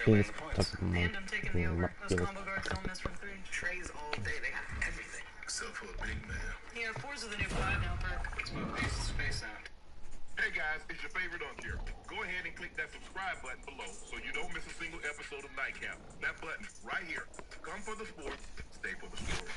And I'm taking the over. Those combo guards don't miss from three. Trays all day. They have everything. Except for a big man. Yeah, 4's are the new 5 now, perk. It's my space sound. Hey guys, it's your favorite uncle. Go ahead and click that subscribe button below so you don't miss a single episode of Nightcap. That button right here. Come for the sports, stay for the story.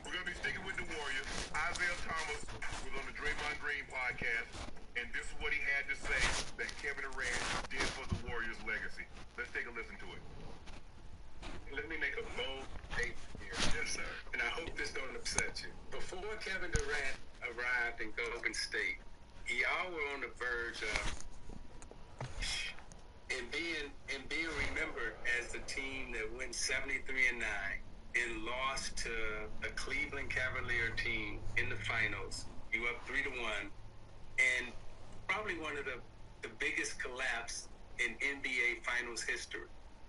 We're going to be sticking with the Warriors. Isaiah Thomas was on the Draymond Green podcast, and this is what he had to say that Kevin Durant did for the Warriors' legacy. Let's take a listen to it. Let me make a bold statement here. Yes, sir. And I hope this don't upset you. Before Kevin Durant arrived in Golden State, y'all were on the verge of being remembered as the team that went 73-9 and lost to a Cleveland Cavalier team in the finals. You up 3-1, and probably one of the biggest collapse in NBA Finals history.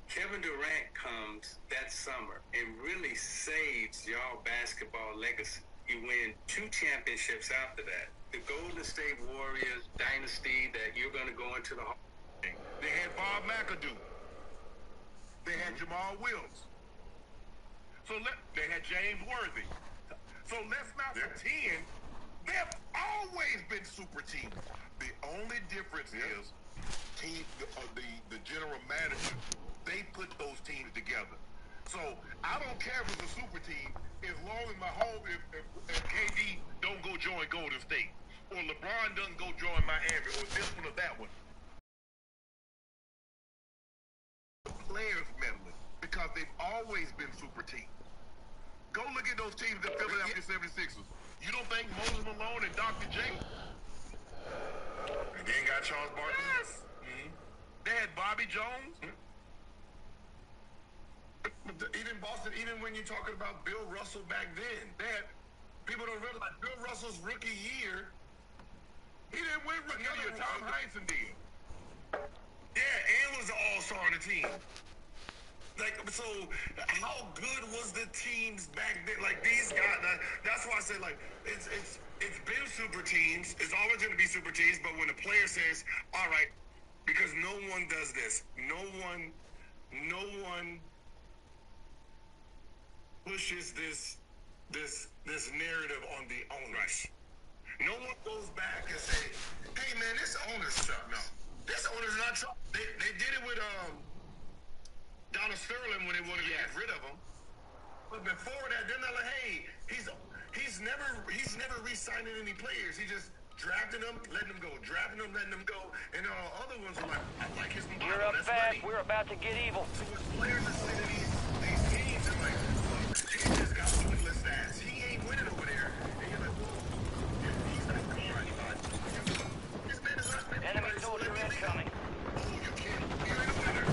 Kevin Durant comes that summer and really saves y'all basketball legacy. You win 2 championships after that. The Golden State Warriors dynasty that you're going to go into the Hall of Fame. They had Bob McAdoo. They had Jamal Wills. They had James Worthy. So let's not pretend they've always been super teams. The only difference is the general manager, they put those teams together. So I don't care if it's a super team as long as if KD don't go join Golden State, or LeBron doesn't go join Miami, or this one or that one. The players meddling because they've always been super teams. Go look at those teams that Philadelphia 76ers. You don't think Moses Malone and Dr. J? And then got Charles Barkley? Yes. Mm-hmm. They had Bobby Jones. Mm-hmm. Even Boston, even when you're talking about Bill Russell back then, people don't realize Bill Russell's rookie year, he didn't win rookie year. Tom Heinsohn did. Yeah, and was the all-star on the team. Like, so how good was the teams back then? Like, these guys, that's why I say, like, it's been super teams. It's always going to be super teams. But when the player says, all right, because no one does this, no one pushes this narrative on the owners. No one goes back and say, hey man, this owner's Chuck. No, this owner's not Chuck. They did it with Donald Sterling when they wanted to get rid of him. But before that, they're not like, hey, he's never re-signing any players. He just drafting them, letting them go, drafting them, letting them go, and other ones are like, I like his model. You're up fast. We're about to get evil. So when players are saying these teams, they're like, look, he just got pointless stats. He ain't winning over there. And you're like, well, he's not going anybody. This man is not winning. Enemy soldier incoming. Oh, you can't. You ain't a winner.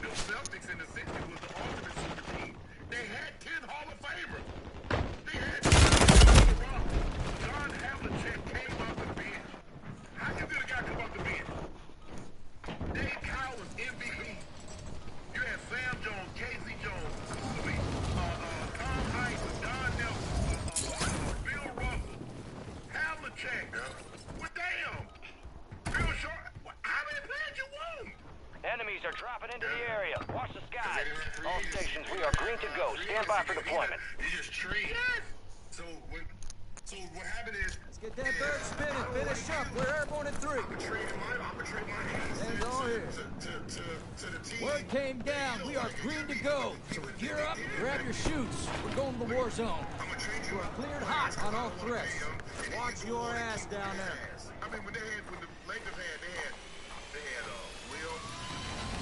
The Celtics in the 60s was the ultimate super team. They had 10 Hall of Famers. They had John Havlicek came off the bench. How you get a guy come off the bench? Dave Cowell was MVP. You had Sam Jones, Enemies are dropping into the area. Watch the skies. All stations, we are green to go. Stand by for deployment. You just trade. So what happened is. Let's get that bird spinning. Finish up. We're airborne in 3. I'm gonna trade my hands Hands all here. to the team. Word came down. We are green to go. So gear up, grab your chutes. We're going to the war zone. I'm gonna trade you. You are cleared hot on all threats. Watch your ass down there. I mean, when the Lakers they had Will,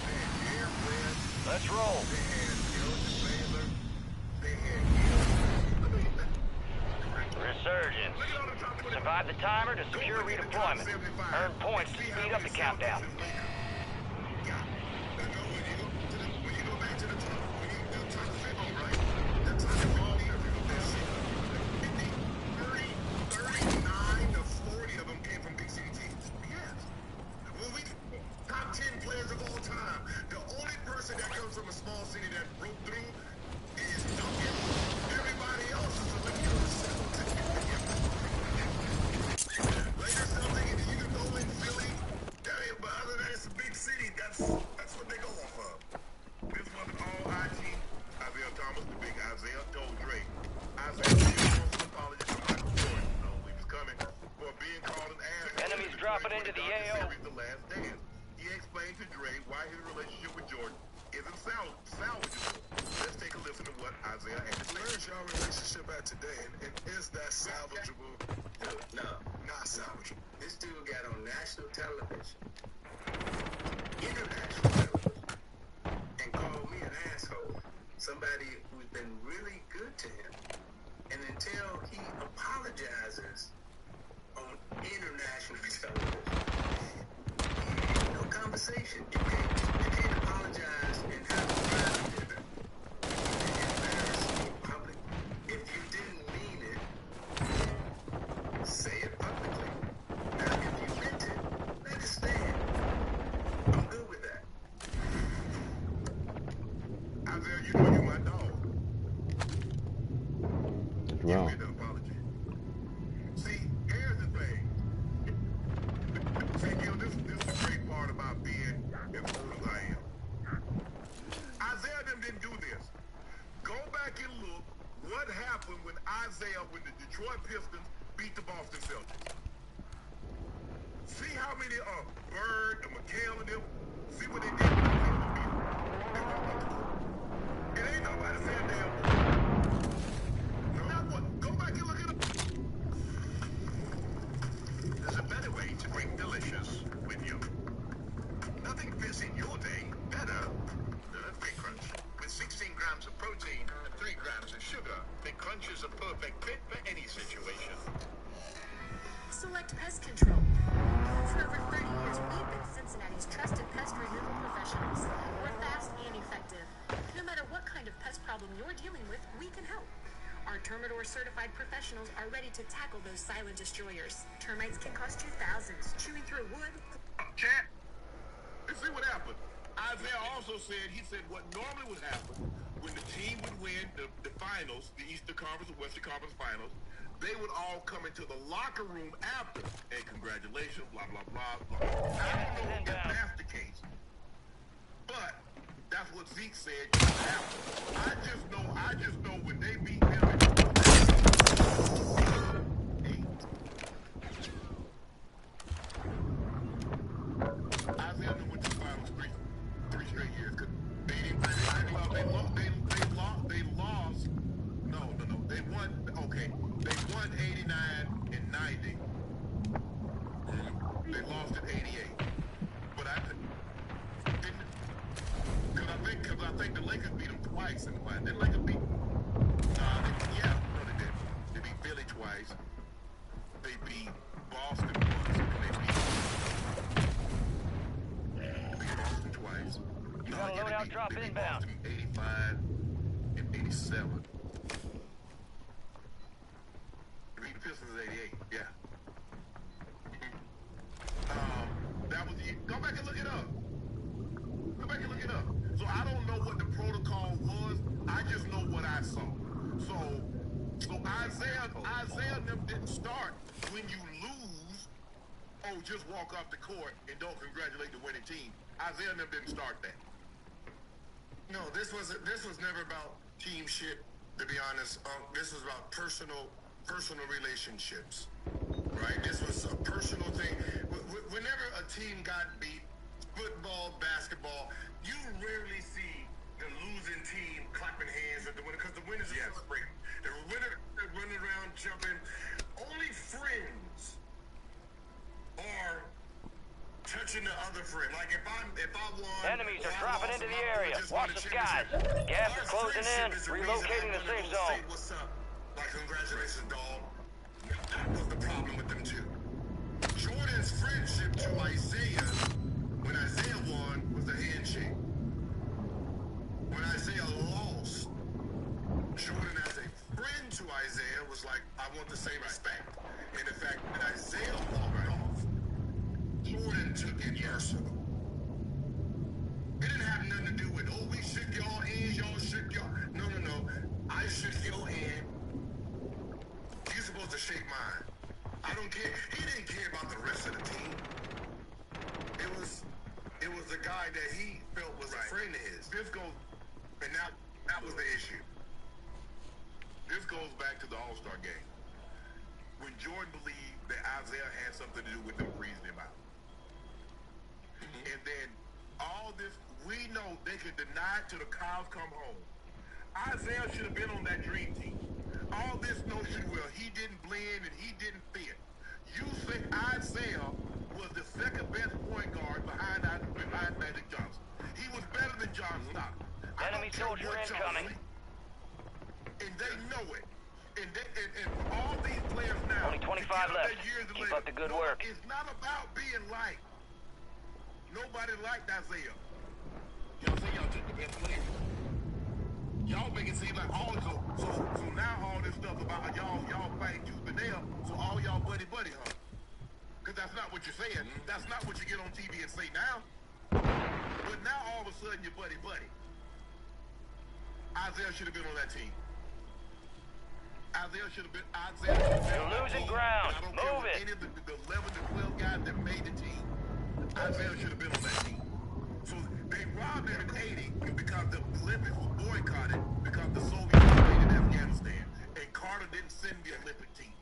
they had Jerry West, Let's roll. they had Elgin Baylor, they had Gil. I mean, Resurgence. look at all the top 20. Survive the timer to secure redeployment. Earn points to speed up the countdown. Yeah. When you go back to the top, when you do top 50, right? The top 50, if you go back 50, 39 to 40 of them came from big city teams. Yes. Well, top 10 players of all time. The only person that comes from a small city that broke through is Duncan. Everybody else is a Lakers. Later something, and you can go in Philly. But other than it's a big city, that's what they go off of. This wasn't all IT. Isaiah Thomas, the big Isaiah, told Drake. Isaiah gave an apology to Michael Jordan. No, he was coming for being called an ass. Enemies dropping into the AO. The Last Dance. He explained to Drake why his relationship with Jordan isn't salvageable. Let's take a listen to what Isaiah had to say. Where's your relationship at today? And is that salvageable? No. Not salvageable. This dude got on national television, international television, and called me an asshole. Somebody who's been really good to him. And until he apologizes on international television, no conversation. You can't apologize and have a private dinner. Embarrass me in public. If you didn't mean it, say it publicly. Now, if you meant it, let it stand. I'm good with that. Isaiah, you know you're my dog. What's You wrong? get an apology. See, here's the thing. See, Gil, this is the great part about being as old as I am. Isaiah them didn't do this. Go back and look what happened when the Detroit Pistons beat the Boston Celtics. See how many Bird and McHale and them, see what they did when they played the beat. They went off the court. It ain't nobody saying damn word. Now what? Go back and look at it. There's a better way to bring delicious with you. Nothing fits in your day better than a Big Crunch. With 16 grams of protein and 3 grams of sugar, Big Crunch is a perfect fit for any situation. Select Pest Control. For over 30 years, we've been Cincinnati's trusted pest removal professionals. We're fast and effective. No matter what kind of pest problem you're dealing with, we can help. Our Termidor certified professionals are ready to tackle those silent destroyers. Termites can cost you thousands. Chewing through wood. Cat. And see what happened. Isaiah also said, he said what normally would happen when the team would win the finals, the Eastern Conference and Western Conference finals, they would all come into the locker room after. Hey, congratulations, blah, blah, blah, blah. I don't know if that's the case. But that's what Zeke said could happen. I just know when they beat them in Isaiah went to the finals three straight years. They didn't. They lost. No. They won. Okay. They won 89 and 90. They lost in 88. But I didn't. Because I think the Lakers beat them twice in the final. Didn't Lakers beat? They did. They beat Philly twice. They beat Boston once. And they beat Boston twice. You got a loadout drop they beat inbound. Boston 85 and 87. They beat the Pistons 88. Yeah. That was the. Go back and look it up. Go back and look it up. So I don't know what the protocol was. I just know what I saw. So Isaiah them didn't start when you lose. Oh, just walk off the court and don't congratulate the winning team. Isaiah and them didn't start that. No, this was never about team shit. To be honest, this was about personal relationships, right? This was a personal thing. Whenever a team got beat, football, basketball, you rarely see the losing team clapping hands at the winner because the winners are celebrating. The winner running around jumping. Only friends are touching the other friend. Like if I won. Enemies are dropping into the area. Watch the skies. Gas is closing in. Relocating the safe zone. What's up? Like, congratulations, dog. That was the problem with them too. Jordan's friendship to Isaiah, when Isaiah won, was a handshake. When Isaiah lost, Jordan as a friend to Isaiah was like, I want the same respect. And the fact that Isaiah walked off, Jordan took it personal. It didn't have nothing to do with, oh, we shook y'all hands, y'all shook y'all. No. I shook your hand. You're supposed to shake mine. I don't care. He didn't care about the rest of the team. It was the guy that he felt was a friend of his. This goes, And that was the issue. this goes back to the All-Star game. When Jordan believed that Isaiah had something to do with them freezing him out. And then all this, we know they could deny it till the cows come home. Isaiah should have been on that dream team. All this notion, well, he didn't blend and he didn't fit. You think Isaiah was the second best point guard behind Magic Johnson. He was better than John Stockton. Enemy soldier incoming. And they know it. And all these players now. Only 25 left. Keep up the good work. It's not about being liked. Nobody liked Isaiah. Y'all say y'all took the best player. Y'all make it seem like so now all this stuff about y'all fighting tooth and nail, so all y'all buddy, huh? Because that's not what you're saying. That's not what you get on TV and say now. But now all of a sudden you're buddy. Isaiah should have been on that team. Isaiah should have been. You're losing ground. I don't Move care it. any of the 11 to 12 guys that made the team. Isaiah should have been on that team. So they robbed him in 80 because the Olympics was boycotted because the Soviets invaded Afghanistan. And Carter didn't send the Olympic team.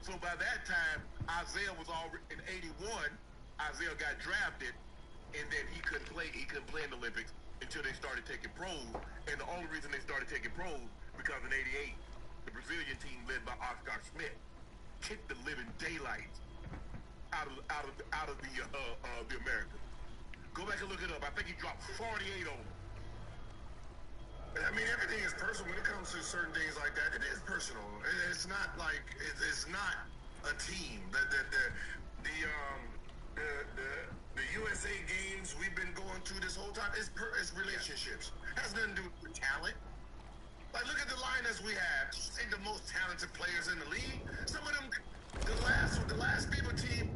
So by that time, Isaiah was already in 81. Isaiah got drafted, and then he couldn't play in the Olympics until they started taking pros. And the only reason they started taking pros because in 88, the Brazilian team led by Oscar Schmidt kicked the living daylights out of the Americans. Go back and look it up. I think he dropped 48 on them. I mean, everything is personal. When it comes to certain things like that, it is personal. It's not like it's not a team. The USA games we've been going through this whole time is relationships. It has nothing to do with talent. Like, look at the lineups we have. Ain't the most talented players in the league. Some of them, the last people team,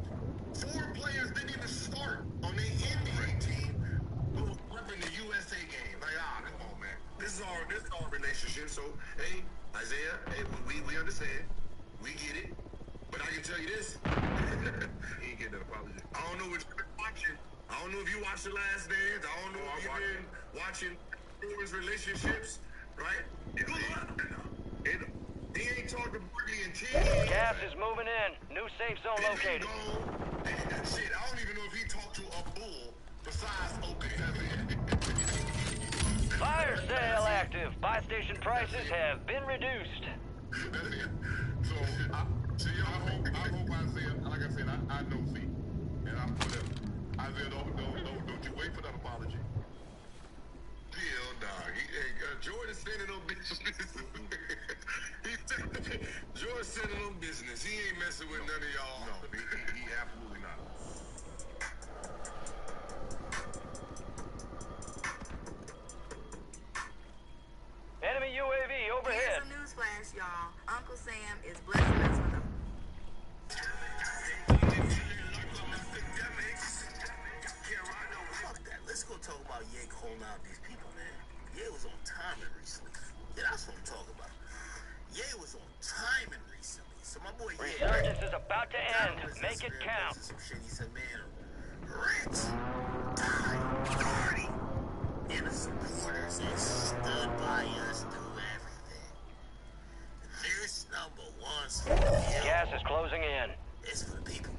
4 players didn't even start on the NBA team who was repping the USA game. Like, come on, man. This is our relationship. So, hey, Isaiah, hey, we understand. We get it. But I can tell you this. He ain't getting an apology. I don't know what you've been watching. I don't know if you watched The Last Dance. I don't know if you've been watching relationships, right? He ain't talked to Barkley in 10 years. Gas is moving in. New safe zone located. Shit, I don't even know if he talked to a bull besides Oakley. Fire sale active. Buy station prices have been reduced. So, I hope Isaiah, like I said, I know Z. And I'm whatever. Isaiah, don't you wait for that apology. Hell, dog. Jordan's standing on business. Jordan's standing on business. He ain't messing with none of y'all. No, he absolutely not. Enemy UAV overhead. Here's a newsflash, y'all. Uncle Sam is blessing us with a... Fuck that. Let's go talk about Ye calling out these people, man. Ye was on timing recently. Yeah, that's what I'm talking about. Ye was on timing recently. So my boy Ye... Resurgence is about to end. Make it count. Some shit he said, man, Rich, die. and the supporters that stood by us through everything. This #1 for you. Gas is closing in. It's for the people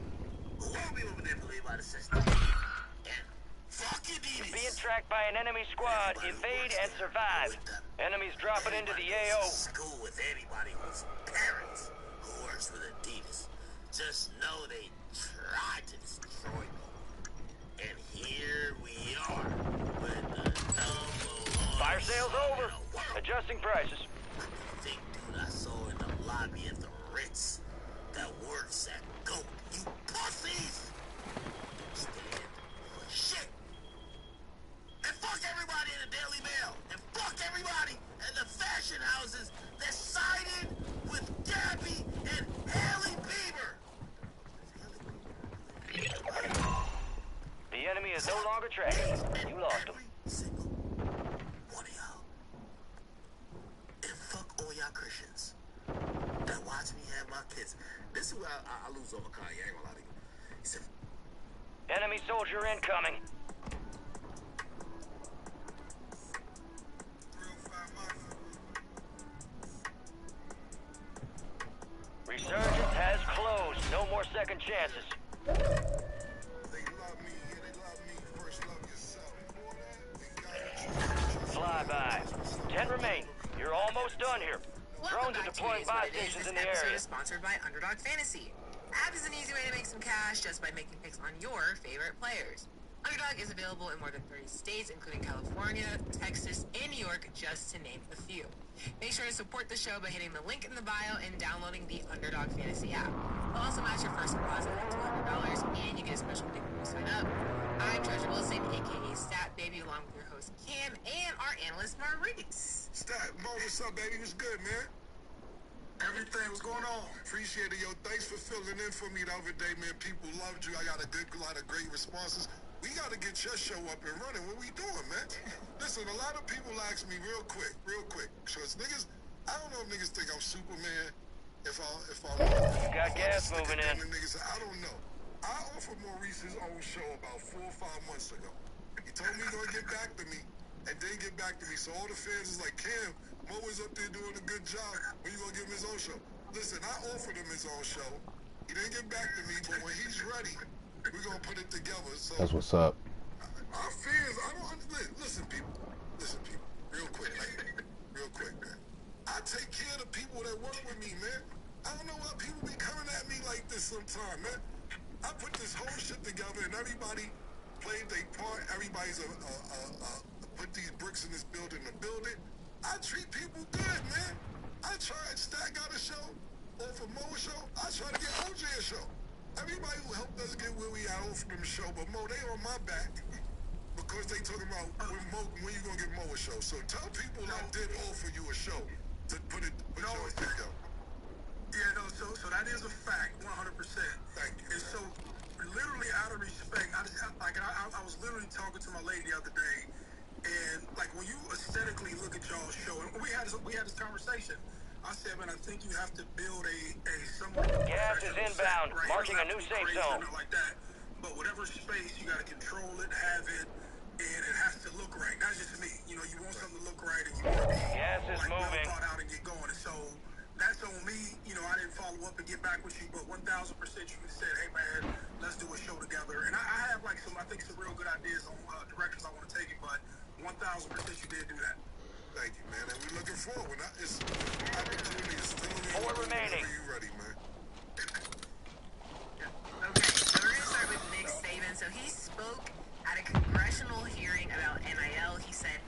who won't be manipulated by the system. And fuck you, You're being tracked by an enemy squad. Evade and survive. Enemies dropping into the AO. School with anybody whose parents who works with Adidas. Just know they tried to destroy me. And here we are with the #1. Fire sale's over. Adjusting prices. Big dude I saw in the lobby at the Ritz that works at GOAT. You pussies! Stand for shit! And fuck everybody in the Daily Mail! And fuck everybody in the fashion houses that sided with Gabby and Haley Bieber! The enemy is no longer tracked. You lost them. Single one of y'all. And fuck all y'all Christians that watch me have my kids. This is where I lose over Kanye. I ain't gonna lie to you. He said, Enemy soldier incoming. Resurgence has closed. No more second chances. They love me, yeah, they love me. First love yourself. Flyby. 10 remain. You're almost done here. Drones are deploying buy stations in the This episode area. is sponsored by Underdog Fantasy. App is an easy way to make some cash just by making picks on your favorite players. Underdog is available in more than 30 states, including California, Texas, and New York, just to name a few. Make sure to support the show by hitting the link in the bio and downloading the Underdog Fantasy app. We'll also match your first deposit at $200, and you get a special thing when you sign up. I'm Treasure Wilson, aka Stat Baby, along with your host Cam and our analyst Maurice. Stat, Mo, what's up, baby? What's good, man? Everything was going on. Appreciate it, yo. Thanks for filling in for me the other day, man. People loved you. I got a lot of great responses. We got to get your show up and running. What we doing, man? Listen, a lot of people ask me real quick. Because niggas, I don't know if niggas think I'm Superman. If I'm Got gas moving in. Niggas, I don't know. I offered Maurice his own show about 4 or 5 months ago. He told me he's going to get back to me, and then get back to me. So all the fans is like, Cam, Mo is up there doing a good job. When you going to give him his own show? Listen, I offered him his own show. He didn't get back to me, but when he's ready, we're going to put it together. So that's what's up. Our fans, I don't understand. Listen, people, real quick, man. I take care of the people that work with me, man. I don't know why people be coming at me like this sometimes, man. I put this whole shit together, and everybody played their part. Everybody's put these bricks in this building to build it. I treat people good, man. I tried. Stat got a show, or for Mo a show. I try to get OJ a show. Everybody who helped us get where we at offered them a show, but Mo, they on my back because they talking about when you gonna get Mo a show. So tell people I did offer you a show to put show it together. Yeah, no, so that is a fact, 100%. Thank you. And so, literally out of respect, I was literally talking to my lady the other day, and like when you aesthetically look at y'all's show, and we had this conversation. I said, man, I think you have to build a somewhat gas is inbound, right? marking a new safe zone. Like that, but whatever space you got to control it, have it, and it has to look right. That's just me. You know, you want something to look right, and you want to be gas is well moving. thought out and get going. And so that's on me. You know, I didn't follow up and get back with you, but 1,000% you said, hey man, let's do a show together. And I have like some real good ideas on directions I want to take it, but 1,000% you did do that. Thank you, man. And we're looking forward. It's opportunity is still in. 4 remaining. Whenever you ready, man. Okay, so we're gonna start with Nick Saban. So he spoke at a congressional hearing about NIL. He said,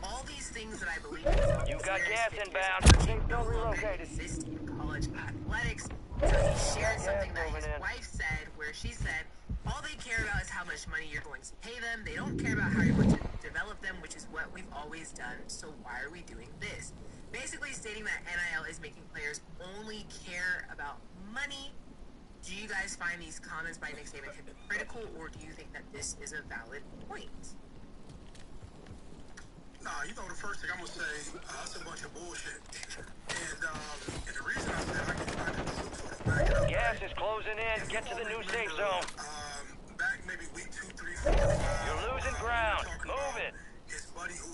all these things that I believe in. You got gas inbound. They no longer exist in college athletics. So he shared something that his wife said, where she said, all they care about is how much money you're going to pay them. They don't care about how you're going to develop them, which is what we've always done. So why are we doing this? Basically stating that NIL is making players only care about money. Do you guys find these comments by Nick Saban hypocritical, or do you think that this is a valid point? Nah, you know, the first thing I'm going to say, that's a bunch of bullshit. And the reason I said I can sort of back it up. Gas is closing in. Get to the new safe zone. Back maybe week 2, 3, 4, 5. You're losing ground. Move it. His buddy who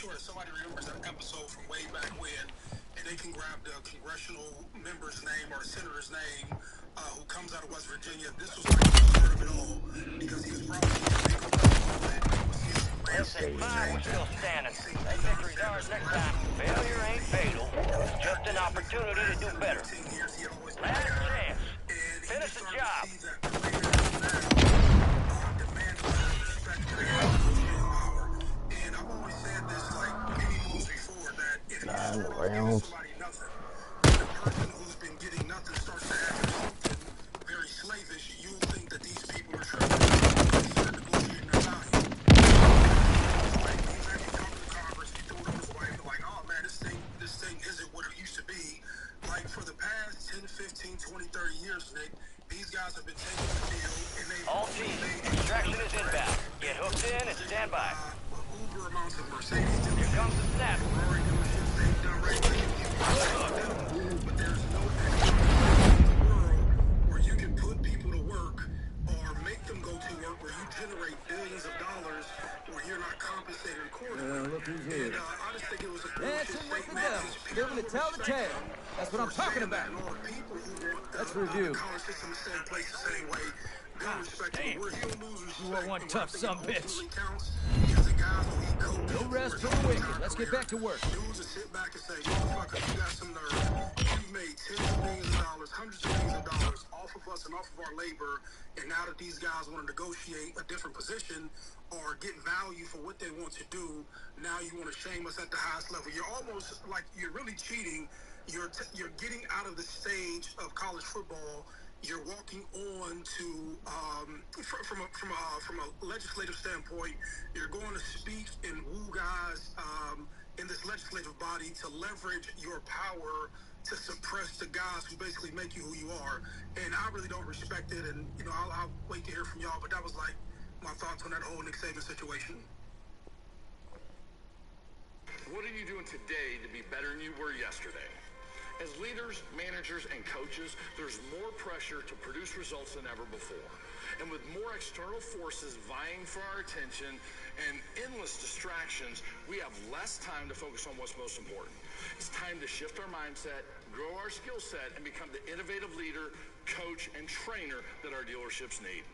sure if somebody remembers that episode from way back when, and they can grab the congressional member's name or the senator's name who comes out of West Virginia. This was like the start of it all because he was probably Listen, fine, we're still standing. That victory's ours next time. Failure ain't fatal. It's just an opportunity to do better. Last chance. Finish the job. And I've always said this, like many moves before, that if you start off giving somebody nothing, the person who's been getting nothing starts to ask for something very slavish, you'll think that these people are trying to start negotiating their value. Like, he's actually talking to Congress, he threw it on his wife, like, oh man, this thing isn't what it used to be. Like, for the past 10, 15, 20, 30 years, Nick, these guys have been taking the deal, and they've... All teams, extraction is inbound. Get hooked in and stand by. Uber amounts of Mercedes. Here comes the snap. Ferrari dealerships, they've done right by you. But there's no world where you can put people to work or make them go to work where you generate billions of dollars where you're not compensated accordingly. Look who's here. I just think it was a Dancing with the devil. Living to tell the tale. That's what I'm talking about. Let's review. You want one tough sumbitch. No rest for the wicked. Let's get back to work. Dudes will sit back and say, motherfucker, you got some nerve. You've made tens of millions of dollars, hundreds of millions of dollars off of us and off of our labor, and now that these guys want to negotiate a different position or get value for what they want to do, now you want to shame us at the highest level. You're almost like you're really cheating. You're getting out of the stage of college football. You're walking on to from a legislative standpoint. You're going to speak and woo guys in this legislative body to leverage your power to suppress the guys who basically make you who you are. And I really don't respect it. And you know, I'll wait to hear from y'all. But that was like my thoughts on that whole Nick Saban situation. What are you doing today to be better than you were yesterday? As leaders, managers, and coaches, there's more pressure to produce results than ever before. And with more external forces vying for our attention and endless distractions, we have less time to focus on what's most important. It's time to shift our mindset, grow our skill set, and become the innovative leader, coach, and trainer that our dealerships need.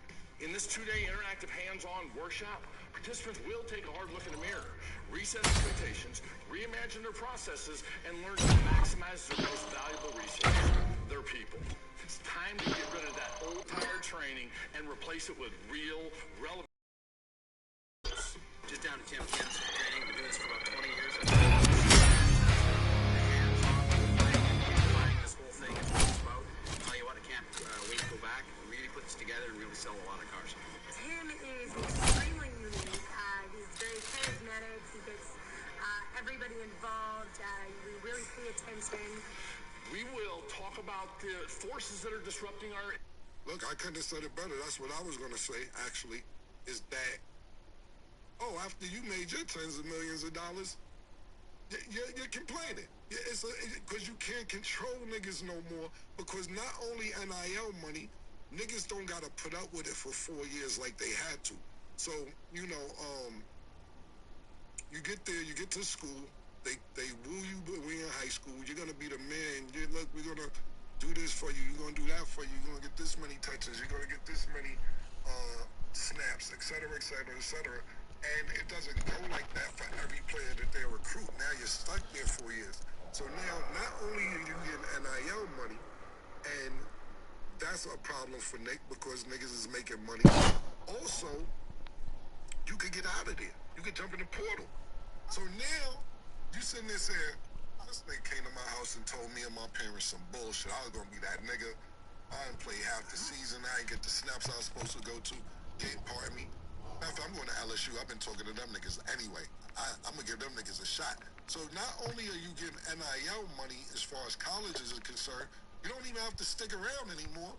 In this two-day interactive hands-on workshop, participants will take a hard look in the mirror, reset expectations, reimagine their processes, and learn to maximize their most valuable resource, their people. It's time to get rid of that old, tired training and replace it with real, relevant. Just down to Tim Kim's training. Been doing this for about 20 years. This whole thing is what it's about. Tell you what, I can't wait to go back and really put this together and really sell a lot of cars. Tim is extremely unique. He's very charismatic. He gets everybody involved. We really pay attention. We will talk about the forces that are disrupting our... Look, I couldn't have said it better. That's what I was going to say, actually, is that, after you made your tens of millions of dollars, you're complaining. It's because you can't control niggas no more, because not only NIL money, niggas don't got to put up with it for 4 years like they had to. So, you get there, you get to school, they woo you, but we're in high school, you're going to be the man, look, we're going to do this for you, you're going to do that for you, you're going to get this many touches, you're going to get this many snaps, et cetera, et cetera, et cetera. And it doesn't go like that for every player that they recruit. Now you're stuck there 4 years. So now, not only are you getting NIL money, and that's a problem for Nick because niggas is making money. Also, you could get out of there. You could jump in the portal. So now, you sitting there saying, this nigga came to my house and told me and my parents some bullshit. I was going to be that nigga. I didn't play half the season. I didn't get the snaps I was supposed to go to. Can't pardon me. After I'm going to LSU, I've been talking to them niggas anyway. I'm going to give them niggas a shot. So not only are you getting NIL money as far as colleges are concerned, you don't even have to stick around anymore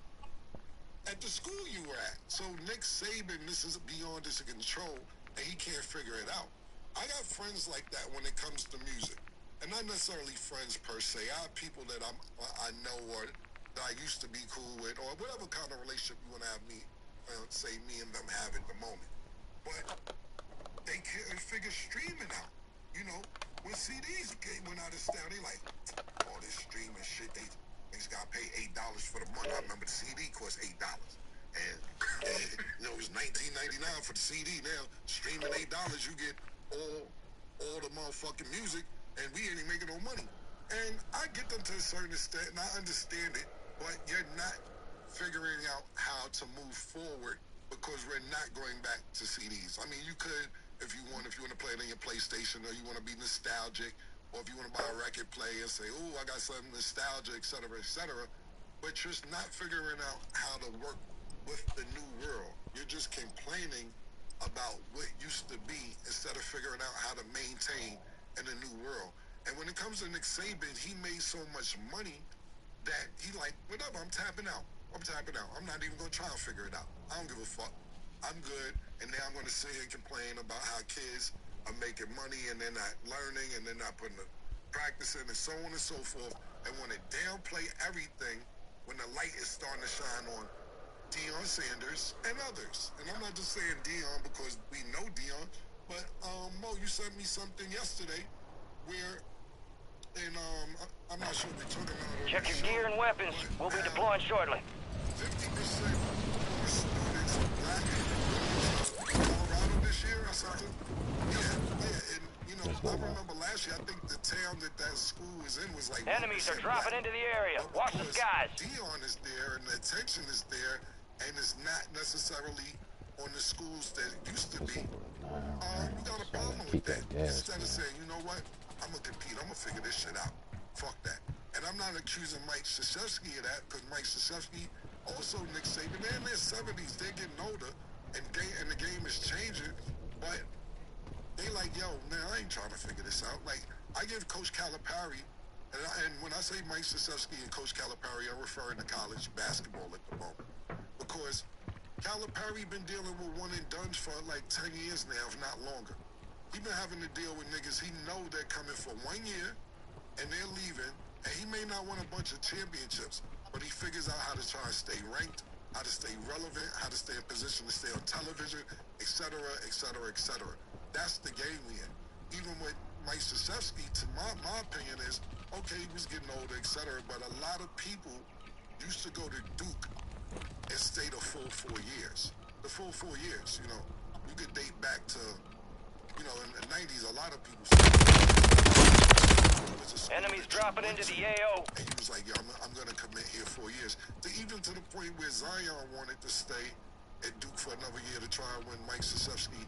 at the school you were at. So Nick Saban, this is beyond his control, and he can't figure it out. I got friends like that when it comes to music. And not necessarily friends per se. I have people that I know or that I used to be cool with, or whatever kind of relationship you want to have me, say me and them have at the moment. But they can't figure streaming out. you know, when CDs went out of style, they like, all this streaming shit, they got to pay $8 for the month. I remember the CD cost $8. And you know, it was $19.99 for the CD. Now, streaming $8, you get all the motherfucking music, and we ain't making no money. And I get them to a certain extent, and I understand it, but you're not figuring out how to move forward because we're not going back to CDs. I mean, you could, if you want to play it on your PlayStation, or you want to be nostalgic, or if you want to buy a record player and say, oh, I got something nostalgia, et cetera, but you're just not figuring out how to work with the new world. You're just complaining about what used to be instead of figuring out how to maintain in the new world. And when it comes to Nick Saban, he made so much money that he like, whatever, I'm tapping out. I'm not even going to try and figure it out. I don't give a fuck. I'm good. And now I'm going to sit here and complain about how kids are making money and they're not learning and they're not putting the practicing and so on and so forth, and want to downplay everything when the light is starting to shine on Deion Sanders and others. And I'm not just saying Deion because we know Deion, but Mo, you sent me something yesterday where, and I'm not sure if we're talking about it. Check your gear and weapons. We'll be deploying shortly. 50% more students black in Colorado this year or something. Yeah, and you know, I remember last year, I think the town that school was in was like enemies are dropping into the area. Watch the skies. Deion is there and the attention is there, and it's not necessarily on the schools that it used to be. We got a problem with that. Instead of saying, you know what, I'm gonna compete, I'm gonna figure this shit out. Fuck that. And I'm not accusing Mike Krzyzewski of that, because Mike Krzyzewski, also Nick Saban, they're in their 70s, they're getting older, and the game is changing, but they like, yo, man, I ain't trying to figure this out. Like, I give Coach Calipari, and when I say Mike Krzyzewski and Coach Calipari, I'm referring to college basketball at the moment, because Calipari been dealing with one and dones for like 10 years now, if not longer. He been having to deal with niggas he know they're coming for 1 year, and they're leaving, and he may not win a bunch of championships, but he figures out how to try and stay ranked, how to stay relevant, how to stay in position to stay on television, etc., etc., etc. That's the game we in. Even with Mike Krzyzewski, to my opinion is, okay, he was getting older, etc., but a lot of people used to go to Duke and stay the full 4 years. The full 4 years, you know. You could date back to, you know, in the 90s, a lot of people enemies dropping into the AO. And he was like, yo, I'm going to commit here 4 years. Even to the point where Zion wanted to stay at Duke for another year to try and win Mike Krzyzewski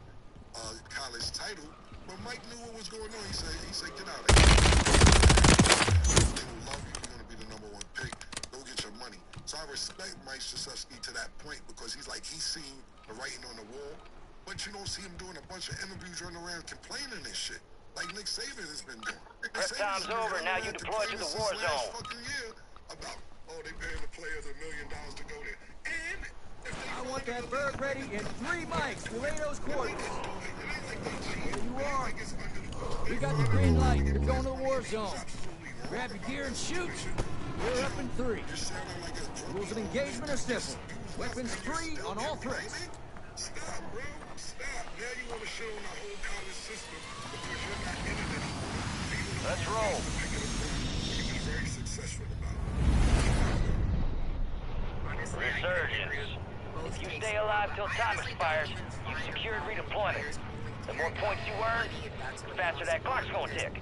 college title. But Mike knew what was going on. He said, get out of here. They will love you. You're going to be the #1 pick. Go get your money. So I respect Mike Krzyzewski to that point, because he's like, he's seen the writing on the wall. But you don't see him doing a bunch of interviews running around complaining and shit, like Nick Saban has been doing. Prep time's over. Now you deploy to the war zone. About, they paying the players $1 million to go there. And I want that bird ready in 3 mics. Relay those coordinates. Here you are. We got the green light. You're going to the war zone. Grab your gear and shoot. We're up in 3. Rules of engagement are simple. Weapons free on all threats. Stop, bro. Stop. Now you want to shit on the whole college system because you're not in it anymore. Let's roll. You're very successful about it. Resurgence. If you stay alive till time expires, you've secured redeployment. The more points you earn, the faster that clock's gonna tick. A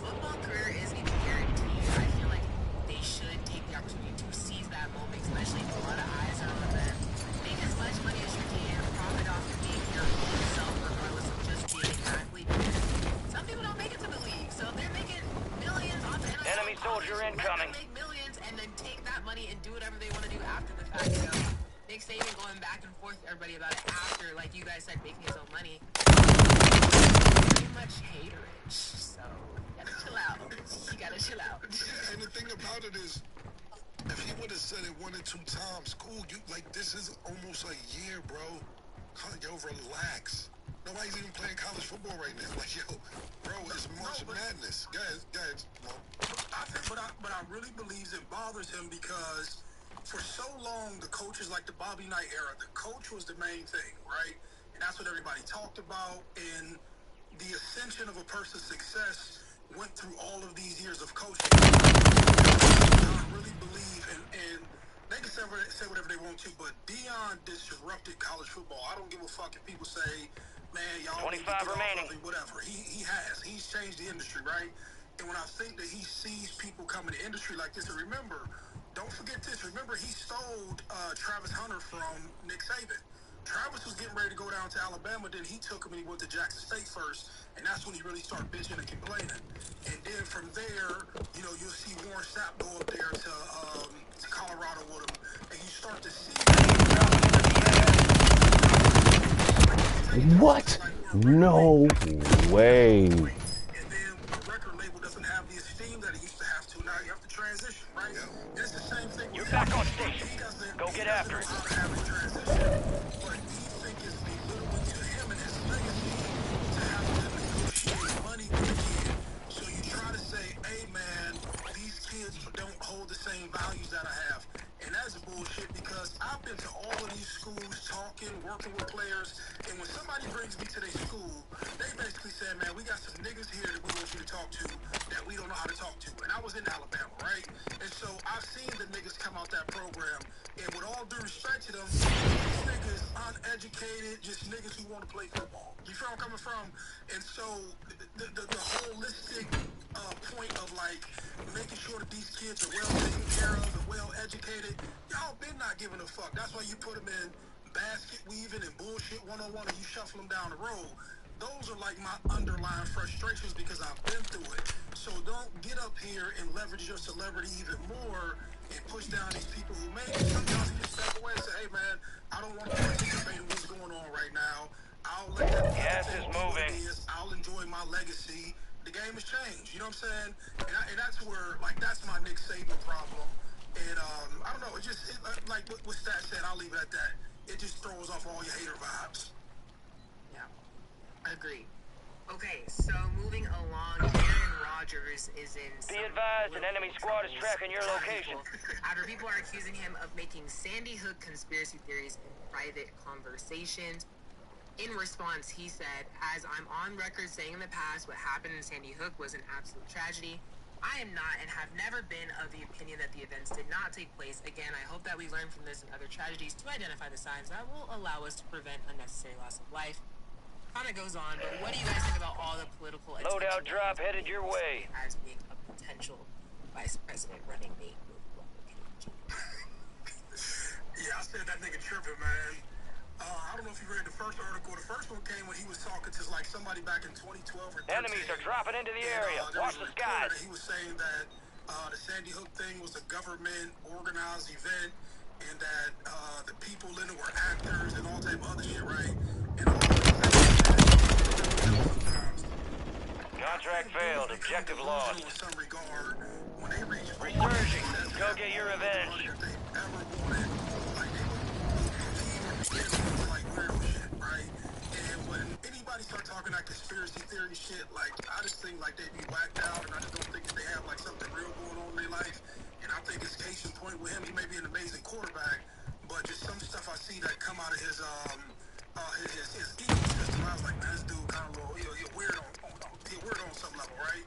football career isn't even guaranteed. I feel like they should take the opportunity to seize that moment, especially if a lot of eyes are on them. Make as much money as you can, profit off of being your own self, regardless of just being an athlete. Some people don't make it to the league, so they're making millions off the NFL. Enemy soldier incoming. Make millions and then take that money and do whatever they want to do after the fact. You know, Nick Saban going back and forth with everybody about it after, like you guys said, making his own money. Pretty much haterage, so you gotta chill out. You gotta chill out. Yeah, and the thing about it is, if he would have said it 1 or 2 times, cool. You like, this is almost a year, bro. Yo, relax. Nobody's even playing college football right now. Like, yo, bro, it's March Madness. Guys, But I really believe it bothers him because for so long, the coaches, like the Bobby Knight era, the coach was the main thing, right? And that's what everybody talked about. And the ascension of a person's success went through all of these years of coaching. I really believe, and they can say whatever they want to, but Deion disrupted college football. I don't give a fuck if people say, man, y'all 25 remaining. Whatever. He has. He's changed the industry, right? And when I think that he sees people come in the industry like this, and remember, don't forget this. Remember, he stole Travis Hunter from Nick Saban. Travis was getting ready to go down to Alabama, then he took him and he went to Jackson State first, and that's when he really started bitching and complaining. And then from there, you know, you'll see Warren Sapp go up there to Colorado with him, and you start to see... What? No way. And then the record label doesn't have the esteem that it used to have to. Now you have to transition, right? And it's the same thing. You're back on station. Go get after it. But he think it's belittling to him and his legacy to have to negotiate money with the kid. So you try to say, hey man, these kids don't hold the same values that I have. And that's bullshit because I've been to all of these schools talking, working with players, and when somebody brings me to their school, they basically say, man, we got some niggas here that we want you to talk to that we don't know how to talk to. And I was in Alabama, right? And so I've seen the niggas come out that program, and with all due respect to them, these niggas uneducated, just niggas who want to play football. You feel where I'm coming from? And so the holistic point of like making sure that these kids are well taken care of and well educated, y'all been not giving a fuck. That's why you put them in basket weaving and bullshit one-on-one and you shuffle them down the road. Those are like my underlying frustrations because I've been through it. So don't get up here and leverage your celebrity even more and push down these people who maybe sometimes you just step away and say, hey man, I don't want to participate in what's going on right now. I'll let that gas is moving. I'll enjoy my legacy. The game has changed, you know what I'm saying? And that's where, like, that's my Nick Saban problem. And I don't know, like what Stat said, I'll leave it at that. It just throws off all your hater vibes. Yeah, agreed. Okay, so moving along, Aaron Rodgers is in... Be advised, an enemy squad is tracking your location. After people are accusing him of making Sandy Hook conspiracy theories in private conversations. In response, he said, as I'm on record saying in the past, what happened in Sandy Hook was an absolute tragedy. I am not and have never been of the opinion that the events did not take place. Again, I hope that we learn from this and other tragedies to identify the signs that will allow us to prevent unnecessary loss of life. Kind of goes on, but what do you guys think about all the political attention Loadout drop headed your way as being a potential vice president running mate with Yeah, I said that nigga tripping, man. I don't know if you read the first article. The first one came when he was talking to like somebody back in 2012 or 13. Enemies are dropping into the area. Watch the skies. He was saying that the Sandy Hook thing was a government organized event and that the people in it were actors and all type of other shit, right? And all contract failed. Objective lost. In some regard, when they reach resurging. Go get your revenge. Like weirdo shit, right? And when anybody start talking that conspiracy theory shit, like I just think like they be whacked out, and I just don't think that they have like something real going on in their life. And I think it's case in point with him. He may be an amazing quarterback, but just some stuff I see that come out of his ecosystem, I was like, man, this dude kind of little, he's weird on some level, right?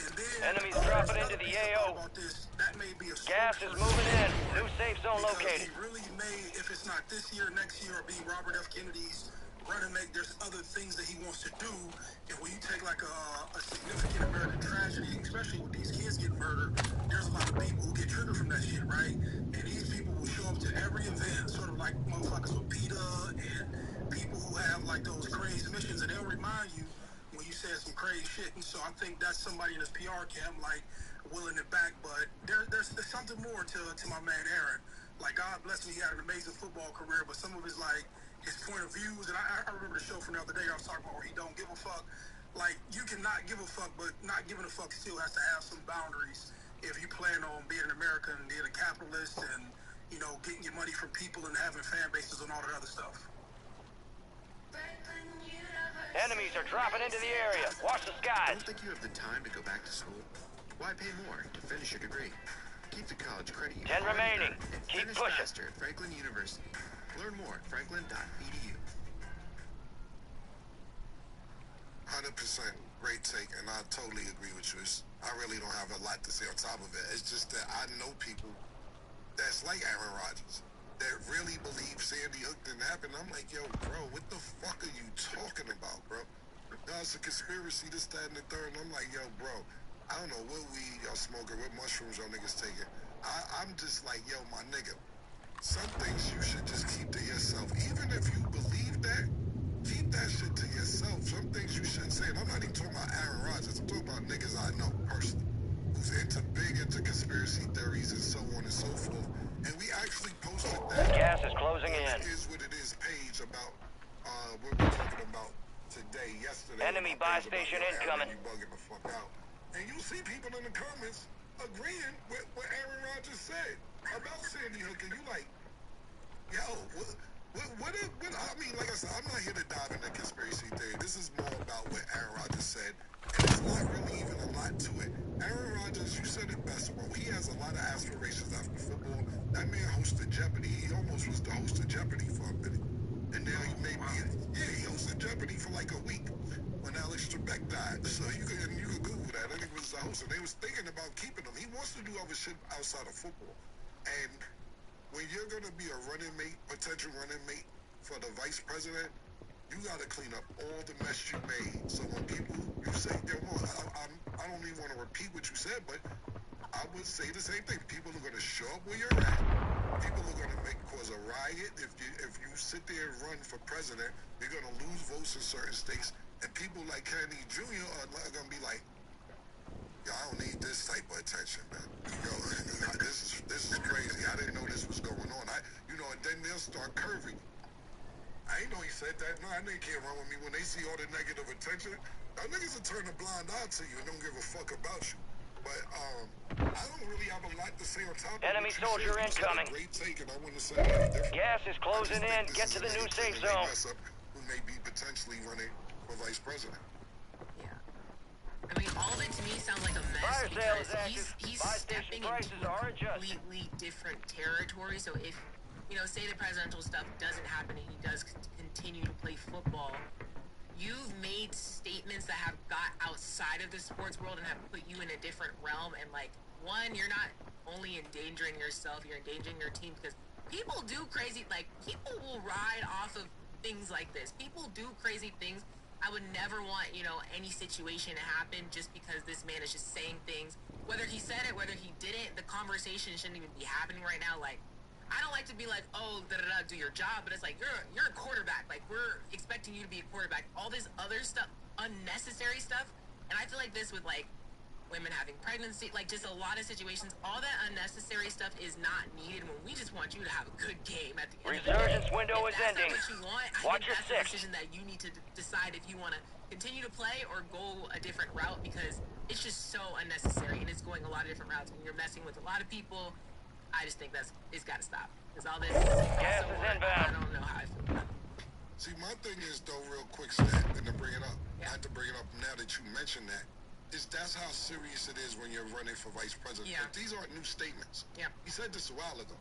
And then enemies dropping into the AO. That may be a gas is moving in. New safe zone located. He really may, if it's not this year, next year, or be Robert F. Kennedy's running mate, there's other things that he wants to do. And when you take like a significant American tragedy, especially with these kids getting murdered, there's a lot of people who get triggered from that shit, right? And these people will show up to every event, sort of like motherfuckers with PETA and people who have like those crazy missions, and they'll remind you when you said some crazy shit. And so I think that's somebody in his PR camp, like, willing it back. But there's something more to my man Aaron. Like, God bless him, he had an amazing football career, but some of his point of views, and I remember the show from the other day I was talking about where he don't give a fuck. Like, you can not give a fuck, but not giving a fuck still has to have some boundaries if you plan on being an American and being a capitalist and, you know, getting your money from people and having fan bases and all that other stuff. Enemies are dropping into the area. Watch the skies. Don't think you have the time to go back to school? Why pay more to finish your degree? Keep the college credit you 10 remaining. Keep finish pushing. faster at Franklin University. Learn more at franklin.edu. 100% great take, and I totally agree with you. I really don't have a lot to say on top of it. It's just that I know people that's like Aaron Rodgers that really believe Sandy Hook didn't happen. I'm like, yo, bro, what the fuck are you talking about, bro? No, it's a conspiracy, this, that, and the third. And I'm like, yo, bro, I don't know what weed y'all smoking, what mushrooms y'all niggas taking. I'm just like, yo, my nigga, some things you should just keep to yourself. Even if you believe that, keep that shit to yourself. Some things you shouldn't say. And I'm not even talking about Aaron Rodgers. I'm talking about niggas I know personally, who's big into conspiracy theories and so on and so forth. And we actually posted that. Gas is closing in. It is what it is page about what we're talking about today, yesterday. Enemy buy station incoming. You bugging the fuck out. And you see people in the comments agreeing with what Aaron Rodgers said about Sandy Hook. And you like, yo, what I mean, like I said, I'm not here to dive into conspiracy theory. This is more about what Aaron Rodgers said. And it's not really even a lot to it. Aaron Rodgers, you said it best, bro. He has a lot of aspirations after football. That man hosted Jeopardy. He almost was the host of Jeopardy for a minute. And now he he hosted Jeopardy for like a week when Alex Trebek died. So you can Google that. I think it was the host. And they was thinking about keeping him. He wants to do other shit outside of football. And when you're going to be a running mate, potential running mate for the vice president, you got to clean up all the mess you made. So when people, you say, I don't even want to repeat what you said, but I would say the same thing. People are going to show up where you're at. People are going to cause a riot. If you sit there and run for president, you're going to lose votes in certain states. And people like Kennedy Jr. are going to be like, yo, I don't need this type of attention, man. Yo, this is crazy. I didn't know this was going on. And then they'll start curving. I ain't know he said that. No, that nigga can't run with me. When they see all the negative attention, that niggas will turn a blind eye to you and don't give a fuck about you. But I don't really have a lot to say on top of it. Enemy soldier incoming. Great take, and I want to say different. Gas is closing in. Get to the new safe zone. Who may be potentially running for vice president. Yeah. I mean, all of it to me sounds like a mess. Fire sale is active. He's Buy stepping station prices into are a adjusted. completely different territory. So if, say the presidential stuff doesn't happen and he does continue to play football, you've made statements that have got outside of the sports world and have put you in a different realm. And one, you're not only endangering yourself, you're endangering your team, because people do crazy, people will ride off of things like this. People do crazy things. I would never want, any situation to happen just because this man is just saying things. Whether he said it, whether he didn't, the conversation shouldn't even be happening right now. I don't like to be like, oh, do your job, but it's like, you're a quarterback. We're expecting you to be a quarterback. All this other stuff, unnecessary stuff. And I feel like this with, women having pregnancy, just a lot of situations, all that unnecessary stuff is not needed when we just want you to have a good game at the end of the day. Resurgence window is ending. If that's not what you want, Watch your I think that's a six. decision that you need to decide if you want to continue to play or go a different route, because it's just so unnecessary and it's going a lot of different routes and you're messing with a lot of people. I just think it's got to stop. Because all this Gas is inbound. I don't know how I feel about it. See, my thing is, though, real quick stat, and to bring it up, I have to bring it up now that you mentioned that, that's how serious it is when you're running for vice president. Yeah. But these aren't new statements. Yeah. He said this a while ago.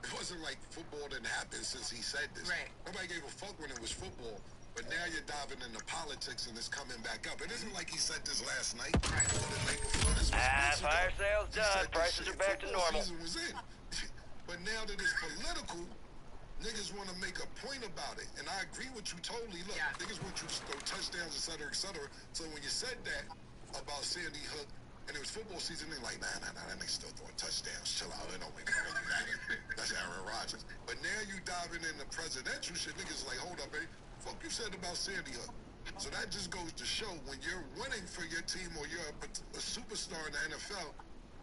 It wasn't like football didn't happen since he said this. Right. Nobody gave a fuck when it was football. But now you're diving into politics and it's coming back up. It isn't like he said this last night or the night before. This was Fire sales done. Prices are back to normal. Season was in. But now that it's political, niggas want to make a point about it. And I agree with you totally. Look, niggas want you to throw touchdowns, et cetera, et cetera. So when you said that about Sandy Hook, and it was football season, they're like, nah, that nigga still throwing touchdowns. Chill out, it don't make it really matter. That's Aaron Rodgers. But now you diving into presidential shit, niggas like, hold up, baby. Fuck you said about Sandy Hook. So that just goes to show when you're winning for your team or you're a superstar in the NFL,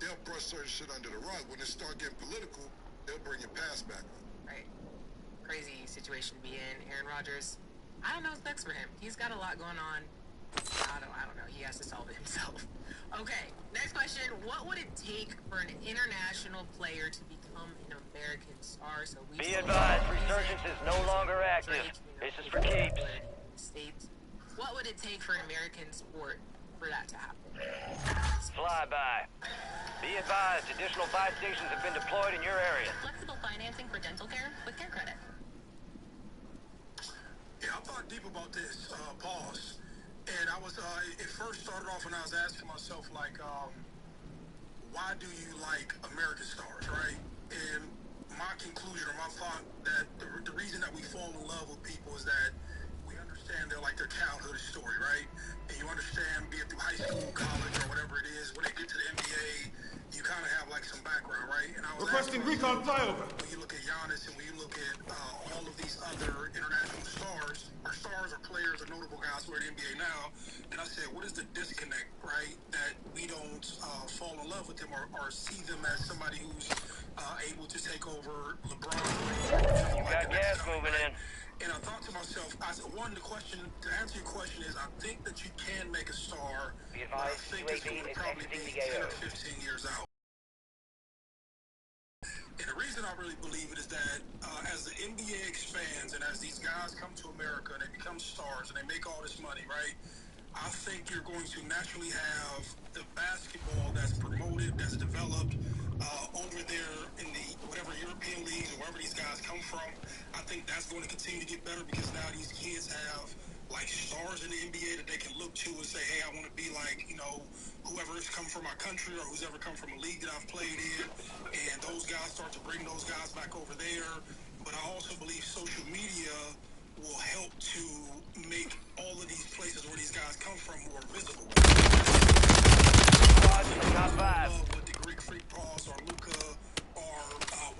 they'll brush certain shit under the rug. When it start getting political, they'll bring your pass back up. Right. Crazy situation to be in. Aaron Rodgers, I don't know what's next for him. He's got a lot going on. I don't know. He has to solve it himself. Okay, next question. What would it take for an international player to become an American star? So we Be advised, resurgence is no longer active. This is for keeps. States. What would it take for an American sport for that to happen? Flyby. Be advised, additional buy stations have been deployed in your area. Flexible financing for dental care with Care Credit. Yeah, I thought deep about this. Pause. And I was, it first started off when I was asking myself, like, why do you like American stars, right? And my conclusion or my thought that the reason that we fall in love with people is that we understand they're like their childhood story, right? And you understand, be it through high school, college, or whatever it is, when they get to the NBA, you kind of have like some background, right? And I was Requesting recon flyover. When you look at Giannis and when you look at all of these other international stars or players or notable guys who are in the NBA now, and I said, what is the disconnect, right? That we don't fall in love with them or see them as somebody who's able to take over LeBron. Got gas moving in. And I thought to myself, the question, to answer your question is, I think that you can make a star, but I think it's going to probably be 10 or 15 years out. And the reason I really believe it is that as the NBA expands and as these guys come to America and they become stars and they make all this money, right? I think you're going to naturally have the basketball that's promoted, that's developed over there in the whatever European leagues or wherever these guys come from. I think that's going to continue to get better because now these kids have like stars in the NBA that they can look to and say, hey, I want to be like, you know, whoever has come from my country or who's ever come from a league that I've played in. And those guys start to bring those guys back over there. But I also believe social media will help to make all of these places where these guys come from more visible. Top five. With the Greek Freak Paws or Luka or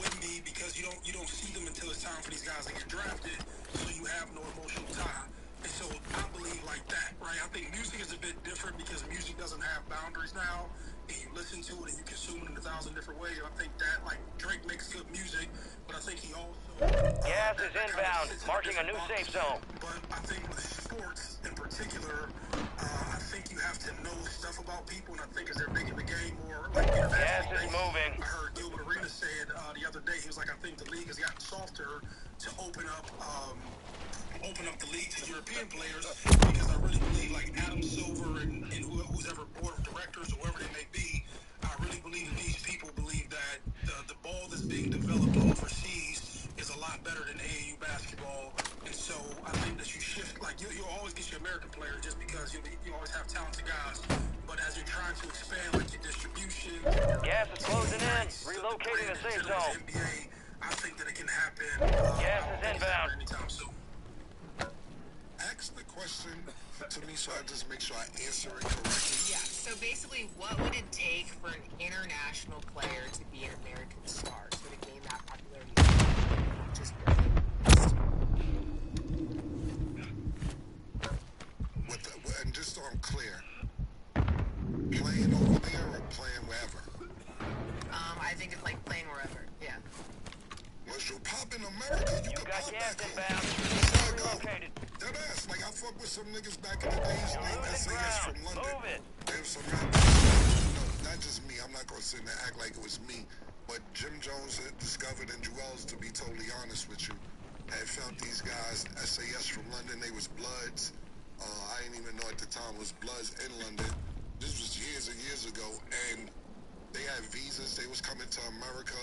Wemby, because you don't see them until it's time for these guys to get drafted, so you have no emotional tie. And so I believe like that, right? I think music is a bit different because music doesn't have boundaries now, and you listen to it and you consume it in 1,000 different ways. I think that, like, Drake makes good music, but I think he also... Gas is inbound, marking a new safe zone. But I think with sports in particular, I think you have to know stuff about people, and I think as they're making the game more... Like, gas is moving. I heard Gilbert Arenas said the other day, he was like, I think the league has gotten softer to open up the league to European players, because I really believe like Adam Silver and who's ever board of directors or whoever they may be, I really believe that these people believe that the ball that's being developed overseas is a lot better than AAU basketball. And so I think that you shift, like you'll always get your American players just because you always have talented guys. But as you're trying to expand like your distribution, gas is closing in, relocating the safe zone. NBA, I think that it can happen. Gas is inbound. Anytime soon. Ask the question to me so I just make sure I answer it correctly. Yeah, so basically, what would it take for an international player to be an American star, so to gain that popularity? Just and just so I'm clear, playing over there or playing wherever? I think it's like playing wherever, yeah. Once you pop in America, you can got pop gas back inbound. home. Relocated. Deadass, like I fuck with some niggas back in the days named SAS from London. Move it. There's some rappers, not just me, I'm not gonna sit there and act like it was me, but Jim Jones had discovered, and Jewels, to be totally honest with you, had found these guys, SAS from London. They was Bloods. I didn't even know at the time it was Bloods in London. This was years and years ago, and they had visas. They was coming to America,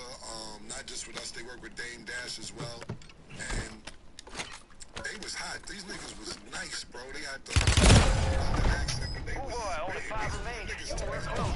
not just with us. They worked with Dame Dash as well, and they was hot. These niggas was nice, bro. They had the accent, but they was... Oh boy, only 5 remain. You were close.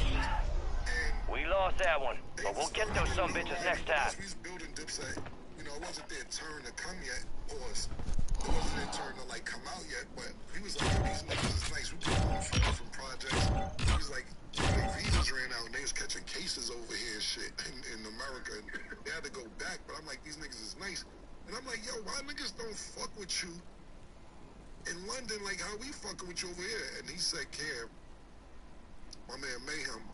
We lost that one, but we'll get those some bitches next time. We was building Dipset. You know, it wasn't their turn to come yet. It wasn't their turn to, like, come out yet, but he was like, these niggas is nice. We came home from different projects. He was like, their visas ran out, and they was catching cases over here and shit in America, and they had to go back, but I'm like, these niggas is nice. And I'm like, yo, why niggas don't fuck with you in London like how we fucking with you over here? And he said, Cam, my man Mayhem,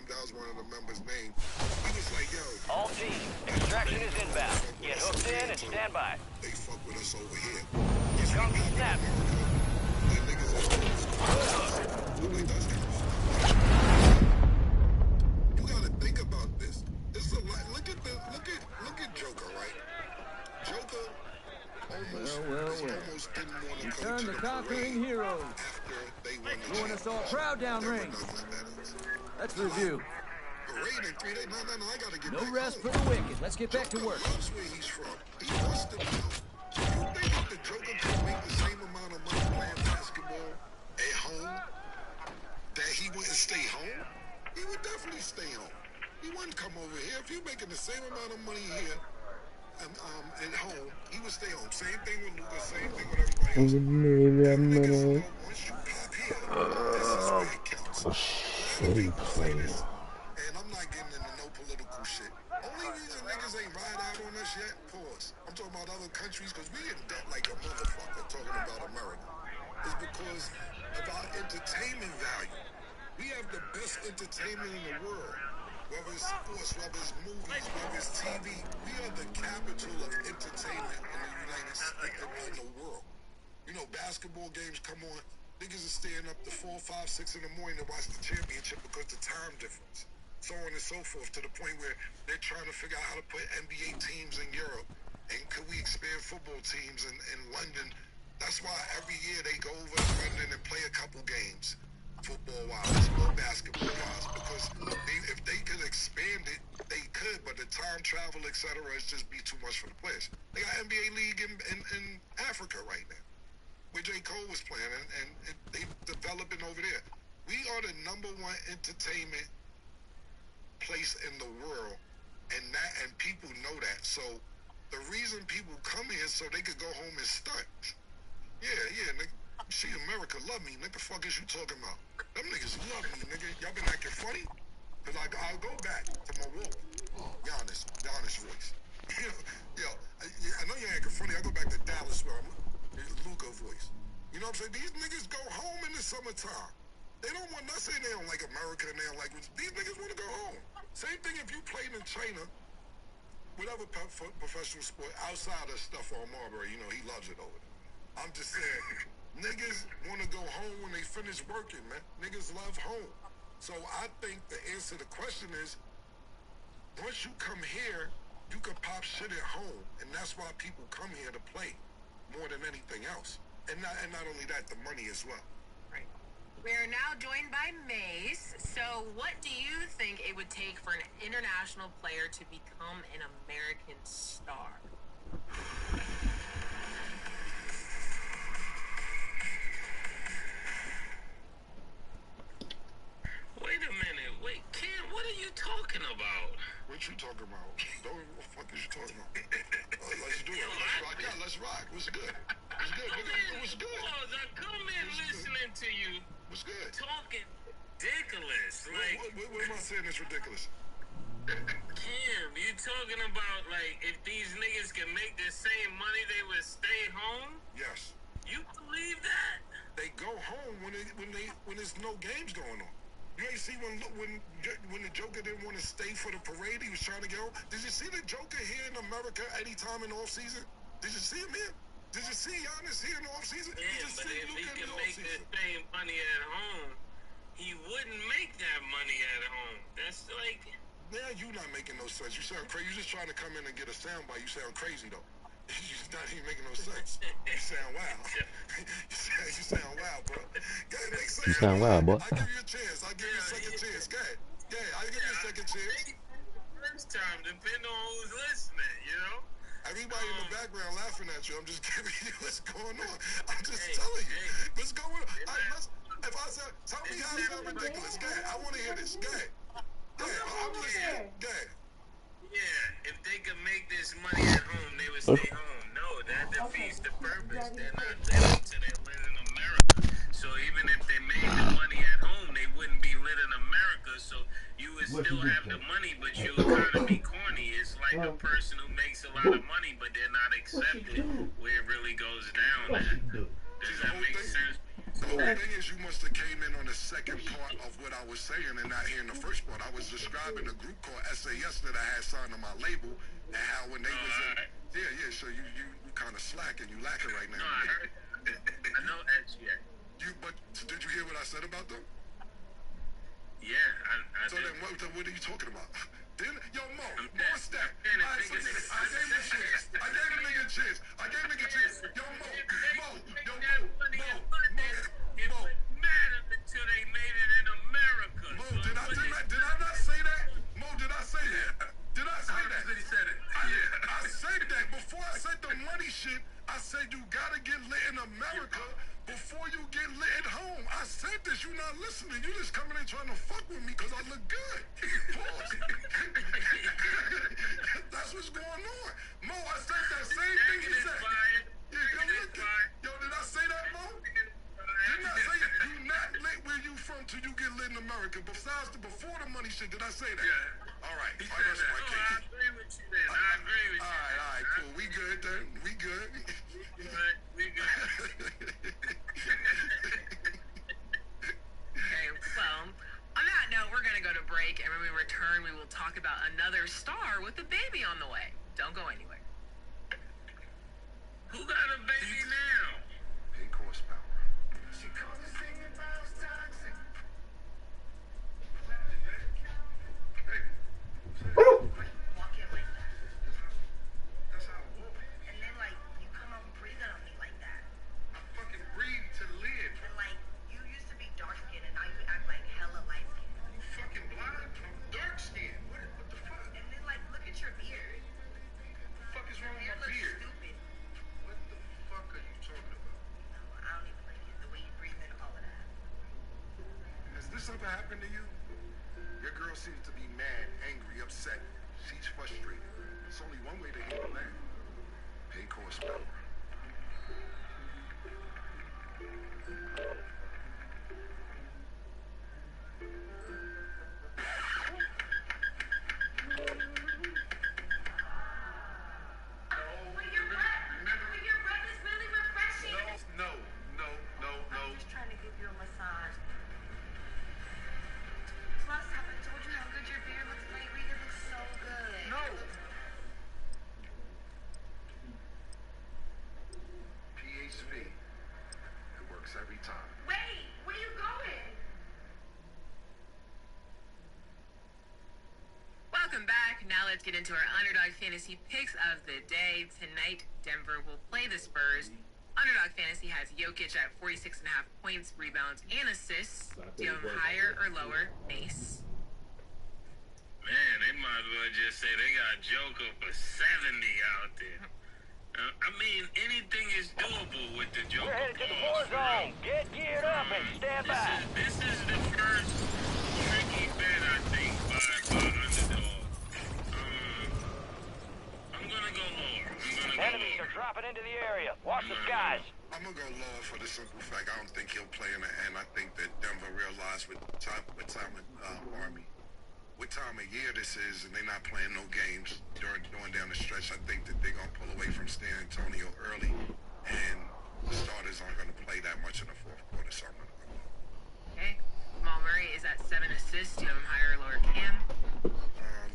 that was one of the members' name. He was like, yo. All team, extraction is inbound. Get hooked in and stand by. They fuck with us over here. Here comes the snap. That niggas is nobody does that. You gotta think about this. This is a lot. Look at Joker, right? Joker almost didn't want to Return the conquering heroes. after they won the Doing us all proud downrange. Let's review. Parade in 3 days. No, I gotta get No back rest home. for the wicked. Let's get back to work. Joker loves where he's from. He wants to know. You think the Joker could make the same amount of money playing basketball at that he wouldn't stay home? He would definitely stay home. He wouldn't come over here. If you're making the same amount of money here and at home, he would stay home. Same thing with Lucas, same thing with everybody else. Them niggas know once you pop here, this is where it counts. Shitty player. And I'm not getting into no political shit. Only reason niggas ain't ride out on us yet, pause. I'm talking about other countries, because we in debt like a motherfucker talking about America. Is because of our entertainment value. We have the best entertainment in the world. Whether it's sports, whether it's movies, whether it's TV. We are the capital of entertainment in the United States, in the world. You know, basketball games come on. Niggas are staying up to 4, 5, 6 in the morning to watch the championship because the time difference. So on and so forth, to the point where they're trying to figure out how to put NBA teams in Europe. And could we expand football teams in London? That's why every year they go over to London and play a couple games, football-wise or basketball-wise, because if they could expand it, they could, but the time travel, etc., is just be too much for the players. They got NBA League in Africa right now, where J. Cole was playing, and they developing over there. We are the #1 entertainment place in the world, and people know that. So the reason people come here is so they could go home and stunt. Yeah, nigga. See, America love me, nigga. Fuck is you talking about? Them niggas love me, nigga. Y'all been acting funny? Cause I'll go back to my walk. Giannis voice. I know you ain't acting funny. I go back to Dallas where I'm Luka voice. You know what I'm saying? These niggas go home in the summertime. They don't want nothing. They don't like America and they don't like these niggas want to go home. Same thing if you played in China, whatever professional sport outside of stuff on Marbury, you know, he loves it over there. I'm just saying, niggas want to go home when they finish working, man. Niggas love home. So I think the answer to the question is, once you come here, you can pop shit at home. And that's why people come here to play more than anything else. And not only that, the money as well. Right. We are now joined by Mace. So what do you think it would take for an international player to become an American star? Wait a minute. Wait, Ken, what are you talking about? What you talking about? What the fuck is you talking about? Let's do it. Let's rock. What's good? What's good? What's good? I come in listening to you. What's good? Talking ridiculous. Like, what am I saying that's ridiculous? Kim, you talking about, like, if these niggas can make the same money, they would stay home? Yes. You believe that? They go home when there's no games going on. You ain't see when the Joker didn't want to stay for the parade, he was trying to get home. Did you see the Joker here in America anytime in off season? Did you see him here? Did you see Giannis here in off season? Yeah, but if he can make the same money at home, he wouldn't make that money at home. That's like... Now you not making no sense. You sound crazy. You just trying to come in and get a soundbite. You sound crazy though. You're not even making no sense. You sound wild. You sound wild, bro. Make sense. You sound wild, boy. I'll give you a chance. I'll give you a second chance. Go ahead. Yeah, I'll give you a second chance. First time, depending on who's listening, you know? Everybody in the background laughing at you. I'm just giving you what's going on. I'm just telling you what's going on. If I said, tell me how it's not ridiculous. Go ahead. I want to hear this. Go ahead. I'm listening. Go ahead. Yeah, if they could make this money at home, they would stay home. No, that defeats the purpose. They're not living till they live in America. So even if they made the money at home, they wouldn't be lit in America. So you would still have the money, but you would kind of be corny. It's like a person who makes a lot of money, but they're not accepted where it really goes down at. Does that make sense? The whole thing is you must have came in on the second part of what I was saying and not hearing the first part. I was describing a group called SAS that I had signed on my label and how when they was in... Yeah, so you kind of slacking. You lacking right now. No, I heard. I know SGA. But did you hear what I said about them? Yeah, I so did. Then what are you talking about? Yo, Mo, step. I gave a nigga a chance. Yo, Mo. It wouldn't matter until they made it in America. Mo, did I not say that? Mo, did I say that? Did I say that? He said it. I said that. Before I said the money shit, I said you gotta get lit in America before you get lit at home. I I said this, you not listening. You just coming in trying to fuck with me because I look good. Pause. That's what's going on. Mo, I said that same thing you said. Yo, did I say that, Mo? Didn't I say you not lit where you from till you get lit in America? Besides before the money shit, did I say that? Yeah. All right. I agree with you then. I agree with you. All right, cool. We good then. We good. We good. Okay, well, on that note, we're going to go to break, and when we return, we will talk about another star with a baby on the way. Don't go anywhere. Who got a baby now? Pink horsepower. She calls it singing about toxic. Walk in like that. That's how I walk. And then, like, you come up breathing on me like that. I fucking breathe to live. And, like, you used to be dark skinned and now you act like hella light skinned. You fucking blind. I'm dark skinned. What the fuck? And then, like, look at your beard. What the fuck is wrong with Your my beard beard? looks stupid. What the fuck are you talking about? No, I don't even like it. The way you breathe in all of that. Has this ever happened to you? Your girl seems to be mad, angry, upset. She's frustrated. There's only one way to handle that. Pink horsepower. But your breath is really refreshing. No. I'm just trying to give you a massage. Plus, have I told you how good your beard looks lately? It looks so good. No. PHV. It works every time. Wait, where you going? Welcome back. Now let's get into our underdog fantasy picks of the day. Tonight, Denver will play the Spurs. Underdog fantasy has Jokic at 46.5 points, rebounds, and assists. Do you have him higher or lower? Mace. Man, they might as well just say they got Joker for 70 out there. I mean, anything is doable with the Joker. We're headed to the war zone. Get geared up and stand by. This is the first tricky bet, I think, by underdog. I'm gonna go lower. Enemies are dropping into the area. Watch the skies. I'm gonna go lower for the simple fact I don't think he'll play in the end. I think that Denver realized what time of year this is, and they're not playing no games during down the stretch. I think that they're gonna pull away from San Antonio early, and the starters aren't gonna play that much in the fourth quarter. So I'm gonna go lower. Okay. Jamal Murray is at 7 assists. Do you have him higher or lower? Cam. Lower.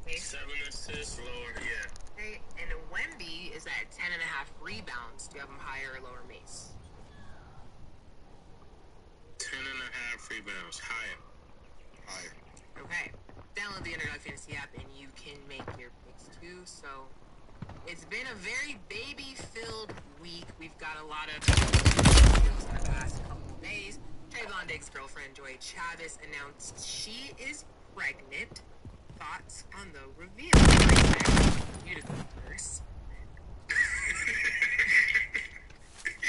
Okay. 7 assists, lower, yeah. Okay. And Wemby is at 10.5 rebounds. Do you have him higher or lower? Mace. 10.5 rebounds, higher. Higher. Okay. Download the Underdog Fantasy app and you can make your picks too. So it's been a very baby-filled week. We've got a lot of deals in the past couple of days. Trayvon Diggs' girlfriend, Joy Chavez, announced she is pregnant. Thoughts on the reveal? You to go first.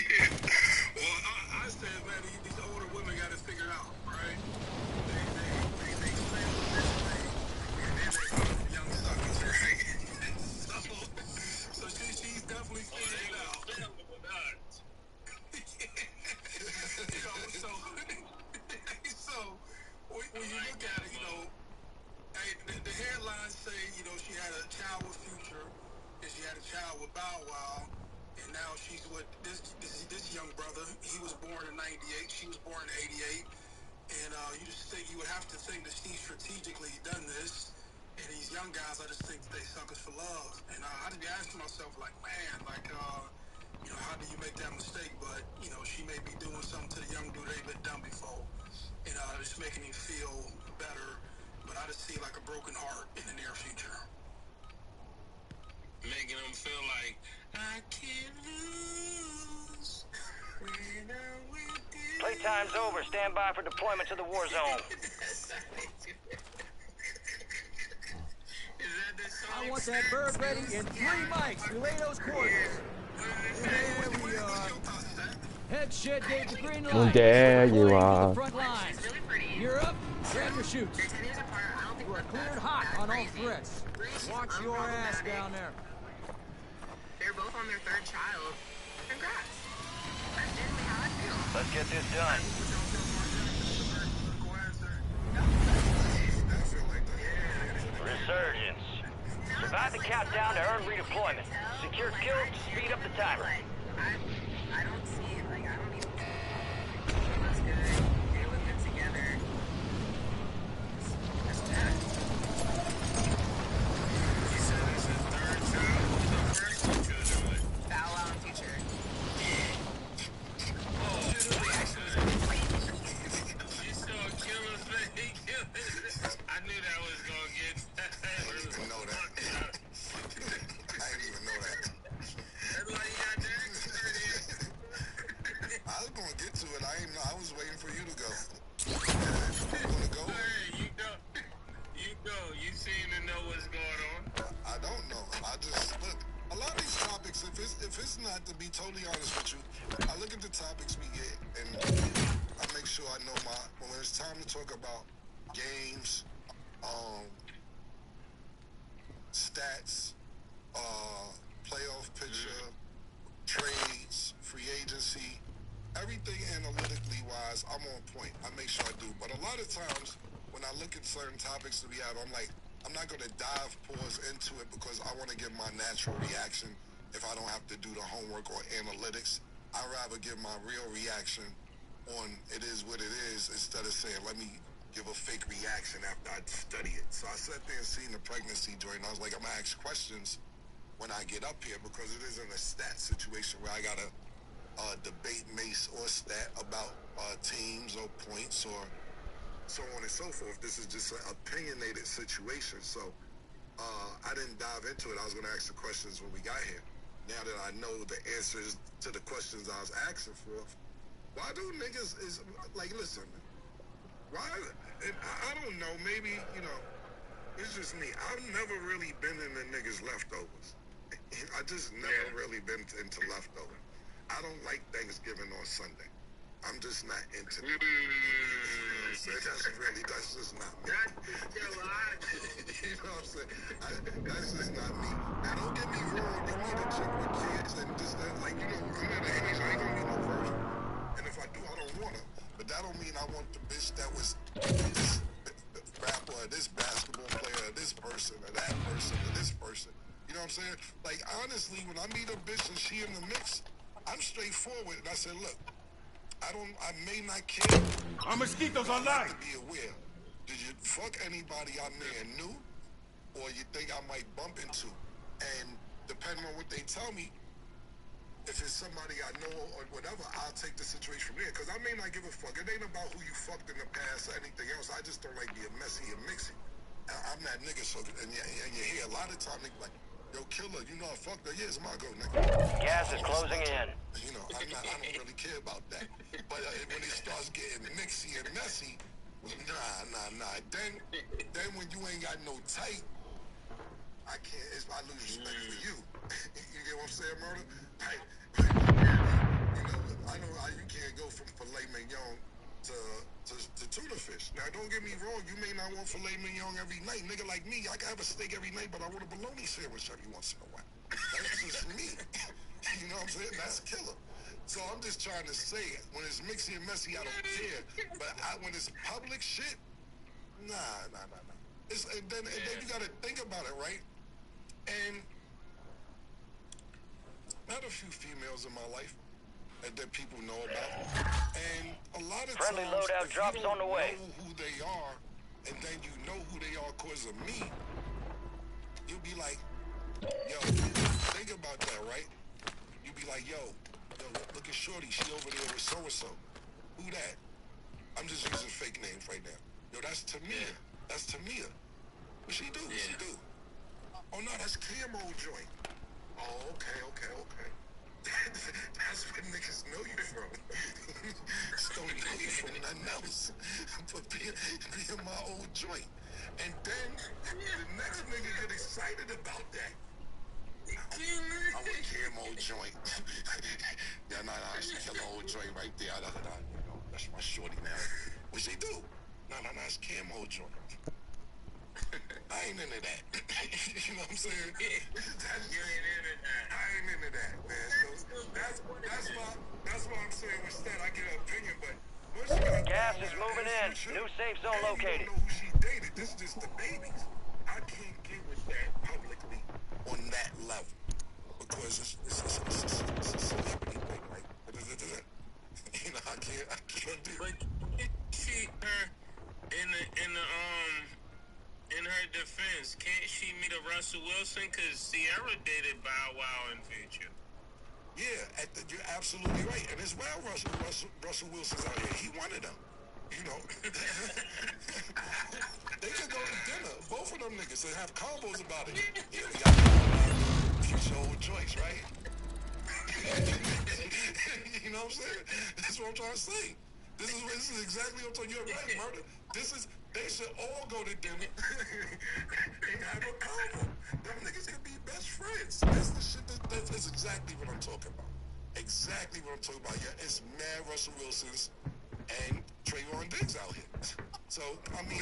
Yeah. Well, I said, man, these older women got it figured out, right? They spend this way, and then they find young suckers, right? So she's definitely figured it out. So when you look at it, the headlines say, she had a child with Future, and she had a child with Bow Wow, and now she's with this young brother. He was born in '98. She was born in '88. And you would have to think that she strategically done this. And these young guys, I just think that they suckers for love. And I just be asking myself, like, man, how do you make that mistake? But she may be doing something to the young dude they've been done before, and it's making him feel better. But I just see like a broken heart in the near future. Making them feel like I can't lose when I'm with you. Playtime's over. Stand by for deployment to the war zone. I want that bird ready in 3 mics. Relay those coordinates. There we are. Head shed gave the green light. Well, there you are. The front line. You're up. Grab your shoots. You are cleared hot on all threats. Watch your ass down there. They're both on their third child. Congrats. That's generally how I feel. Let's get this done. Resurgence. Survive the countdown to earn redeployment. Secure kills to speed up the timer. I don't see it. Like, I don't even. It looks good. They look good together. That's bad. You said it's his third child. Who's the first one to do it? Bow Wow and Future. Oh, you saw Killer's face. I knew that was gonna get. I didn't even know that. I didn't even know that. That's why you got that experience. I was gonna get to it. I ain't know. I was waiting for you to go. You wanna go? Hey, you go. You seem to know what's going on. I don't know. I just look. A lot of these topics, if it's not, to be totally honest with you, I look at the topics we get and I make sure I know when it's time to talk about games, stats, playoff picture, trades, free agency, everything analytically wise, I'm on point. I make sure I do. But a lot of times when I look at certain topics that we have, I'm like, I'm not going to pause into it because I want to give my natural reaction if I don't have to do the homework or analytics. I'd rather give my real reaction on it is what it is instead of saying, let me give a fake reaction after I study it. So I sat there and seen the pregnancy joint. I was like, I'm going to ask questions when I get up here because it isn't a stat situation where I got to debate Mace or stat about teams or points or so on and so forth. This is just an opinionated situation. So I didn't dive into it. I was going to ask the questions when we got here. Now that I know the answers to the questions I was asking for, why do niggas is like, listen, why? I don't know. Maybe, you know, it's just me. I've never really been in the niggas leftovers. I just never really been into leftovers. I don't like Thanksgiving on Sunday. I'm just not into it. That's just not me. You know what I'm saying? That's just not me. Now, don't get me wrong. You meet a chick with kids and just like, you know, I'm at an age I ain't gonna be no virgin. And if I do, I don't want her. But that don't mean I want the bitch that was this rapper or this basketball player or this person or that person or this person. You know what I'm saying? Like, honestly, when I meet a bitch and she in the mix, I'm straightforward. And I said, look, I may not care. Our mosquitoes are live. Be aware. Did you fuck anybody I may have knew or you think I might bump into? And depending on what they tell me, if it's somebody I know or whatever, I'll take the situation from there. Because I may not give a fuck. It ain't about who you fucked in the past or anything else. I just don't like being messy and mixy. I'm that nigga, so, and you hear a lot of time niggas like, yo, Killer, you know I fucked her. Yeah, it's my go, nigga. Gas is closing in. You know, I don't really care about that. But when it starts getting mixy and messy, nah. Then when you ain't got no tight, I lose respect for you. You get what I'm saying, Murder? Like, you know, I know how you can't go from filet mignon to tuna fish. Now, don't get me wrong. You may not want filet mignon every night. Nigga like me, I can have a steak every night, but I want a bologna sandwich every once in a while. That's just me. You know what I'm saying? That's Killer. So I'm just trying to say it. When it's mixy and messy, I don't care. But when it's public shit, nah. And then you got to think about it, right? And I had a few females in my life that people know about. And a lot of friendly times, loadout if drops you don't on the way. know who they are, and then you know who they are because of me, you'll be like, yo, think about that, right? You'll be like, yo, look at Shorty. She over there with so-and-so. Who that? I'm just using fake names right now. Yo, that's Tamia. That's Tamia. What she do? What she do? Oh, no, that's Camo joint. Oh, okay. That's where niggas know you from. Just don't know you from nothing else. But being my old joint. And then the next nigga get excited about that. I would camo joint. Yeah, nah, that's a killer old joint right there. You know, that's my shorty now. What she do? Nah, it's camo joint. I ain't into that. You know what I'm saying? You ain't into that. I ain't into that, man. So that's why I'm saying with that I get an opinion, but once you got Gas is moving in. New safe zone located. You don't know who she dated. This is just the babies. I can't get with that publicly on that level because it's a celebrity thing, like you know, I can't do it. But she in her defense, can't she meet a Russell Wilson? Cause Sierra dated Bow Wow in Future. Yeah, you're absolutely right. And it's well Russell Wilson's out here. He wanted them. You know. They could go to dinner, both of them niggas, and have combos about it. Yeah, we got future old choice, right? You know what I'm saying? That's what I'm trying to say. This is exactly what I'm talking about. You're right, murder. They should all go to dinner and have a combo. Them niggas can be best friends. That's the shit that's exactly what I'm talking about. Exactly what I'm talking about. Yeah, it's mad Russell Wilsons and Trayvon Diggs out here. So, I mean,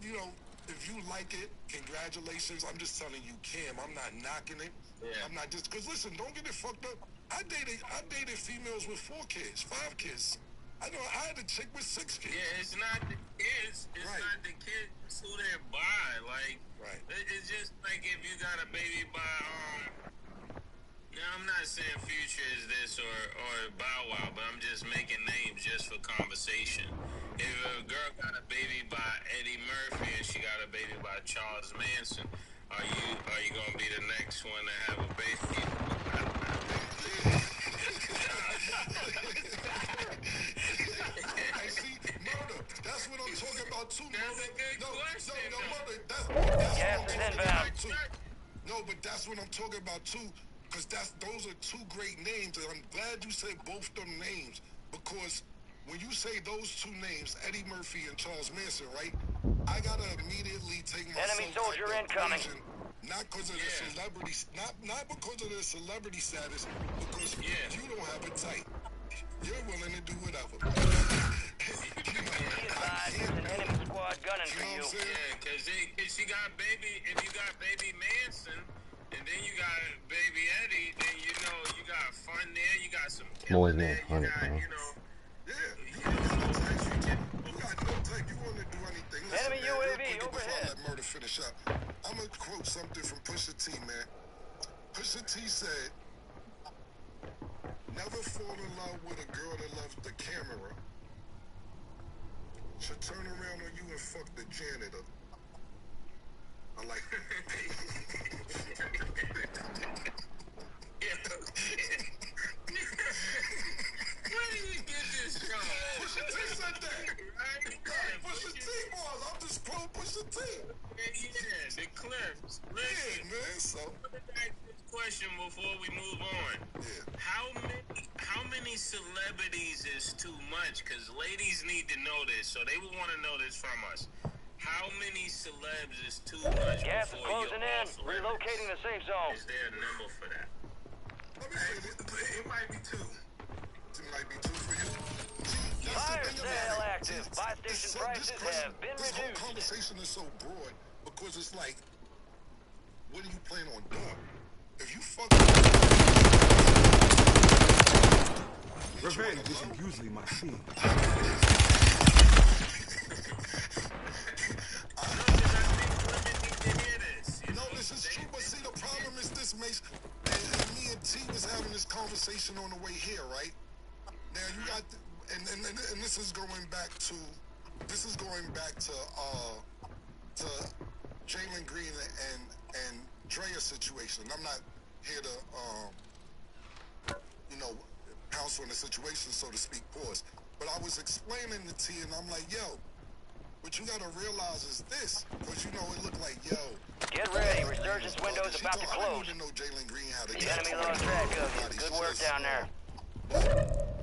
you know, if you like it, congratulations. I'm just telling you, Cam, I'm not knocking it. Yeah. I'm not just, because listen, don't get it fucked up. I dated females with 4 kids, 5 kids. I know I had a chick with 6 kids. Yeah, it's not the kids. It's right. not the kids who they're by. Like, right. It's just like if you got a baby by, now I'm not saying Future is this or Bow Wow, but I'm just making names just for conversation. If a girl got a baby by Eddie Murphy and she got a baby by Charles Manson, are you gonna be the next one to have a baby? I see, murder. That's what I'm talking about too, murder. That's a good question. No, murder. That's what I'm talking about too. No, but that's what I'm talking about too, because those are 2 great names, and I'm glad you said both them names, because when you say those 2 names, Eddie Murphy and Charles Manson, right? I gotta immediately take myself enemy soldier incoming. Not because of the celebrity, not because of the celebrity status, because you don't have a type. You're willing to do whatever. Be advised, there's an enemy squad gunning for you. Yeah, because she got baby, if you got baby Manson, and then you got baby Eddie, then you know you got fun there, you got some killing there, you got, you know. You got no type. You want to do anything. Listen, enemy man, UAV real quick, before overhead. I let Murder finish up, I'm going to quote something from Pusha T, man. Pusha T said, never fall in love with a girl that loves the camera. She'll turn around on you and fuck the janitor. I like that. Where did you get this from? Pusha T said that. Pusha T, boys. I'm just quoting Pusha T. Yeah, the clips. Listen, yeah, man, so. Let me ask this question before we move on. Yeah. How many celebrities is too much? Because ladies need to know this, so they will want to know this from us. How many celebs is too much? Gas is closing in. Relocating the safe zone. Is there a number for that? It might be 2. It might be 2 for you. Fire sale active. Buy station prices have been reduced. This whole reduced. conversation is so broad because it's like, what do you plan on doing? If you fuck revenge isn't usually my theme. No, this is true, but see, the problem is this, Mace, and me and T was having this conversation on the way here, right? Now you got, and this is going back to Jalen Green and Drea's situation. I'm not here to, pounce on the situation, so to speak, pause. But I was explaining to T, and I'm like, yo, what you gotta realize is this, because it looked like, yo. Get ready, resurgence window's about to close. I didn't even know Jalen Green had a the enemy lost track of you. Good work down there.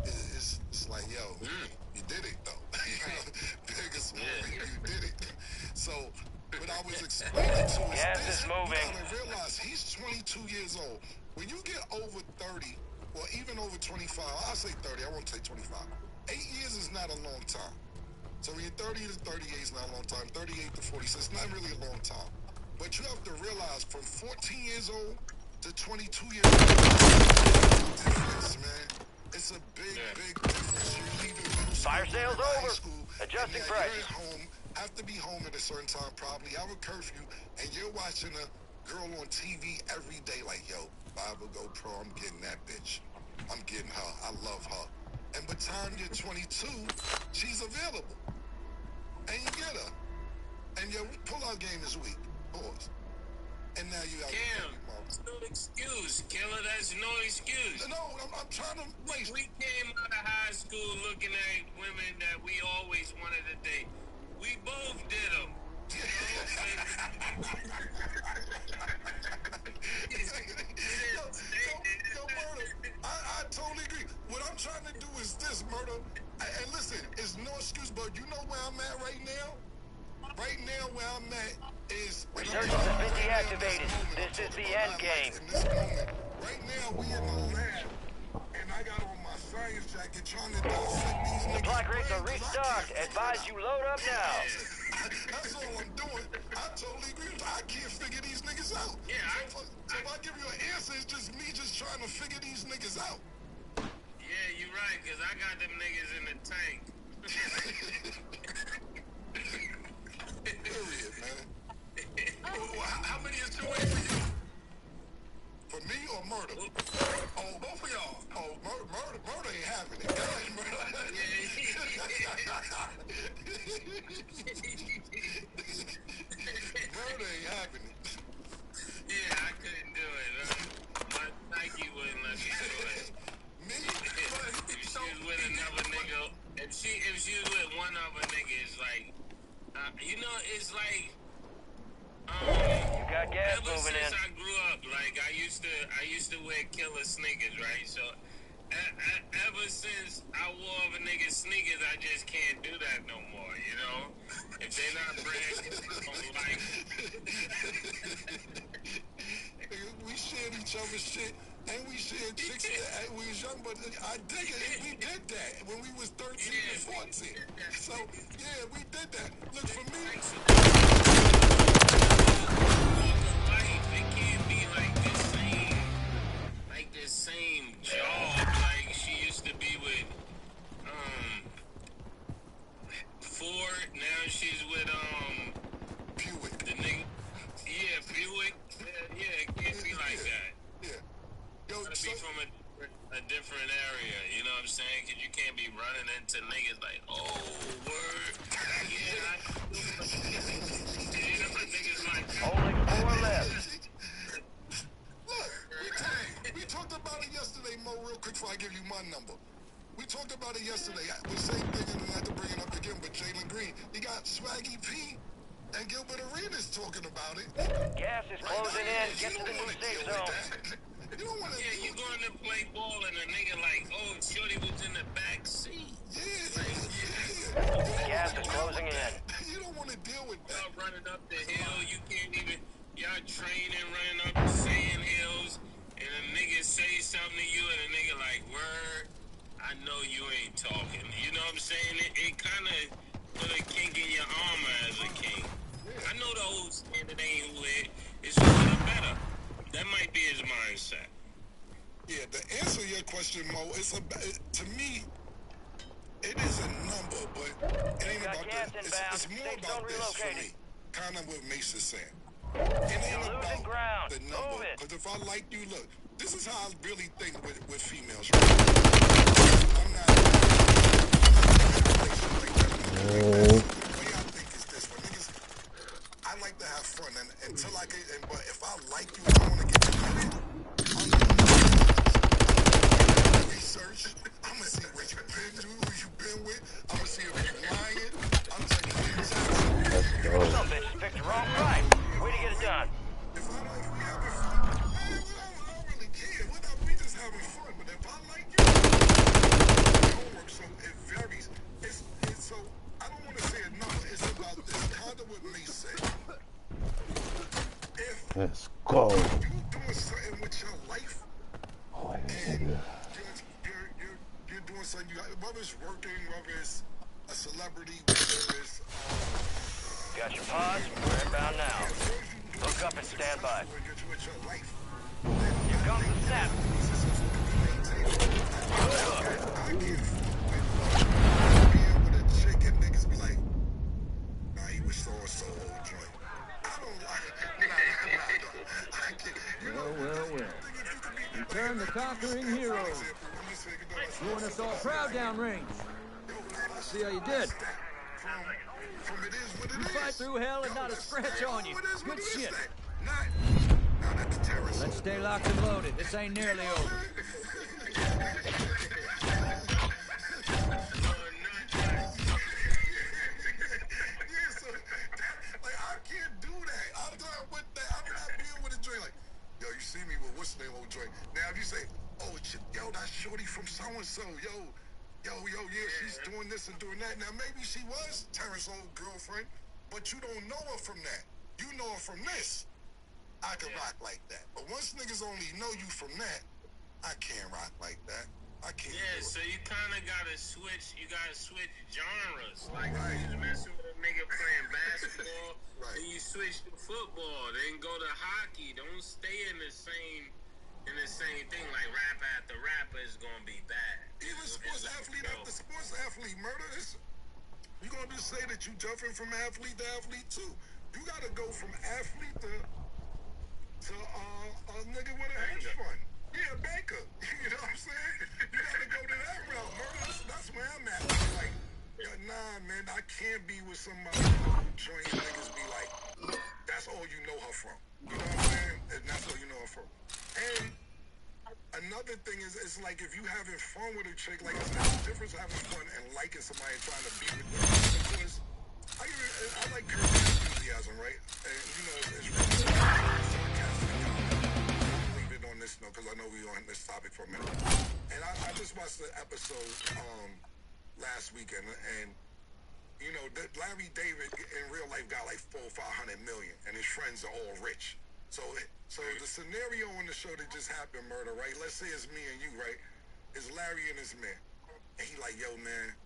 It's like, yo, you did it though. Biggest you did it. So when But I was explaining to us Gas this. is You moving. gotta realize he's 22 years old. When you get over 30, or even over 25, I'll say 30, I won't say 25. 8 years is not a long time. So when you're 30 to 38 is not a long time. 38 to 46 is not really a long time. But you have to realize from 14 years old to 22 years old, difference, man. It's a big, big difference. You're leaving middle school, Fire sale's high over. school, Adjusting and prices. you're at home, have to be home at a certain time, probably have a curfew, and you're watching a girl on TV every day like, yo, Bible Go Pro, I'm getting that bitch. I'm getting her. I love her. And by the time you're 22, she's available. And you get her. And your pull-out game is weak. Pause. And now you have Cam, it's no excuse, killer. That's no excuse. No, I'm trying to... We came out of high school looking at women that we always wanted to date. We both did them. I totally agree. What I'm trying to do is this, Murder. And listen, it's no excuse, but you know where I'm at right now? Right now, where I'm at is... Resurgence has been deactivated. This is the end game. In this moment, right now, we in the lab, and I got on my science jacket trying to dissect these niggas. Supply crates are restocked. Advise you load up now. That's all I'm doing. I totally agree with you. I can't figure these niggas out. Yeah, so if I give you an answer, it's just me just trying to figure these niggas out. Yeah, you're right, because I got them niggas in the tank. Period, man. How many is too late for you? For me or Murder? Oh, both of y'all. Oh, murder ain't having it. Murder ain't having it. Yeah, I couldn't do it. My Nike wouldn't let me do it. Me? If she was with another nigga, if she was with one other nigga, it's like, you know, it's like, You got gas ever moving since in. I grew up, like I used to wear killer sneakers, right? So ever since I wore other niggas' sneakers, I just can't do that no more, you know? If they're not brand new, I don't like We shared each other's shit, and we shared chicks that we was young, but I dig it. We did that when we was 13 and 14. So, yeah, we did that. Look, for me... It can't be like this same job like she used to be with Ford. Now she's with Buick. The nigga, yeah, Buick. Yeah, it can't be like that. Yeah. Yo, Gotta be from a different area. You know what I'm saying? Because you can't be running into niggas like, oh, word. Only 4 left. Look, we talked about it yesterday, Mo, real quick before I give you my number. We talked about it yesterday. The same thing, and I have to bring it up again, but Jalen Green, he got Swaggy P and Gilbert Arenas talking about it. Gas is closing in. Get to the new safe zone. You don't want to. Yeah, you going to play ball and a nigga like, oh, Shorty was in the back seat. Gas is closing in. You don't want to deal with that. Y'all running up the hill, you can't even. Y'all training, running up the sand hills, and a nigga say something to you, and a nigga like, word, I know you ain't talking. You know what I'm saying? It kind of put a kink in your armor as a king. I know the old standard ain't who it's who the better. That might be his mindset. Yeah, to answer your question, Mo, to me, it is a number, but it ain't about that. It's more about this for me. Kind of what Mace is saying. It ain't about the number. Because if I like you, look, this is how I really think with females. Right? I'm not the way I think is this. For niggas, I like to have fun, and until I get, but if I like you, I want to get to know you. I'm gonna research. I'm gonna see what you've been through, who you've been with. I'm gonna see if you're lying. I'm taking things out. Let's go. Some bitch picked the wrong fight. Way to get it done. If I like we having fun, I don't really care. We just having fun. But if I like you, homework, so it varies. It's so I don't want to say enough. It's about this. Kind of what Mace said. Let's go. You doing something with your life? Oh, And nigga. you're doing something. Whether it's working, whether it's a celebrity, whether it's Got your pods? We're inbound now. Hook up and stand by. Here comes the snap. Good hook. With a chick and niggas be like, nah, he was so old joint. I don't like it. Well. Return the conquering heroes. Doing us all proud downrange. See how you did. From it is what it You is. fight through hell and not a scratch on you. Good shit. That's terrorist. Let's stay locked and loaded. This ain't nearly over. I can't do that. I'm not with that. I'm not being with a joint. Like, yo, you see me with what's the name old joint. Now, if you say, oh, yo, that's Shorty from so-and-so. Yo, yeah, she's doing this and doing that. Now, maybe she was Terrence's old girlfriend, but you don't know her from that. You know her from this. I can rock like that. But once niggas only know you from that, I can't rock like that. I can't. Yeah, so you kind of gotta switch. You gotta switch genres. Like you messing with a nigga playing basketball, then you switch to football, then go to hockey. Don't stay in the same thing. Like rap after rapper is gonna be bad. Even sports athlete after sports athlete murder is. You gonna just say that you jumping from athlete to athlete too? You gotta go from athlete to a nigga with a hedge fund. Yeah, banker. You know what I'm saying? You gotta go to that route, murder. That's where I'm at. Like, nah, man, I can't be with somebody who joint niggas be like, that's all you know her from. You know what I'm saying? And that's all you know her from. And another thing is, it's like if you having fun with a chick, like it's not the difference having fun and liking somebody and trying to be with them. Because I like curb enthusiasm, right? And you know, it's really sarcastic. I'll leave it on this note because I know we on this topic for a minute. And I just watched the episode last weekend, and you know, Larry David in real life got like 400 or 500 million, and his friends are all rich. So the scenario on the show that just happened, murder, right? Let's say it's me and you, right? It's Larry and his man, and he like, yo, man.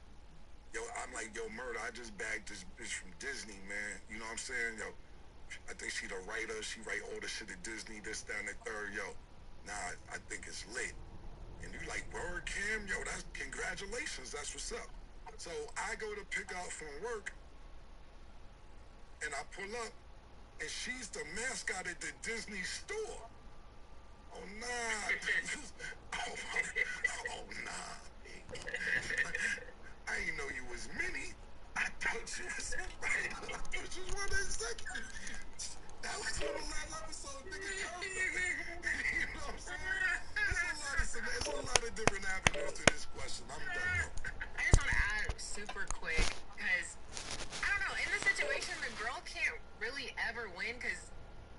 Yo, I'm like, yo, murder, I just bagged this bitch from Disney, man. You know what I'm saying? Yo, I think she the writer. She write all the shit at Disney, this, that, and the third. Yo, nah, I think it's lit. And you like, word, Kim? Yo, that's congratulations. That's what's up. So I go to pick up from work, and I pull up, and she's the mascot at the Disney store. Oh, nah. Oh, nah. I didn't know you was Minnie. I thought you was right. I thought you was one of the executives. That was one of the last episodes, nigga. You know what I'm saying? There's a lot of different avenues to this question. I'm done. I just want to add super quick, because, I don't know, in this situation, the girl can't really ever win, because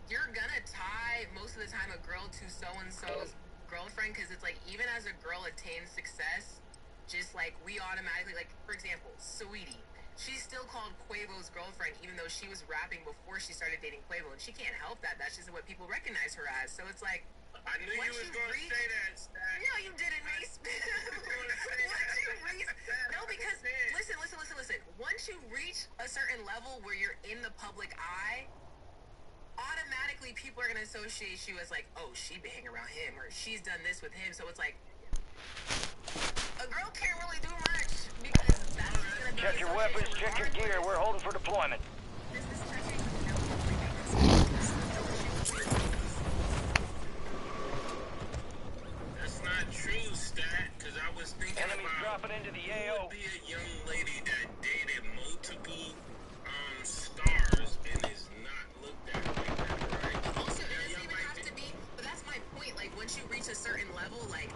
you're gonna tie, most of the time, a girl to so-and-so's girlfriend, because it's like, even as a girl attains success, just like we automatically, like, for example, Saweetie, she's still called Quavo's girlfriend even though she was rapping before she started dating Quavo, and she can't help that. That's just what people recognize her as. So it's like, I knew you was going to say that, Stat. No, you didn't, Mace. No, because listen. Once you reach a certain level where you're in the public eye, automatically people are going to associate you as like, oh, she been hanging around him, or she's done this with him. So it's like, a girl can't really do much because that's gonna be. Check your weapons, check your gear. We're holding for deployment. That's not true, Stat, because I was thinking Enemies about dropping into the AO. would be a young lady that dated multiple stars and is not looked at like that, right? Also, it doesn't even have to be, but that's my point. Like, once you reach a certain level, like,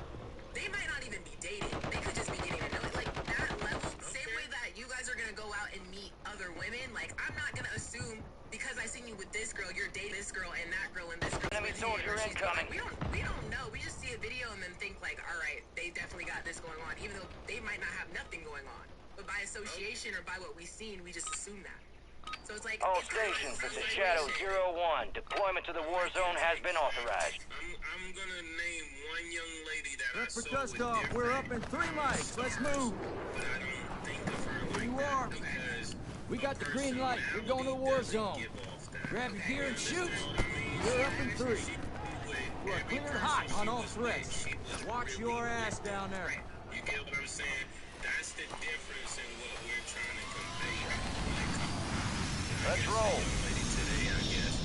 they might not even be dating. They could just be getting to know it. Like, that level, same way that you guys are going to go out and meet other women, like, I'm not going to assume because I seen you with this girl, you're dating this girl and that girl and this girl. Enemy soldier incoming. We don't know. We just see a video and then think, like, all right, they definitely got this going on, even though they might not have nothing going on. But by association or by what we've seen, we just assume that. So it's like All it's kind of stations, like this is Shadow 01. Deployment to the war zone has been authorized. I'm gonna name one young lady that I Look for saw dust with off. different We're up in 3 mics. Let's move. but I don't think of her Here like you that are. because We got the green light. We're going to the war zone. Grab your gear and shoot. We're up in 3. We're cleared hot on all threats. Watch your ass down there. You get what I'm saying? That's the difference in what we're trying to convey. Let's roll. Lady today, I guess.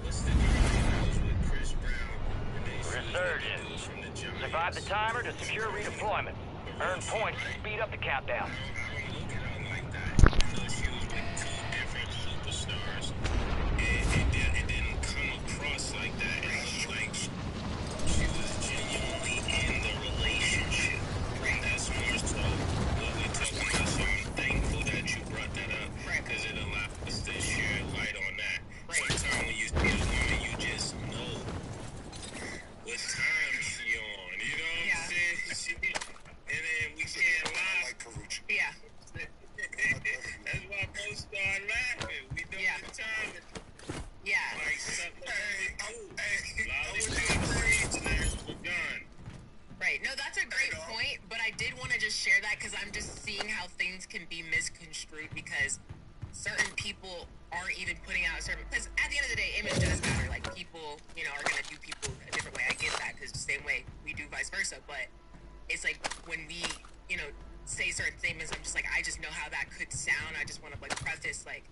What's the girl that was with Chris Brown? And then she was with the Resurgence. dudes from the Giants. Survive the timer to secure redeployment. Earn points to speed up the countdown. I don't look at her like that. You know, she was with two different superstars, and it didn't come across like that. It looked like she was genuinely in the relationship. That's more so what we're talking about. So I'm thankful that you brought that up because it allowed us to shed light on that. Sometimes when you see a woman, you just know what time she on. You know what I'm saying? And then we can't lie. Like Karuchi. yeah. That's why most start laughing. We know Yeah. the time. Yeah. Like something. Lolly Streets, we're done. Right. No, that's a great point, but I did want to just share that because I'm just seeing how things can be misconstrued because certain people aren't even putting out certain. Because at the end of the day, image does matter. Like people, you know, are gonna do people a different way. I get that because the same way we do vice versa. But it's like when we, you know, say certain statements, I'm just like, I just know how that could sound. I just want to like preface like,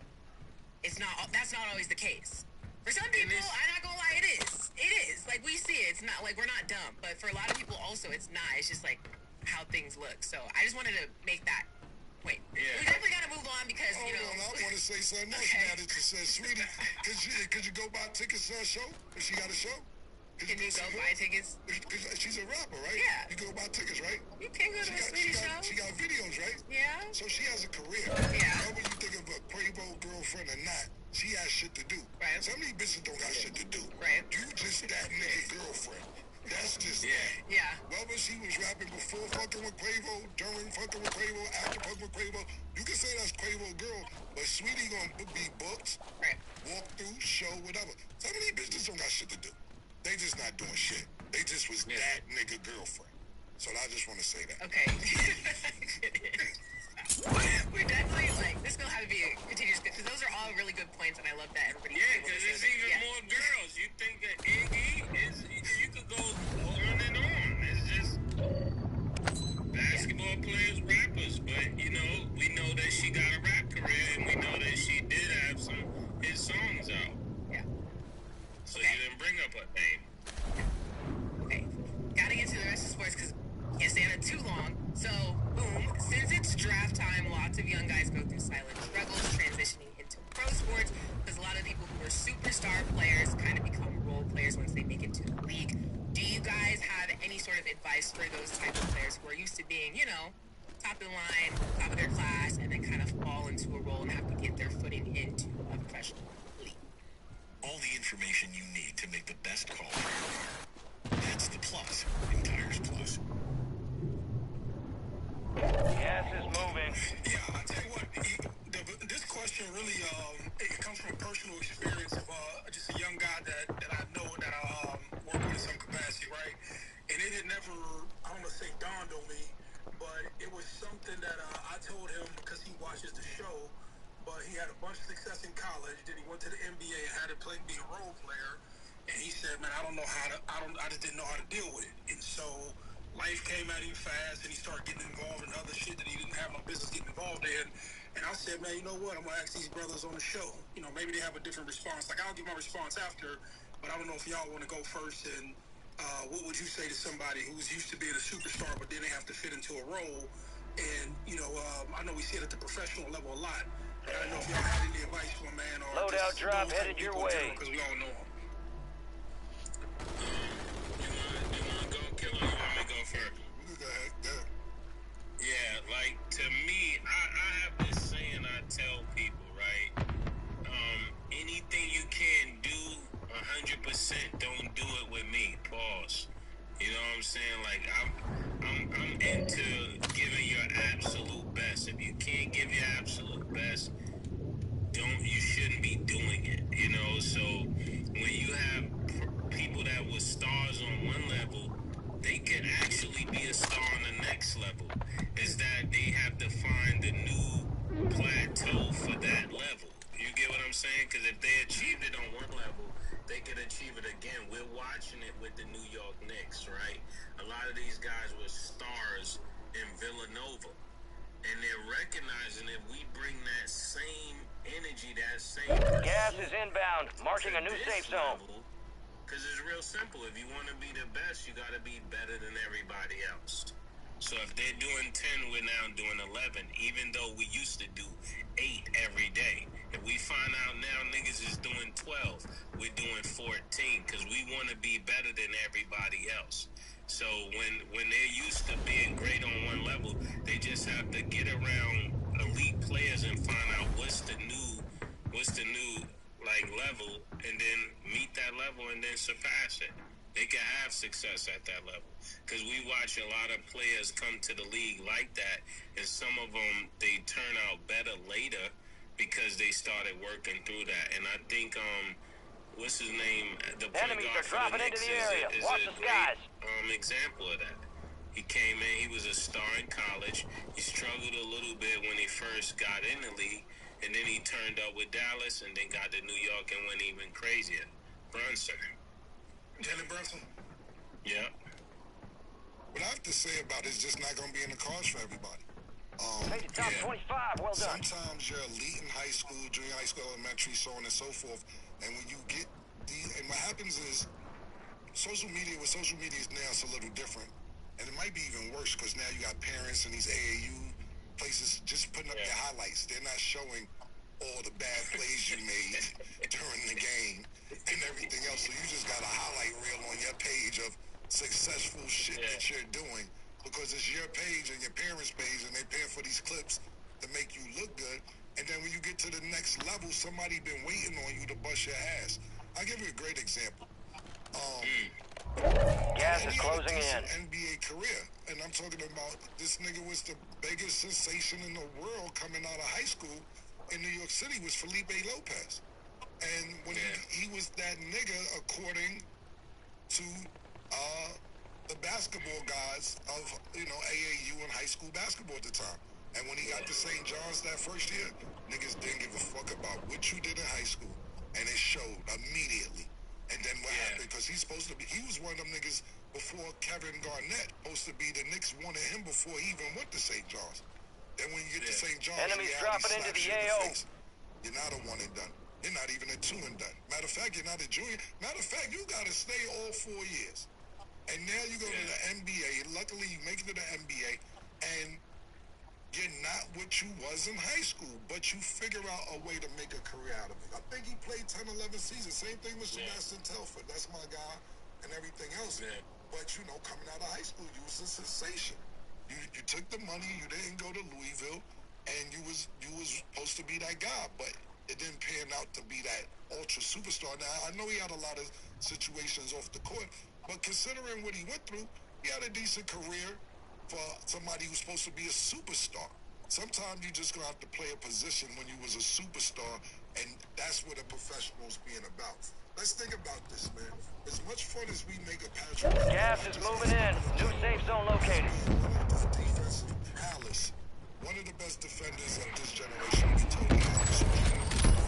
it's not. That's not always the case. For some people, I'm not gonna lie, it is. It is. Like, we see it. It's not, like, we're not dumb. But for a lot of people also, it's not. It's just, like, how things look. So, I just wanted to make that point. Yeah. We definitely gotta move on because, you know... Hold on, I want to say something else now that you said, sweetie. Could you go buy tickets to her show? If she got a show? Can you go buy tickets? Because she's a rapper, right? Yeah. You go buy tickets, right? You can go to a Sweetie show. She got videos, right? Yeah. So she has a career. Yeah. Whether you think of a Quavo girlfriend or not, she has shit to do. Right. Some of these bitches don't got shit to do. Right. You just that nigga girlfriend. That's just that. Yeah. Whether she was rapping before fucking with Quavo, during fucking with Quavo, after fucking with Quavo, you can say that's Quavo girl, but Sweetie gonna be booked, Right. walk through, show, whatever. Some of these bitches don't got shit to do. They just not doing shit. They just was that nigga girlfriend. So I just want to say that. Okay. We're definitely, like, this is gonna have to be a continuous... Because those are all really good points, and I love that everybody... Yeah, because there's even more girls. You think that Iggy is... You could go on and on. It's just basketball players, rappers. But, you know, we know that she got a rap career, and we know that she did have some his songs out. Yeah. So you didn't bring up her name. Okay. Gotta get to the rest of sports because can't stay on it too long. So, boom. Since it's draft time, lots of young guys go through silent struggles transitioning into pro sports because a lot of people who are superstar players kind of become role players once they make it to the league. Do you guys have any sort of advice for those type of players who are used to being, you know, top of the line, top of their class, and then kind of fall into a role and have to get their footing into a professional league? All the information you need to make the best call for your car. That's the plus in Tires Plus. Gas is moving. Yeah, I tell you what, this question really it comes from personal experience of just a young guy that I know that I work with in some capacity, right? And it had never, I don't want to say dawned on me, but it was something that I told him because he watches the show. But he had a bunch of success in college. Then he went to the NBA and had to be a role player. And he said, "Man, I just didn't know how to deal with it." And so life came at him fast, and he started getting involved in other shit that he didn't have no business getting involved in. And I said, "Man, you know what? I'm gonna ask these brothers on the show. You know, maybe they have a different response. Like I'll give my response after, but I don't know if y'all want to go first. And what would you say to somebody who's used to being a superstar, but then they have to fit into a role? And you know, I know we see it at the professional level a lot." I don't know if y'all had any advice for a man or Loadout drop headed your way. Because we all know him. You want to go, Killer? You want me to go first? Yeah, like, to me, I have this saying I tell people, right? Anything you can do 100%, don't do it with me. Pause. You know what I'm saying? Like, I'm into giving your absolute best. If you can't give your absolute best, because if they achieved it on one level, they could achieve it again. We're watching it with the New York Knicks, right? A lot of these guys were stars in Villanova. And they're recognizing if we bring that same energy, that same... Gas is inbound, marking a new safe zone. Because it's real simple. If you want to be the best, you got to be better than everybody else. So if they're doing 10, we're now doing 11, even though we used to do 8 every day. If we find out now niggas is doing 12, we're doing 14, because we want to be better than everybody else. So when they're used to being great on one level, they just have to get around elite players and find out what's the new like level, and then meet that level and then surpass it. They can have success at that level, because we watch a lot of players come to the league like that, and some of them they turn out better later because they started working through that. And I think what's his name? The point Enemies guard are dropping for the into Knicks the area. is Watch a the great skies. example of that. He came in, he was a star in college. He struggled a little bit when he first got in the league, and then he turned up with Dallas, and then got to New York and went even crazier. Brunson. Jalen Brunson. Yeah. What I have to say about it is just not going to be in the cards for everybody. Made the top 25. Well done. Sometimes you're elite in high school, junior high school, elementary, so on and so forth. And when you get and what happens is social media is now, it's a little different. And it might be even worse because now you got parents in these AAU places just putting up their highlights. They're not showing all the bad plays you made during the game and everything else. So you just got a highlight reel on your page of successful shit that you're doing, because it's your page and your parents' page, and they're paying for these clips to make you look good. And then when you get to the next level, somebody been waiting on you to bust your ass. I'll give you a great example. Gas is closing in. NBA career, and I'm talking about this nigga was the biggest sensation in the world coming out of high school in New York City was Felipe Lopez. And when he was that nigga, according to the basketball guys of, AAU and high school basketball at the time. And when he got to St. John's that first year, niggas didn't give a fuck about what you did in high school, and it showed immediately. And then what happened, because he was one of them niggas before Kevin Garnett, supposed to be the Knicks wanted him before he even went to St. John's. Then when you get to St. John's, enemies dropping into the AO. You're not a one and done. You're not even a two and done. Matter of fact, you're not a junior. Matter of fact, you got to stay all 4 years. And now you go to the NBA. Luckily, you make it to the NBA, and you're not what you was in high school, but you figure out a way to make a career out of it. I think he played 10, 11 seasons. Same thing with Sebastian Telford. That's my guy and everything else. But, coming out of high school, you was a sensation. You took the money, you didn't go to Louisville, and you was supposed to be that guy, but it didn't pan out to be that ultra superstar. Now, I know he had a lot of situations off the court, but considering what he went through, he had a decent career for somebody who's supposed to be a superstar. Sometimes you just gonna have to play a position when you was a superstar, and that's what a professional's being about. Let's think about this, man. As much fun as we make a Patrick... Gas is moving in. New safe zone located. Defensive palace. One of the best defenders of this generation. We totally honest.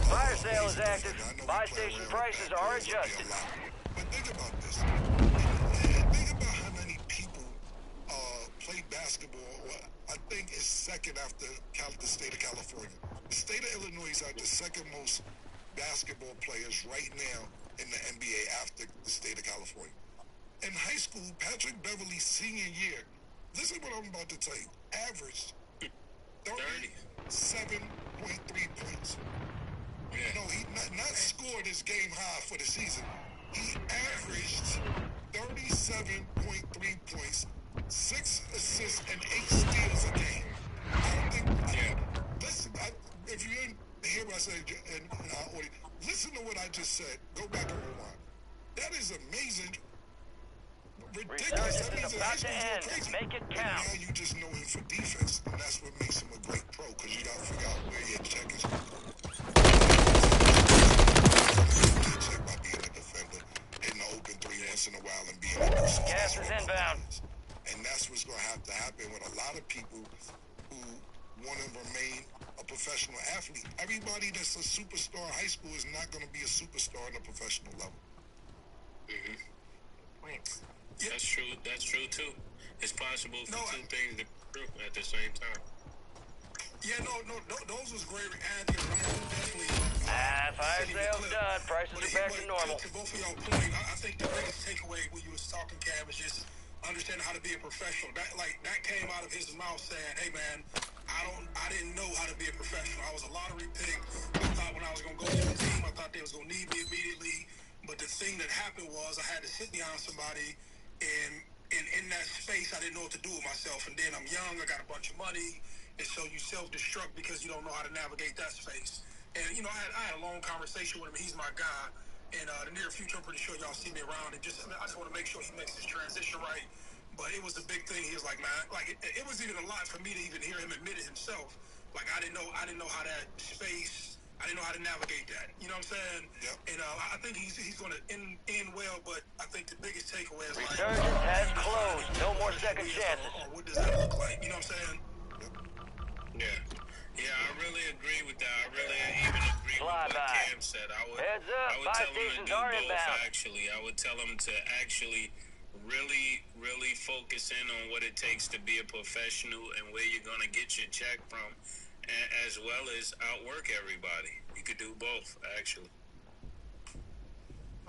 Fire sale is active. Buy station prices are adjusted. But think about this. Think about how many people play basketball. I think it's second after the state of California. The state of Illinois is the second most basketball players right now in the NBA after the state of California. In high school, Patrick Beverly's senior year, listen what I'm about to tell you, averaged 37.3 points. No, he not scored his game high for the season. He averaged 37.3 points, 6 assists, and 8 steals a game. I don't think... Listen, if you didn't hear what I said, listen to what I just said. Go back and rewind. That is amazing. Ridiculous. That means about to end. Crazy. Make it And count. now you just know him for defense, and that's what makes him a great pro, because you got to figure out where your check is. Check by being a defender, hitting the open three once in a while, and being a nuisance. Gas is inbound. And that's what's going to happen with a lot of people who want to remain a a professional athlete. Everybody that's a superstar in high school is not going to be a superstar on a professional level. Points. Yeah. That's true. That's true too. It's possible for two things to be true at the same time. Yeah, no, those was great answers. I'm definitely. Fire sales done. Prices are back to normal. To both of y'all point, I think the biggest takeaway when you was talking, Cam, is just understanding how to be a professional. That came out of his mouth saying, "Hey, man, I didn't know how to be a professional. I was a lottery pick. I thought when I was gonna go to the team, I thought they was gonna need me immediately. But the thing that happened was I had to sit behind somebody, and in that space, I didn't know what to do with myself. And then I'm young, I got a bunch of money." And so you self-destruct because you don't know how to navigate that space. And, you know, I had a long conversation with him. He's my guy. And the near future, I'm pretty sure y'all see me around. And I just want to make sure he makes his transition right. But it was a big thing. He was like, man, like it was even a lot for me to even hear him admit it himself. Like I didn't know how that space, I didn't know how to navigate that. You know what I'm saying? Yep. And I think he's going to end well. But I think the biggest takeaway is like, Resurgence has closed. No more second chances. What does that look like? You know what I'm saying? Yeah, I really agree with that. I really even agree with what Cam said. I would tell him to do both, actually. I would tell him to actually really focus in on what it takes to be a professional and where you're going to get your check from, as well as outwork everybody. You could do both, actually.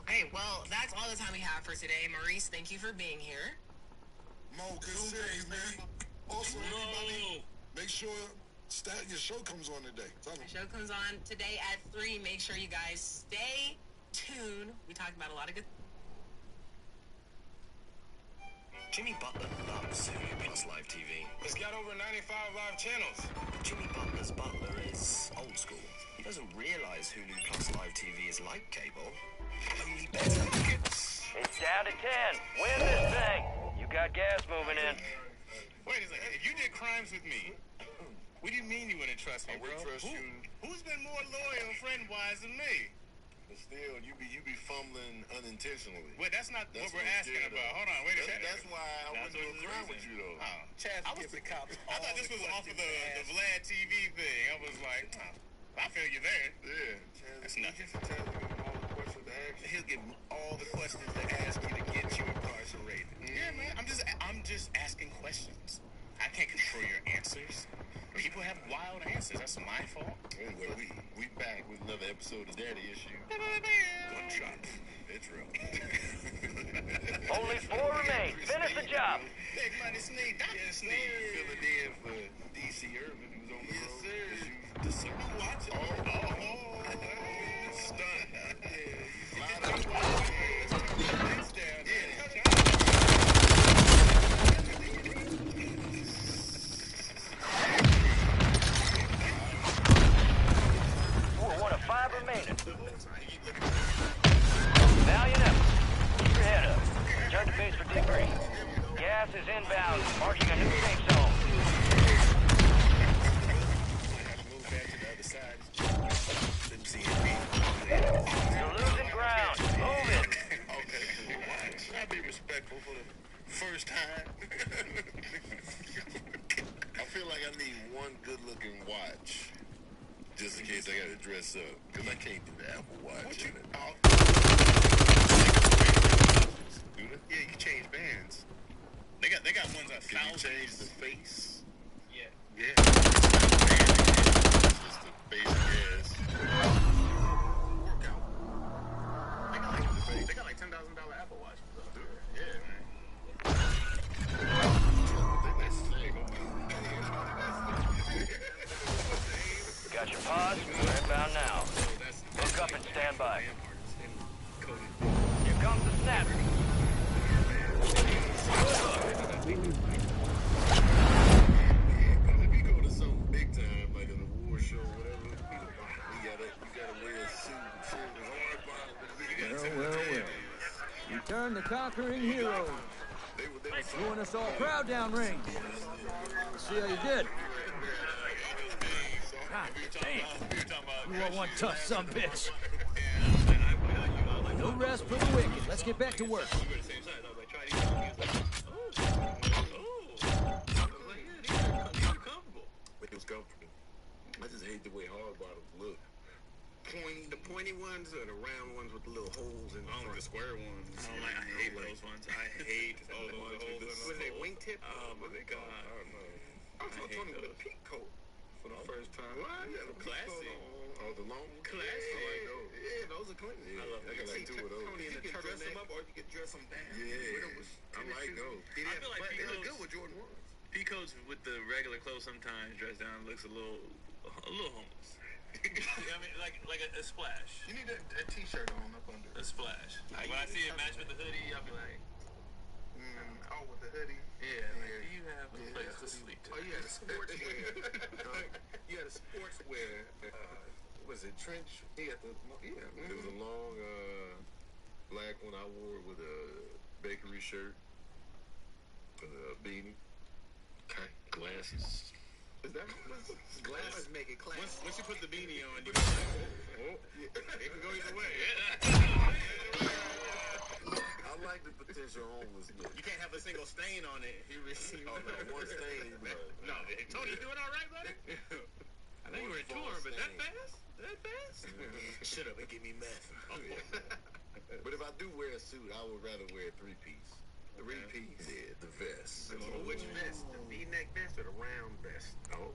Okay, well, that's all the time we have for today. Maurice, thank you for being here. Mo, good series, man. Also, everybody, make sure your show comes on today. The show comes on today at 3. Make sure you guys stay tuned. We talked about a lot of good. Jimmy Butler loves Hulu Plus Live TV. It's got over 95 live channels. But Jimmy Butler's butler is old school. He doesn't realize Hulu Plus Live TV is like cable, only better. It's down to 10. Win this thing. You got gas moving in. Wait a second. If you did crimes with me, what do you mean you wouldn't trust me, bro? Who's been more loyal friend-wise than me? But still, you be fumbling unintentionally. Wait, that's not what we're asking about. Hold on, wait a second. That's why I wouldn't go around with you, though. I thought this was off of the Vlad TV thing. I was like, I feel you there. Yeah. That's nothing. He'll give all the questions to ask you to get you incarcerated. Yeah, man. I'm just asking questions. I can't control your answers. People have wild answers. That's my fault. Anyway, we back with another episode of Daddy Issue. One shot. It's real. Only 4 remain. Finish the job. Big money Sneed. Yeah, Sneed filling in for DC Urban, who's on the road. Yes, sir. Watch it. Stunned. One of 5 remaining. Valiant effort. Keep your head up. Return to base for debrief. Gas is inbound, marking a new safe zone. Move back to the other side. You're losing ground. Move it. Okay, cool. I'll be respectful for the first time. I feel like I need one good-looking watch. Just in case I gotta dress up. Because I can't do the Apple Watch. Yeah, you can change bands. They got ones on Can you change the face? Yeah. Yeah. Just the basic ass. Workout. They got like $10,000 Apple Watches though. Yeah, man. Got your pause. We're inbound now. Hook up and stand by. Here comes the snap. If you go to some big time, like an award show or whatever, you gotta wear a suit and shit and hard Well. Return the conquering heroes. Doing us all proud downrange. Let's see how you did. God damn. You are one tough sumbitch. No rest for the wicked. Let's get back to work. It was comfortable. I just hate the way hard bottoms look. The pointy ones or the round ones with the little holes in the I don't like the square ones. I hate those ones. I hate all those holes in the Was they wingtip? Oh my god. I don't know. I saw Tony with a pink coat For the first time. What? Yeah, the Classy. Oh, the long ones? classy. I like those. Yeah, those are clean. Yeah, I love I got like 2 of those. Tony in You the can dress them turtleneck. up or you can dress them down. Yeah, I like those. Did I he feel have- like they look P-Coats- good with Jordan 1s. Peacoats with the regular clothes sometimes dressed down looks a little homeless. I mean, like a splash. You need a t-shirt on up under. A splash. When I see it match with the hoodie, I'll be like, Oh, with the hoodie. yeah, like, do you have a place to sleep Oh, tonight? you had a sportswear. You had a sportswear. Was it trench? He had the There was a long black one I wore with a bakery shirt, with a beanie, glasses. Is that glasses make it classy? Once you put the beanie on, you can Oh, it can go either way. I like the potential homeless look. You can't have a single stain on it. You receive Oh no, one stain, but No, Tony, you doing all right, buddy? I know you were touring, but that fast? That fast? Shut up and give me meth. But if I do wear a suit, I would rather wear a 3-piece. 3-piece. Yeah, the vest. Which vest? The V-neck vest or the round vest? Oh,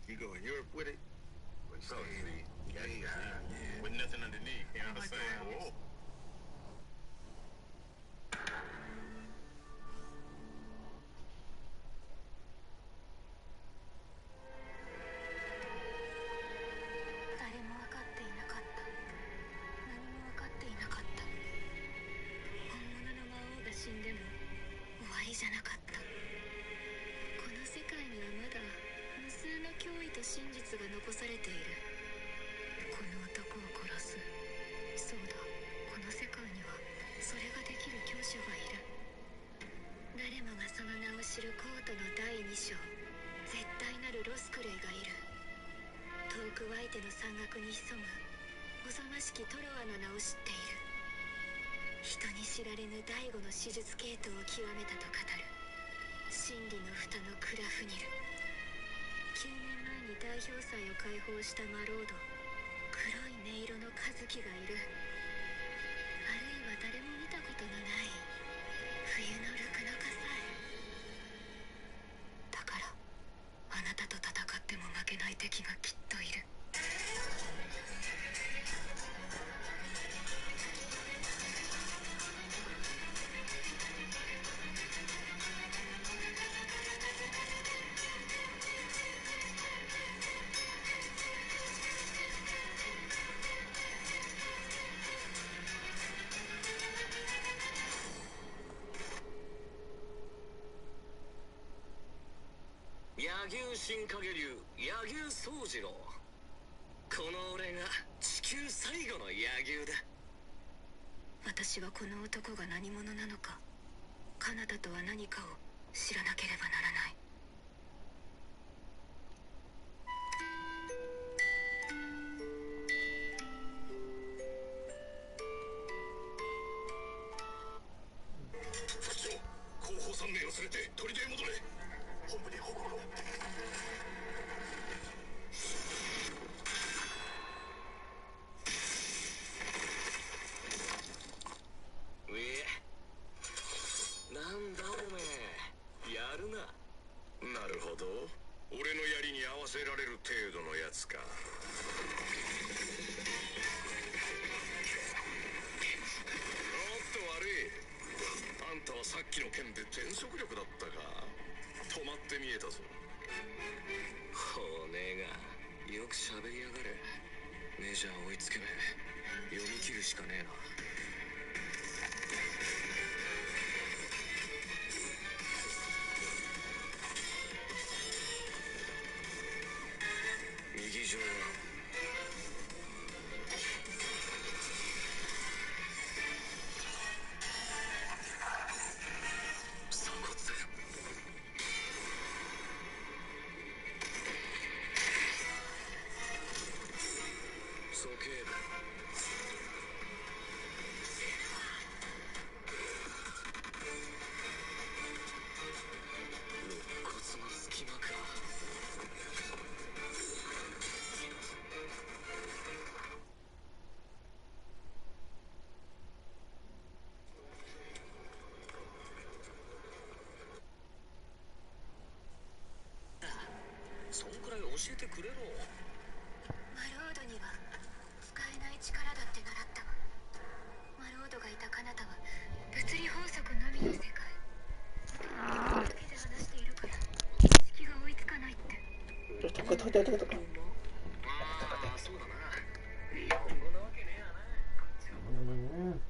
You go in Europe with it? With nothing underneath, you know what I'm saying? Oh. 誰も分かっていなかった。何も分かっていなかった。本物の魔王が死んでも終わりじゃなかった。この世界にはまだ無数の脅威と真実が残されている。この男を殺す。そうだ、この世界にはそれができる強者がいる。誰もがその名を知るコートの第2章、絶対なるロスクレイがいる。遠く湧いての山岳に潜むおぞましきトロワの名を知っている。人に知られぬ第5の手術系統を極めたと語る真理の蓋のクラフニル。9年前に代表祭を解放したマロード、黒い音色のカズキがいる。あるいは誰も見たことのない冬のルクナカさえ。だからあなたと戦っても負けない敵がきっといる。柳生新影流柳生宗次郎。この俺が地球最後の柳生だ。私はこの男が何者なのか、彼方とは何かを知らなければならない。副長、後方3名を連れて砦へ戻れ。本部に報告を。なんだおめえ、やるな。なるほど。俺の槍に合わせられる程度のやつか。おっと悪い。あんたはさっきの件で全速力だったか。止まって見えたぞ。骨がよく喋りやがる。メジャー追いつけねえ。読み切るしかねえな。右上は鎖骨。鼠径部。肋骨の隙間か。えてくれろ。マロードには使えない力だって習ったわ。マロードがいた彼方は物理法則のみの世界。だけで話しているから識が追いつかないって。ああ、そうだな。日本語なわけねえやな。こっちのことだ。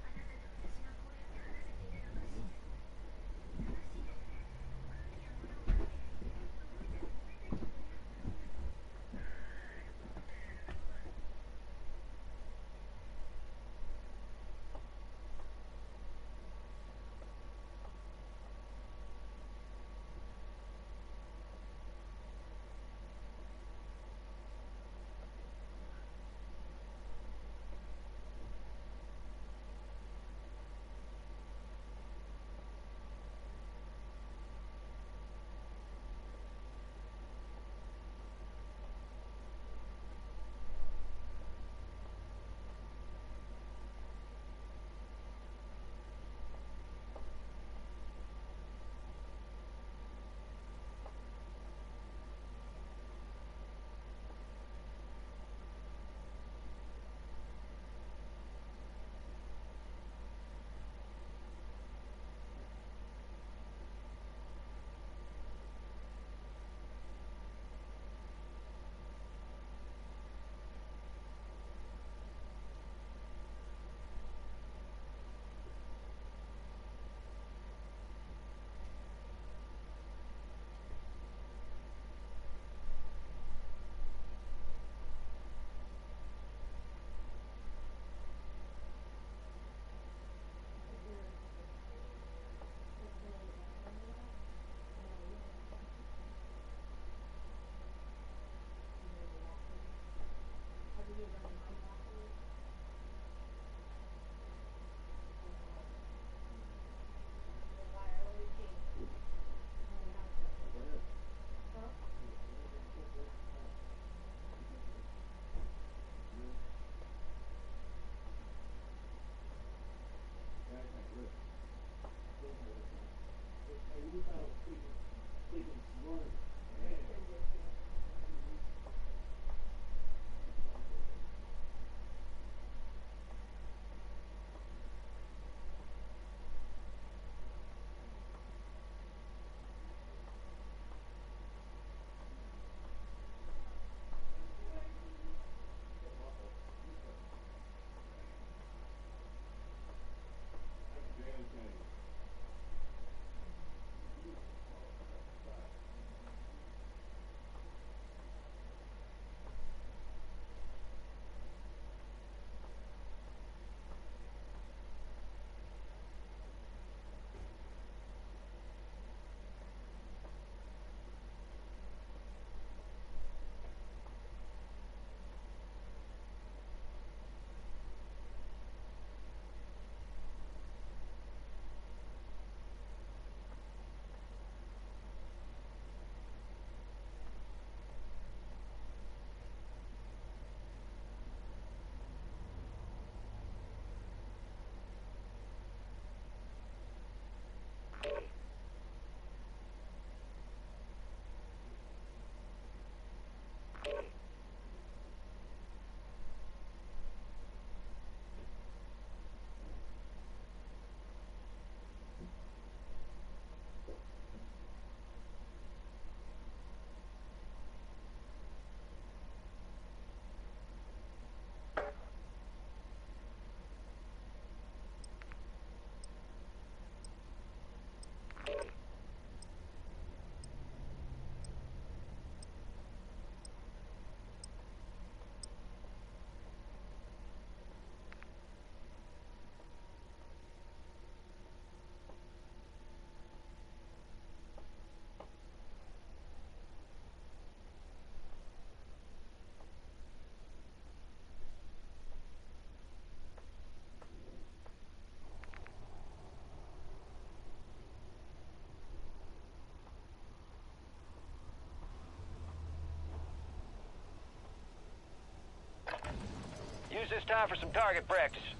Use this time for some target practice.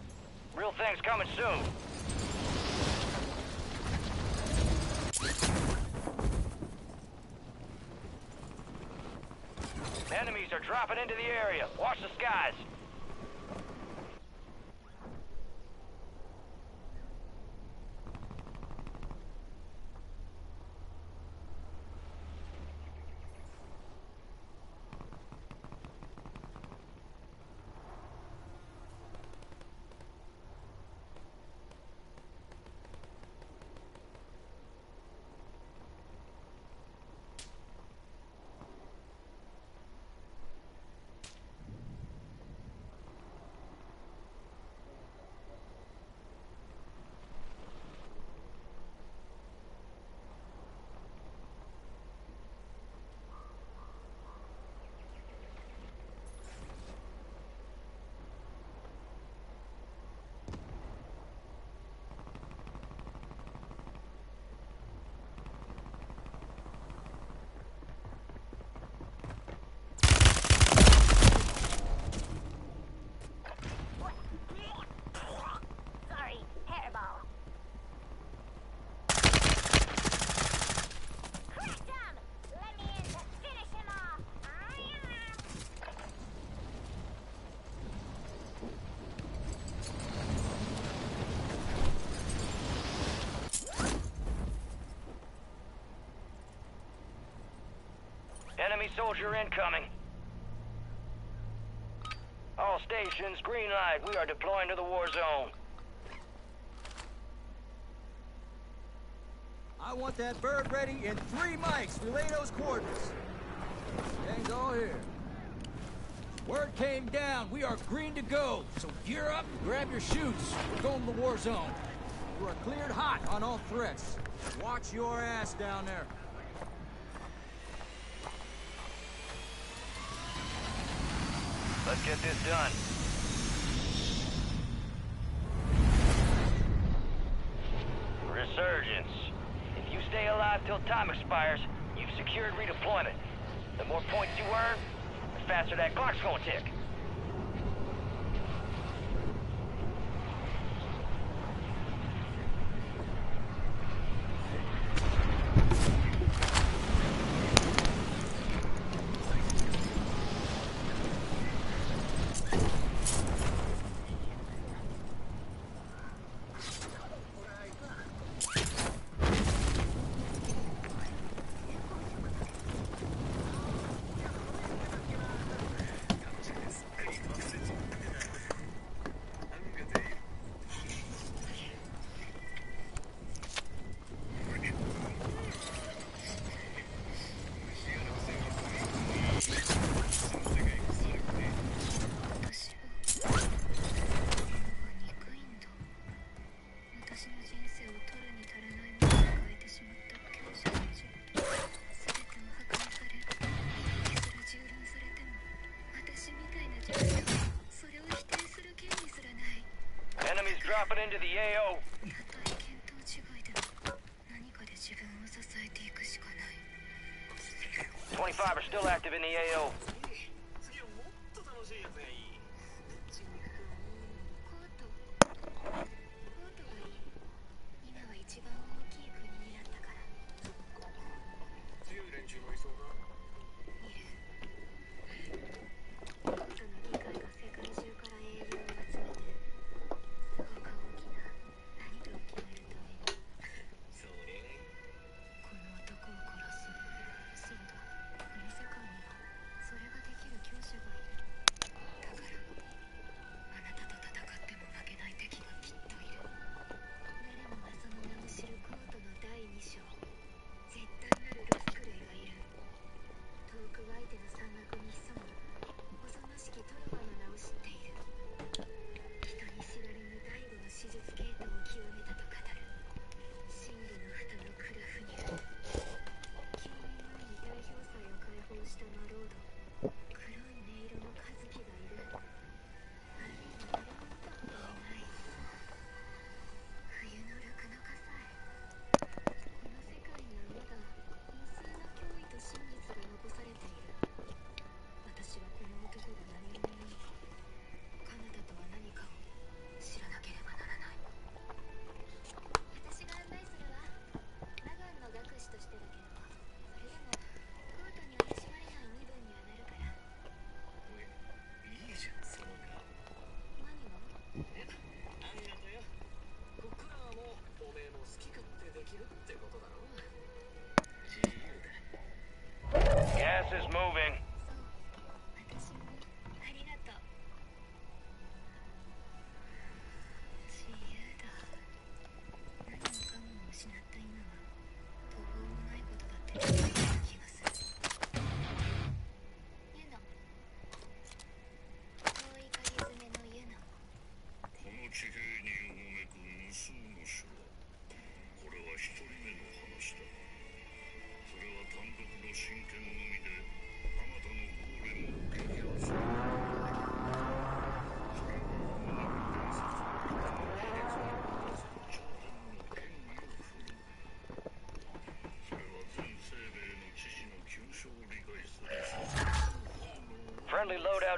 Real thing's coming soon. are dropping into the area. Watch the skies. Enemy soldier incoming. All stations, green light. We are deploying to the war zone. I want that bird ready in 3 mics. Relay those coordinates. Gang's all here. Word came down. We are green to go. So gear up, grab your chutes. We're going to the war zone. You are cleared hot on all threats. Watch your ass down there. Let's get this done. Resurgence. If you stay alive till time expires, you've secured redeployment. The more points you earn, the faster that clock's gonna tick. Enemies dropping into the AO. 25 are still active in the AO.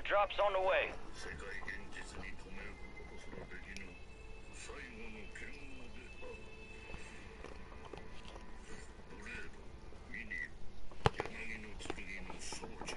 drop's on the way. 世界現実に止めることすらできぬ最後の剣まである。ブレード、ミニオ、柳の剣の装置。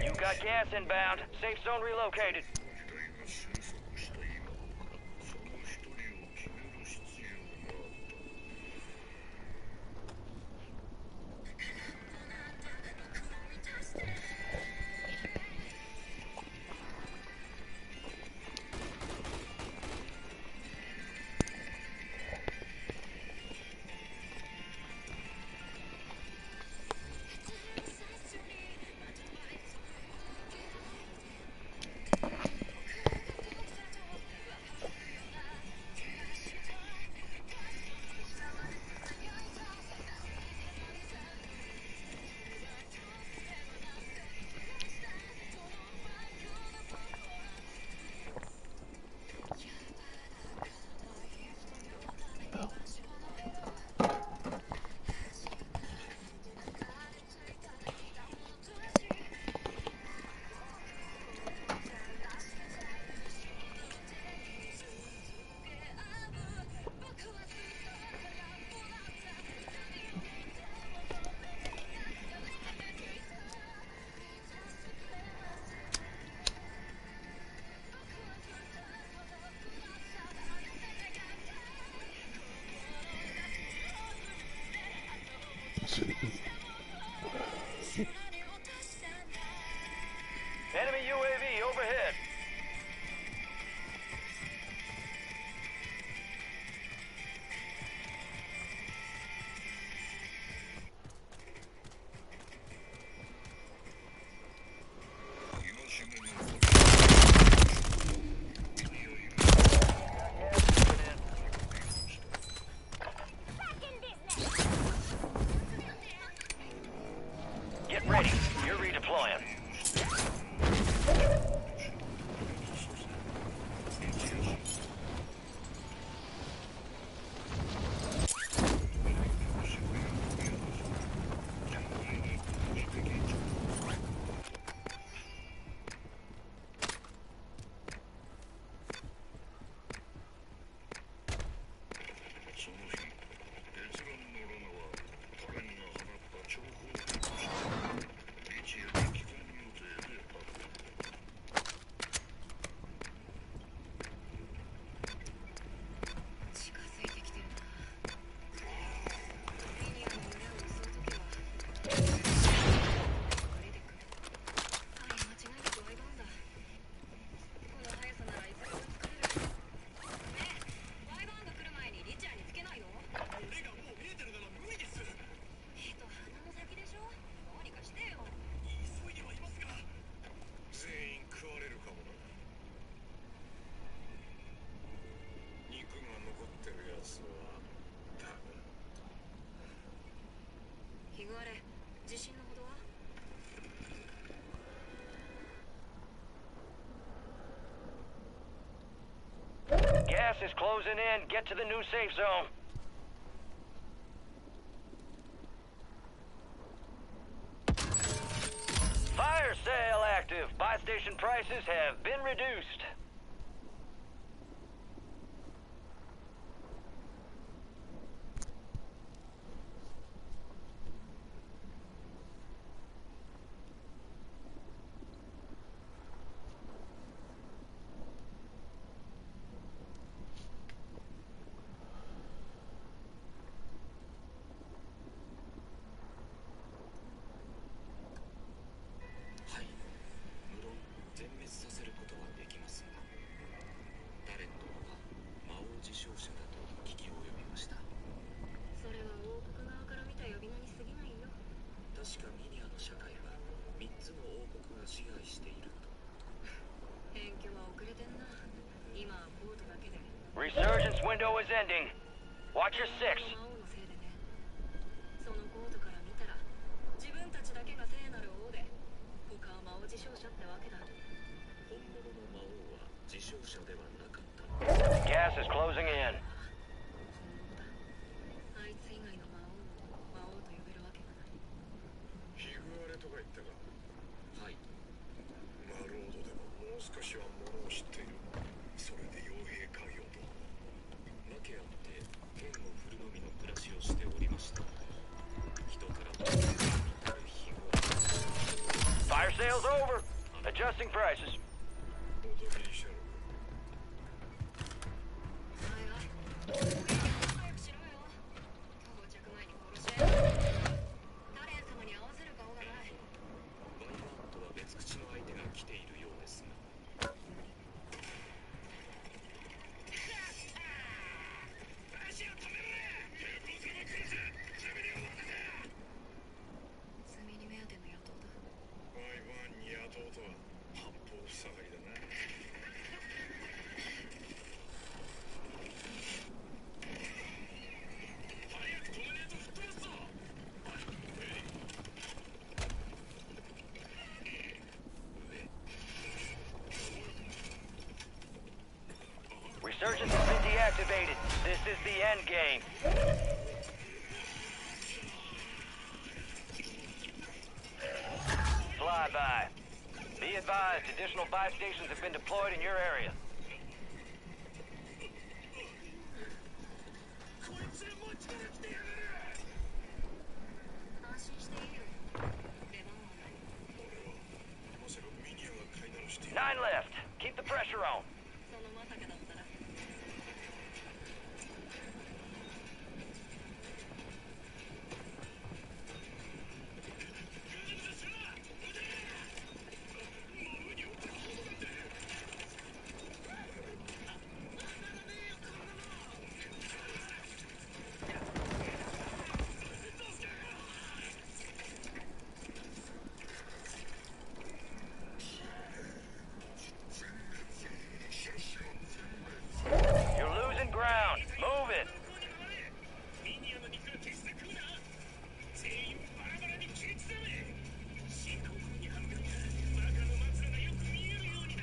You got gas inbound. Safe zone relocated. Enemy UAV overhead. Get ready. You're redeploying. Gas is closing in. Get to the new safe zone. Fire sale active. Buy station prices have been reduced. Resurgence window is ending. Watch your six. そのコードから見たら自分たちだけが聖なる王で他は魔王自称者ってわけだ。本物の魔王は自称者ではなかった。 Gas is closing in. あいつ以外の魔王を魔王と呼べるわけがない。ヒグアレとか言ったか。はい。マロードでももう少しはものを知っている。それで傭兵家業と。訳あって剣を振るのみの暮らしをしておりました。人からも至るヒグアレ。 Fire sale's over. Adjusting prices. オートギリシャル。早くしろよ。到着前に殺し合え。ダレン様に合わせる顔がない。ワイバーンとは別口の相手が来ているようですが。罪に目当ての野党だ。ワイバーンに雇うとは八方塞がりだな。早く止めねえと吹っ飛ばすぞ。 Resurgence has been deactivated. This is the end game. Flyby. Be advised, additional buy stations have been deployed in your area. 安心していいよ。出番はない。まさかミニアが買い直している。 9 left. Keep the pressure on. そのまさかだったら。 You're losing ground. Move it. ミニアの肉は決して食うな。全員バラバラに切り刻め。新興国に反感がバカの末路がよく見えるようにだ。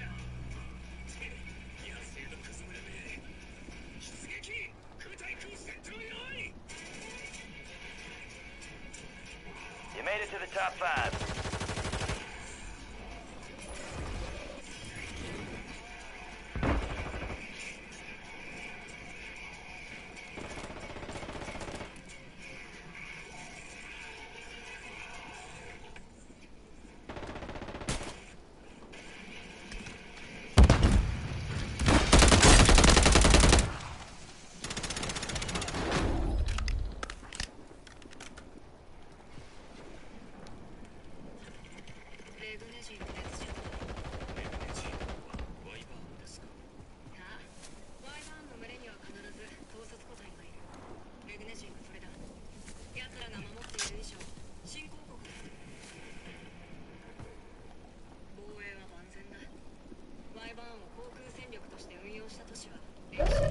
野生のクズめめ。出撃空対空戦闘用意。 You made it to the top 5.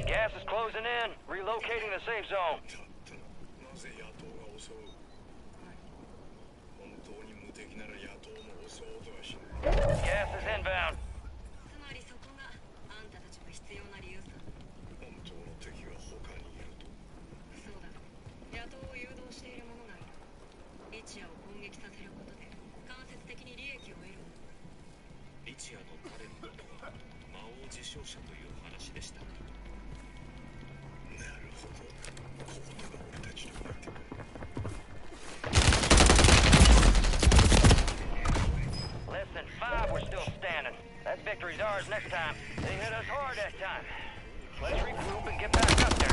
Gas is closing in. Relocating the safe zone. なぜ野党が襲う。本当に無敵なら野党も襲おうとはしない。 Gas is inbound. つまりそこがあんたたちの必要な理由さ。本当の敵は他にいると。そうだ。野党を誘導している者がいる。リチアを攻撃させることで間接的に利益を得る。リチアのタレントとは魔王自称者という話でした。なるほど。ここが俺たちの相手。 Less than 5 we're still standing. That victory's ours next time. They hit us hard that time. Let's regroup and get back up there,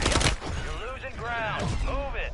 You're losing ground. Move it.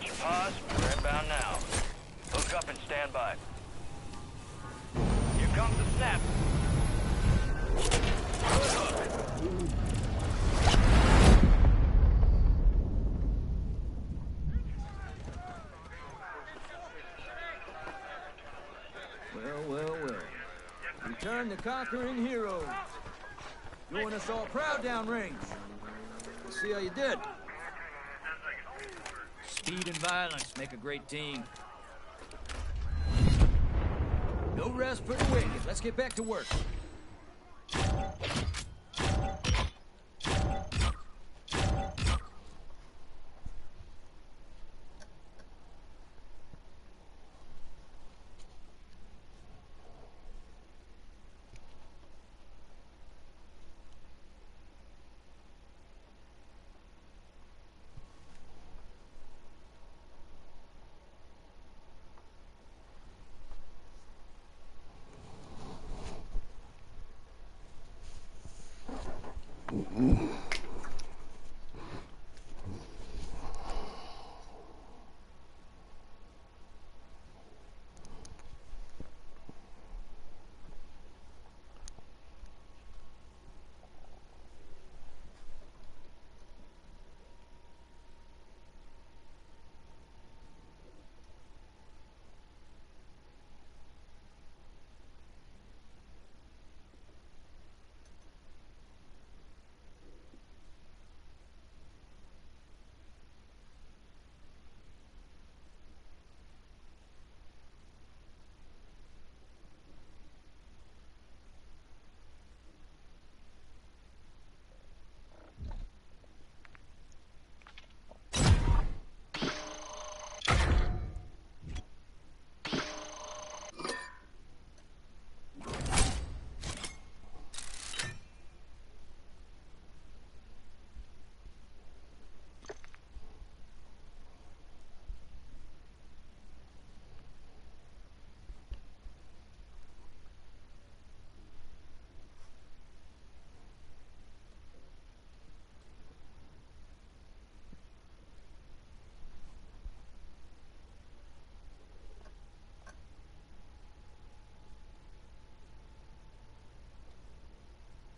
Launch and pause. We're inbound now. Hook up and stand by. Here comes the snap. Good hook. Well. Return the conquering heroes. Doing us all proud downrange. Let's see how you did. Speed and violence make a great team. No rest for the wicked. Let's get back to work.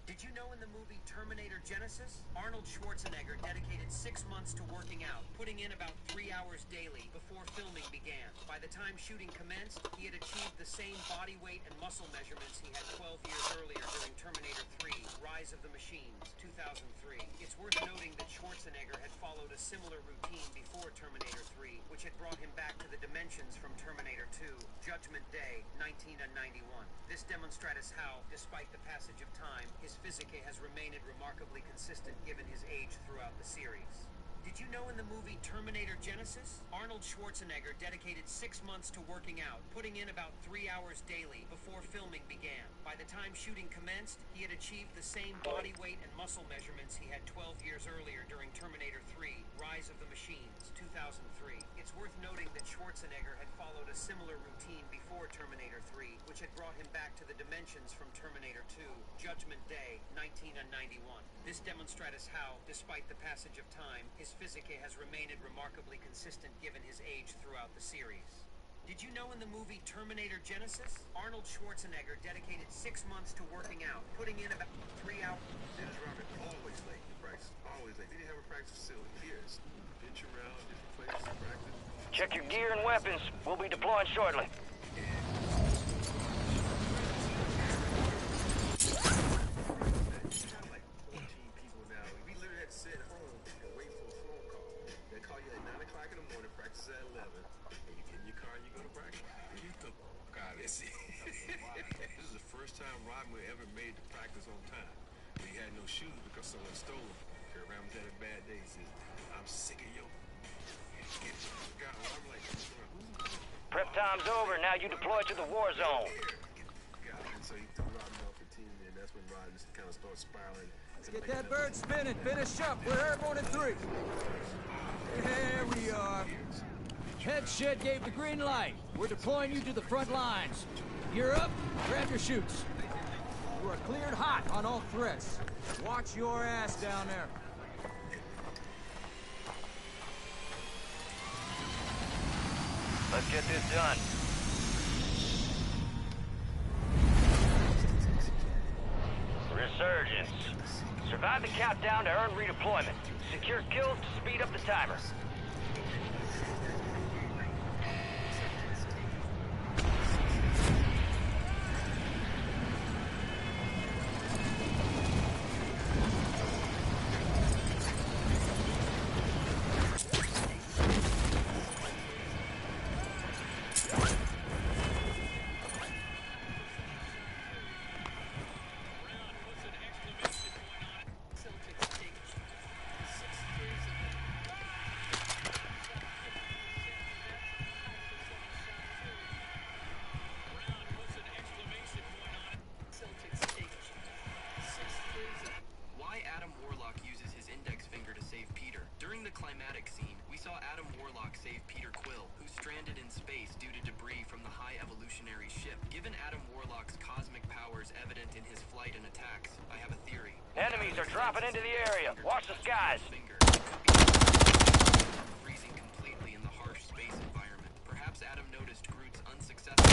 Did you know in the movie Terminator Genesis, Arnold Schwarzenegger dedicated 6 months to working out, putting in about 3 hours daily before filming began. By the time shooting commenced, he had achieved the same body weight and muscle measurements he had 12 years earlier during Terminator 3, Rise of the Machines, 2003. It's worth noting that Schwarzenegger had followed a similar routine before Terminator 3, which had brought him back to the dimensions from Terminator 2, Judgment Day, 1991. This demonstrates how, despite the passage of time, his physique has remained remarkably consistent given his age throughout the series. Did you know in the movie Terminator Genesis, Arnold Schwarzenegger dedicated 6 months to working out, putting in about 3 hours daily before filming began. By the time shooting commenced, he had achieved the same body weight and muscle measurements he had 12 years earlier during Terminator 3, Rise of the Machines, 2003. It's worth noting that Schwarzenegger had followed a similar routine before Terminator 3, which had brought him back to the dimensions from Terminator 2, Judgment Day, 1991. This demonstrates how, despite the passage of time, his physique has remained remarkably consistent given his age throughout the series. Did you know in the movie Terminator Genesis, Arnold Schwarzenegger dedicated 6 months to working out, putting in about 3 hours. Dennis Rodman always late to practice. Always late. He didn't have a practice facility. Here's bench around different places to practice. Check your gear and weapons. We'll be deploying shortly. Shoes because someone stole them. Around having bad days. I'm sick of you. Prep time's over. Now you deploy to the war zone. So he threw Rodman off the team, and that's when Rodman kind of started spiraling. Let's get that bird spinning. Finish up. We're airborne at 3. There we are. Head shed gave the green light. We're deploying you to the front lines. Gear up. Grab your chutes. You are cleared hot on all threats. Watch your ass down there. Let's get this done. Resurgence. Survive the countdown to earn redeployment. Secure kills to speed up the timer. Climatic scene, we saw Adam Warlock save Peter Quill, who's stranded in space due to debris from the high evolutionary ship. Given Adam Warlock's cosmic powers evident in his flight and attacks, I have a theory. Enemies are dropping into the area. Watch the skies. Freezing completely in the harsh space environment. Perhaps Adam noticed Groot's unsuccessful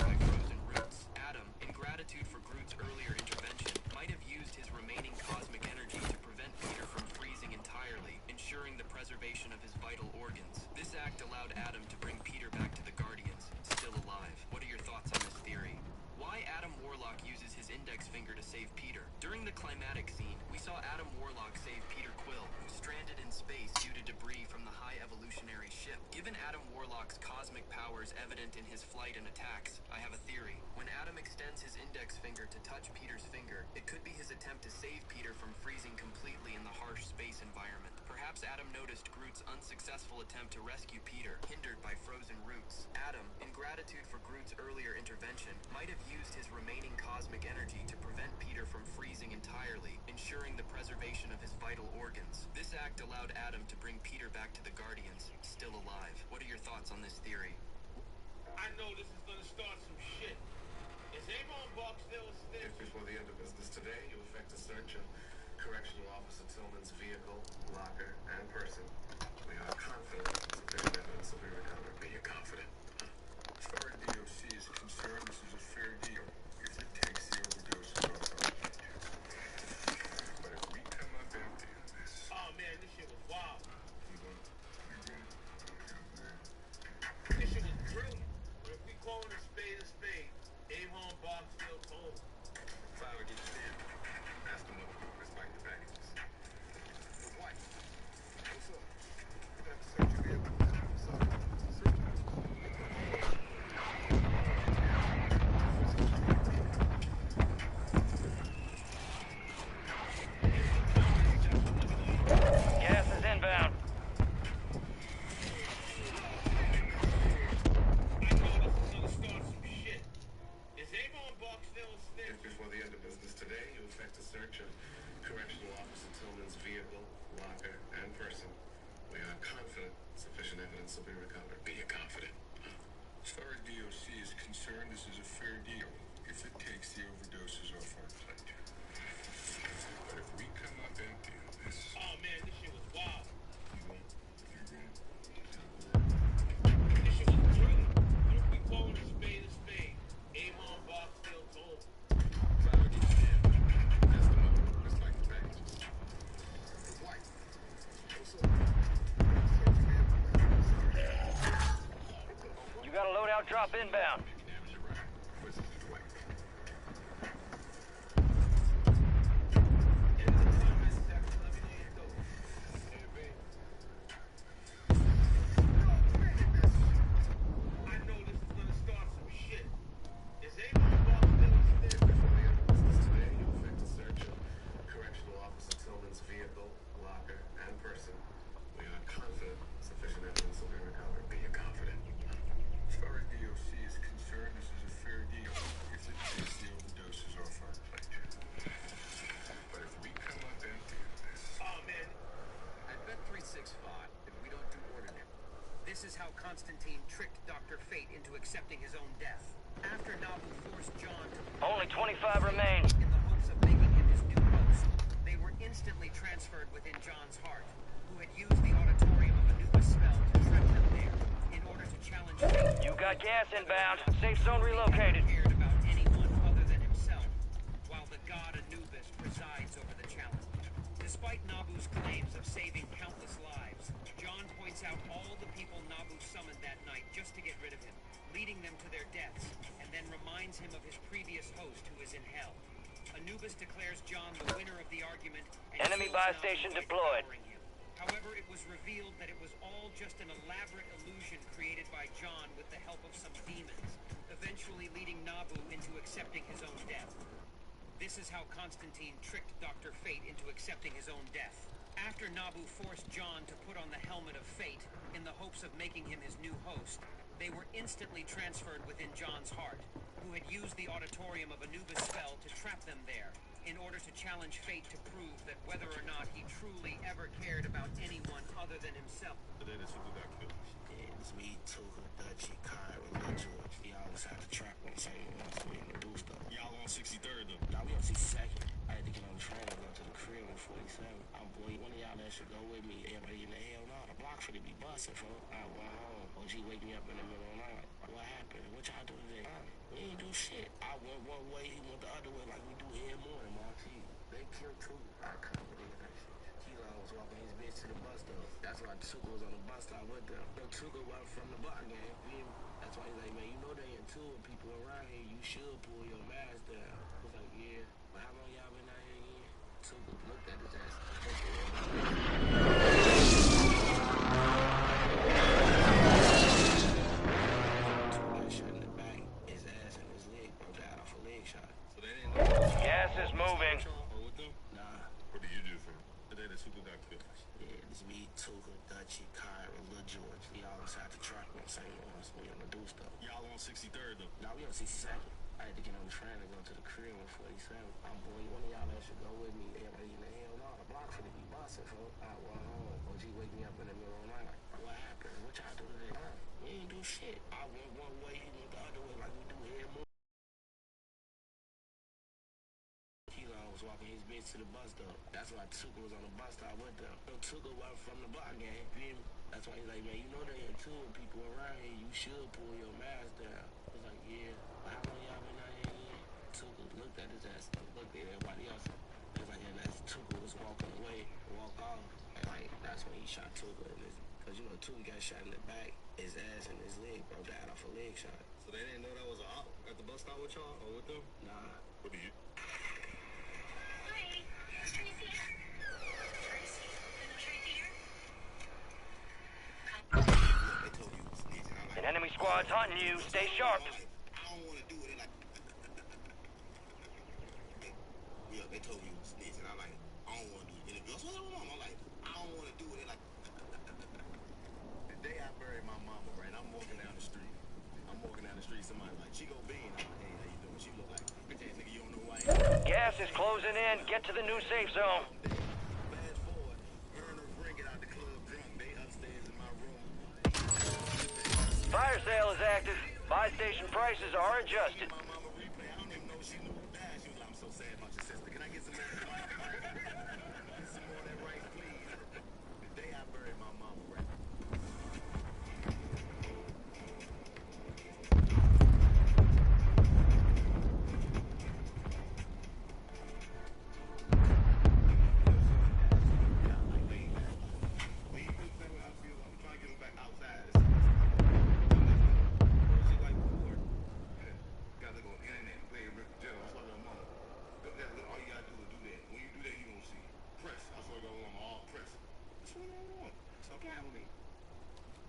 by frozen roots. Adam, in gratitude for Groot's earlier intervention, might have used his remaining cosmic energy to prevent Peter from freezing entirely, ensuring the preservation of his vital organs. This act allowed Adam to bring Peter back to the Guardians, still alive. What are your thoughts on this theory? Why Adam Warlock uses his index finger to save Peter? During the climatic scene, we saw Adam Warlock save Peter Quill, who's stranded in space due to debris from the high evolutionary ship. Given Adam Warlock's cosmic powers evident in his flight and attacks, I have a theory. When Adam extends his index finger to touch Peter's finger, it could be his attempt to save Peter from freezing completely in the harsh space environment. Perhaps Adam noticed Groot's unsuccessful attempt to rescue Peter, hindered by frozen roots. Adam, in gratitude for Groot's earlier intervention, might have used his remaining cosmic energy to prevent Peter from freezing entirely, ensuring the preservation of his vital organs. This act allowed Adam to bring Peter back to the Guardians, still alive. What are your thoughts on this theory? I know this is gonna start some shit. Is Avon Buck still a snitch? If before the end of business today, you effect a search of Correctional Officer Tillman's vehicle, locker, and person. We are confident sufficient evidence will be recovered. Are you confident? As far as DOC is concerned, this is a fair deal. If it takes the overdose of our fund. But if we come up empty on this... Oh man, this shit was wild. This shit was brilliant. But if we call it a spade, Avon Buck still told. If I would get you in, ask them up. Let's fight the packages. What? What's up? You got to search your vehicle. What's up? Gas is inbound. If before the end of business today, you effect a search of Correctional Officer Tillman's vehicle, locker, and person. We are confident sufficient evidence will be recovered. Be you confident? As far as DOC is concerned, this is a fair deal. If it takes the overdoses off our plate. But if we come up empty on this... Oh man, this shit was wild. This shit was brilliant. But if we call it a spade, Avon Buck still told. If I would get you in, ask them up. Let's fight the packages. White. What's up? Search your vehicle. You got a loadout drop inbound. This is how Constantine tricked Dr. Fate into accepting his own death. After Nabu forced John to... Only 25 remain. ...in the hopes of making him his new host, they were instantly transferred within John's heart, who had used the auditorium of Anubis spell to trap them there. In to challenge fate. You got gas inbound. Safe zone relocated. Cared about anyone other than himself, while the god Anubis presides over the challenge. Despite Nabu's claims of saving countless lives, John points out all the people Nabu summoned that night just to get rid of him, leading them to their deaths, and then reminds him of his previous host who is in hell. Anubis declares John the winner of the argument. And Enemy buy station deployed. However, it was revealed that it was all just an elaborate illusion created by John with the help of some demons, eventually leading Nabu into accepting his own death. This is how Constantine tricked Dr. Fate into accepting his own death. After Nabu forced John to put on the helmet of fate in the hopes of making him his new host, they were instantly transferred within John's heart, who had used the auditorium of Anubis' spell to trap them there, in order to challenge fate to prove that whether or not he truly ever cared about anyone other than himself. Today, this people got killed. Yeah, it's me, Tuka, Dutchie, Kyra, Lil George. Y'all was at the track on the same one, so we in the do stuff. Y'all on 63rd, though. Now we on 62nd. I had to get on the train and go to the crib on 47. I'm boy, one of y'all that should go with me. Everybody in the hell no, the block finna be busting, folks. I went home. OG wake me up in the middle of the night. Like, what happened? What y'all do today? We ain't do shit. I went one way, he went the other way, like we do every morning, Marquis. They killed two. I couldn't believe that shit. Kilo was walking his bitch to the bus stop. That's why Tuka was on the bus stop with them. No, Tuka was from the block gang. That's why he's like, man, you know they into it. People around here, you should pull your mask down. I was like, yeah. But how long y'all been out here again? Tuka looked at his ass. Gas is moving. Nah. What did you do for him? Today, the super got killed. Yeah, it's me, Tuka, Dutchie, Kyra, Lil George. We all inside the track on the same ones. We on the do stuff. Y'all on 63rd, though. Nah, we on 62nd. I had to get on the train and go to the crib on 47. I'm boy, one of y'all that should go with me. Everybody in the hell no, the block finna be busting, folks. I went home. OG wake me up in the middle of the night. Like, what happened? What y'all do today? We ain't do shit. I went one way, he went the other way, like we do every morning. Was walking his bitch to the bus stop. That's why Tuka was on the bus stop with them. No, Tuka wasn't from the block gang. That's why he's like, man, you know they into it. People around here, you should pull your mask down. I was like, yeah. But how long y'all been out here again? Tuka looked at his ass, looked at everybody else. He was like, yeah, that's Tuka was walking away, walk off. And like, that's when he shot Tuka in his, cause you know Tuka got shot in the back, his ass and his leg, bro, died off a leg shot. So they didn't know that was a op at the bus stop with y'all or with them? Nah. What did you? An enemy squad's hunting you. Stay sharp. I don't want to do it. Like, yeah, they told me you was snitching. I'm like, I don't want to do the interview. So I'm like, I don't want to do it. Like, the day I buried my mama, right? I'm walking down the street. Somebody's like, Chico Bean. I'm like, hey, how you doing? She look like, bitch ass nigga, you don't know why. Gas is closing in. Get to the new safe zone. Fast forward, her and her friend get out the club drunk. They upstairs in my room. Fire sale is active. Buy station prices are adjusted. My mama replay. I don't even know if she knew who died. She was like, I'm so sad about your sister. Can I get some more of that rice? Get some more of that rice, please. The day I buried my mama, right?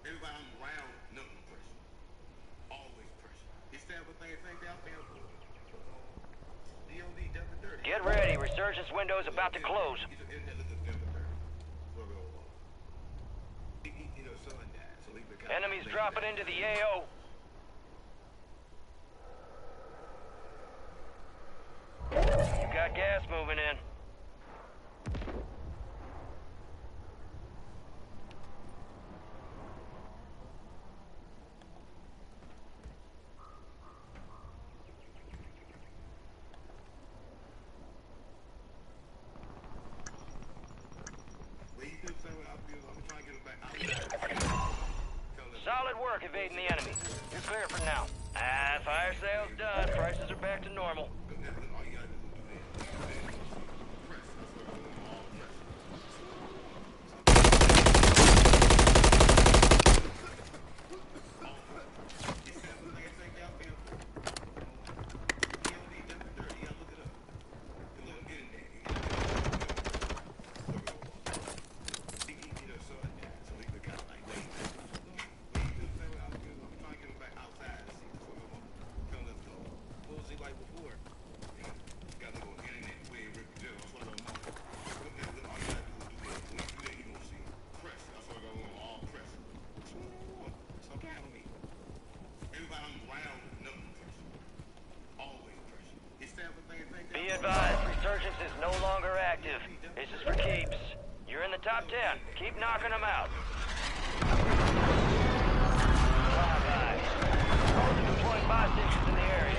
Everybody I'm around, nothing pressure. Always pressure. It's that thing down there. DOD, Delta 30. Get ready. Resurgence window is about to close. Enemies dropping into the AO. You got gas moving in. Solid work evading the enemy. You're clear for now. Fire sale's done. Prices are back to normal. Be advised, resurgence is no longer active. This is for keeps. You're in the top 10. Keep knocking them out. Bye-bye. Also deploying buy stations in the area.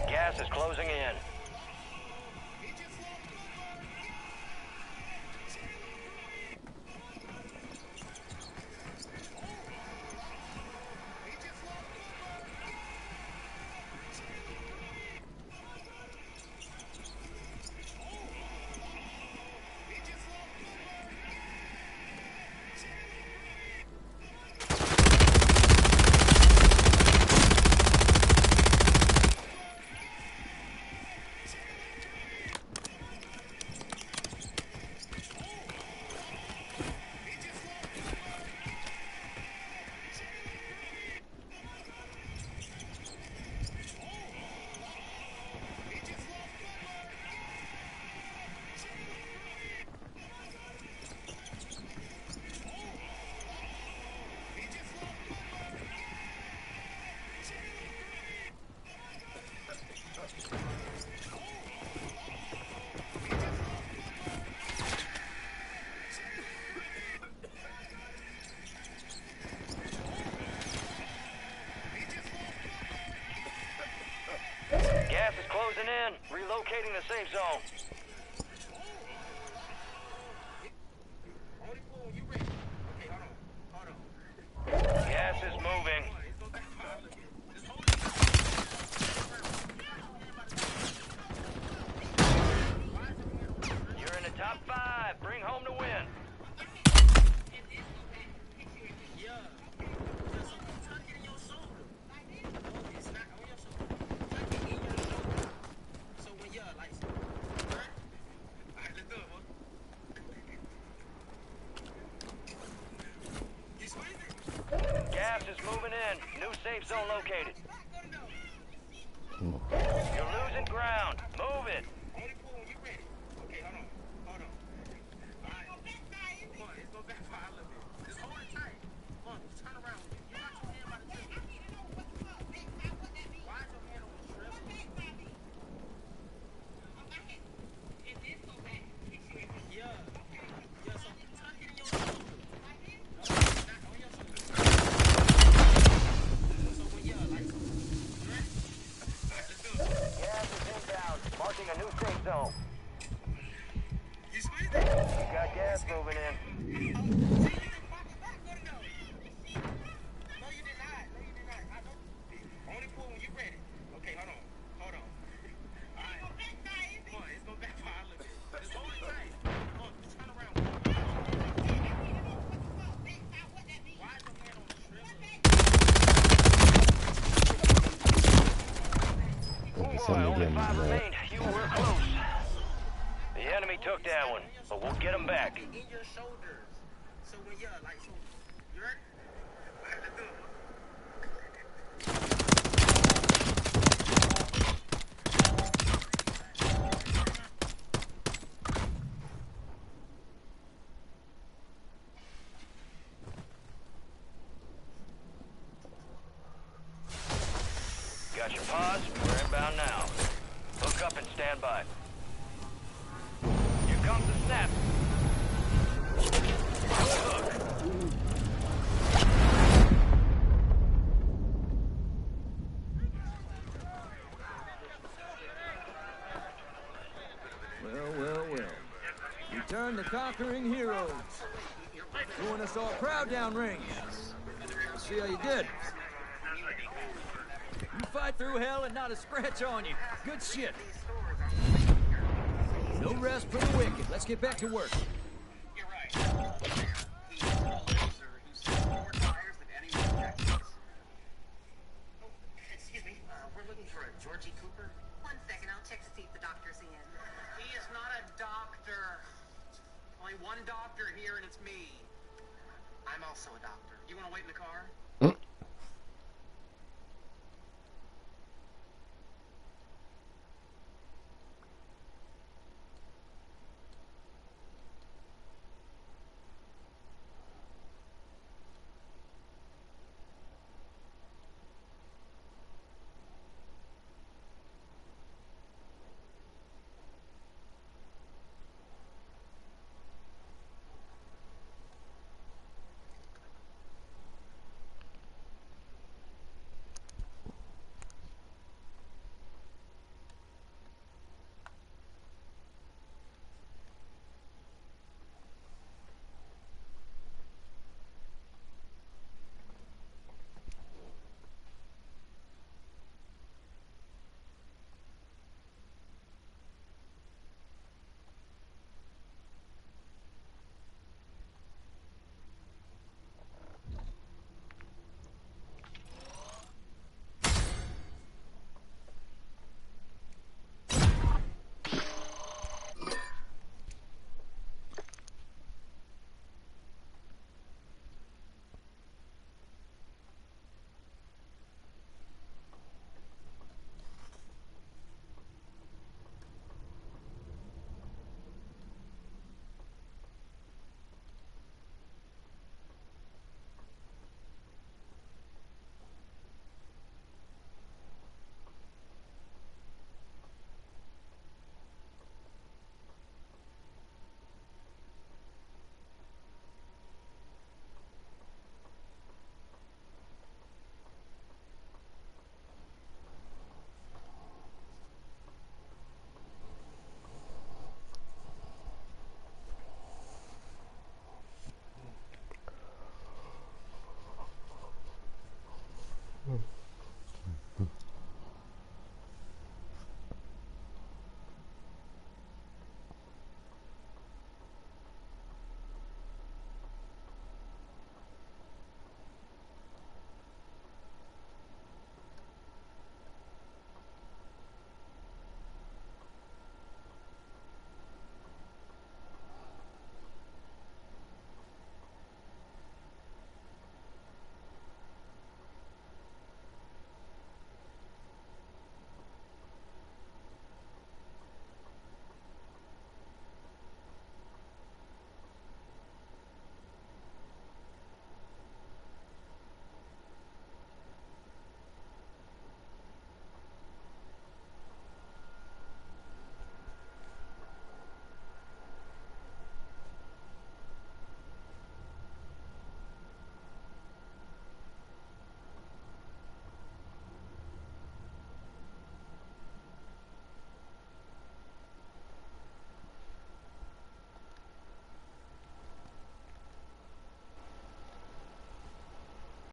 Gas is closing in. Gas is closing in. Relocating the safe zone. Gas is moving. You're in the top 5. Bring home the win. Gas is moving in. New safe zone located. You're losing ground. Move it. Marking a new safe zone. You got gas moving in. Only 5 remained. You were close. The enemy took that one, but we'll get them back. So, yeah, like, so, you ready? All right, let's do it. Got your pause? We're inbound now. Hook up and stand by. Here comes the snap. Hook. Well. Return the conquering heroes. Doing us all proud downrange. Let's see how you did. You fight through hell and not a scratch on you. Good shit. No rest for the wicked. Let's get back to work. You're right. He's a loser who sells more tires than anyone in Texas. Oh, excuse me. We're looking for a Georgie Cooper. 1 second, I'll check to see if the doctor's in. He is not a doctor. Only one doctor here, and it's me. I'm also a doctor. You want to wait in the car?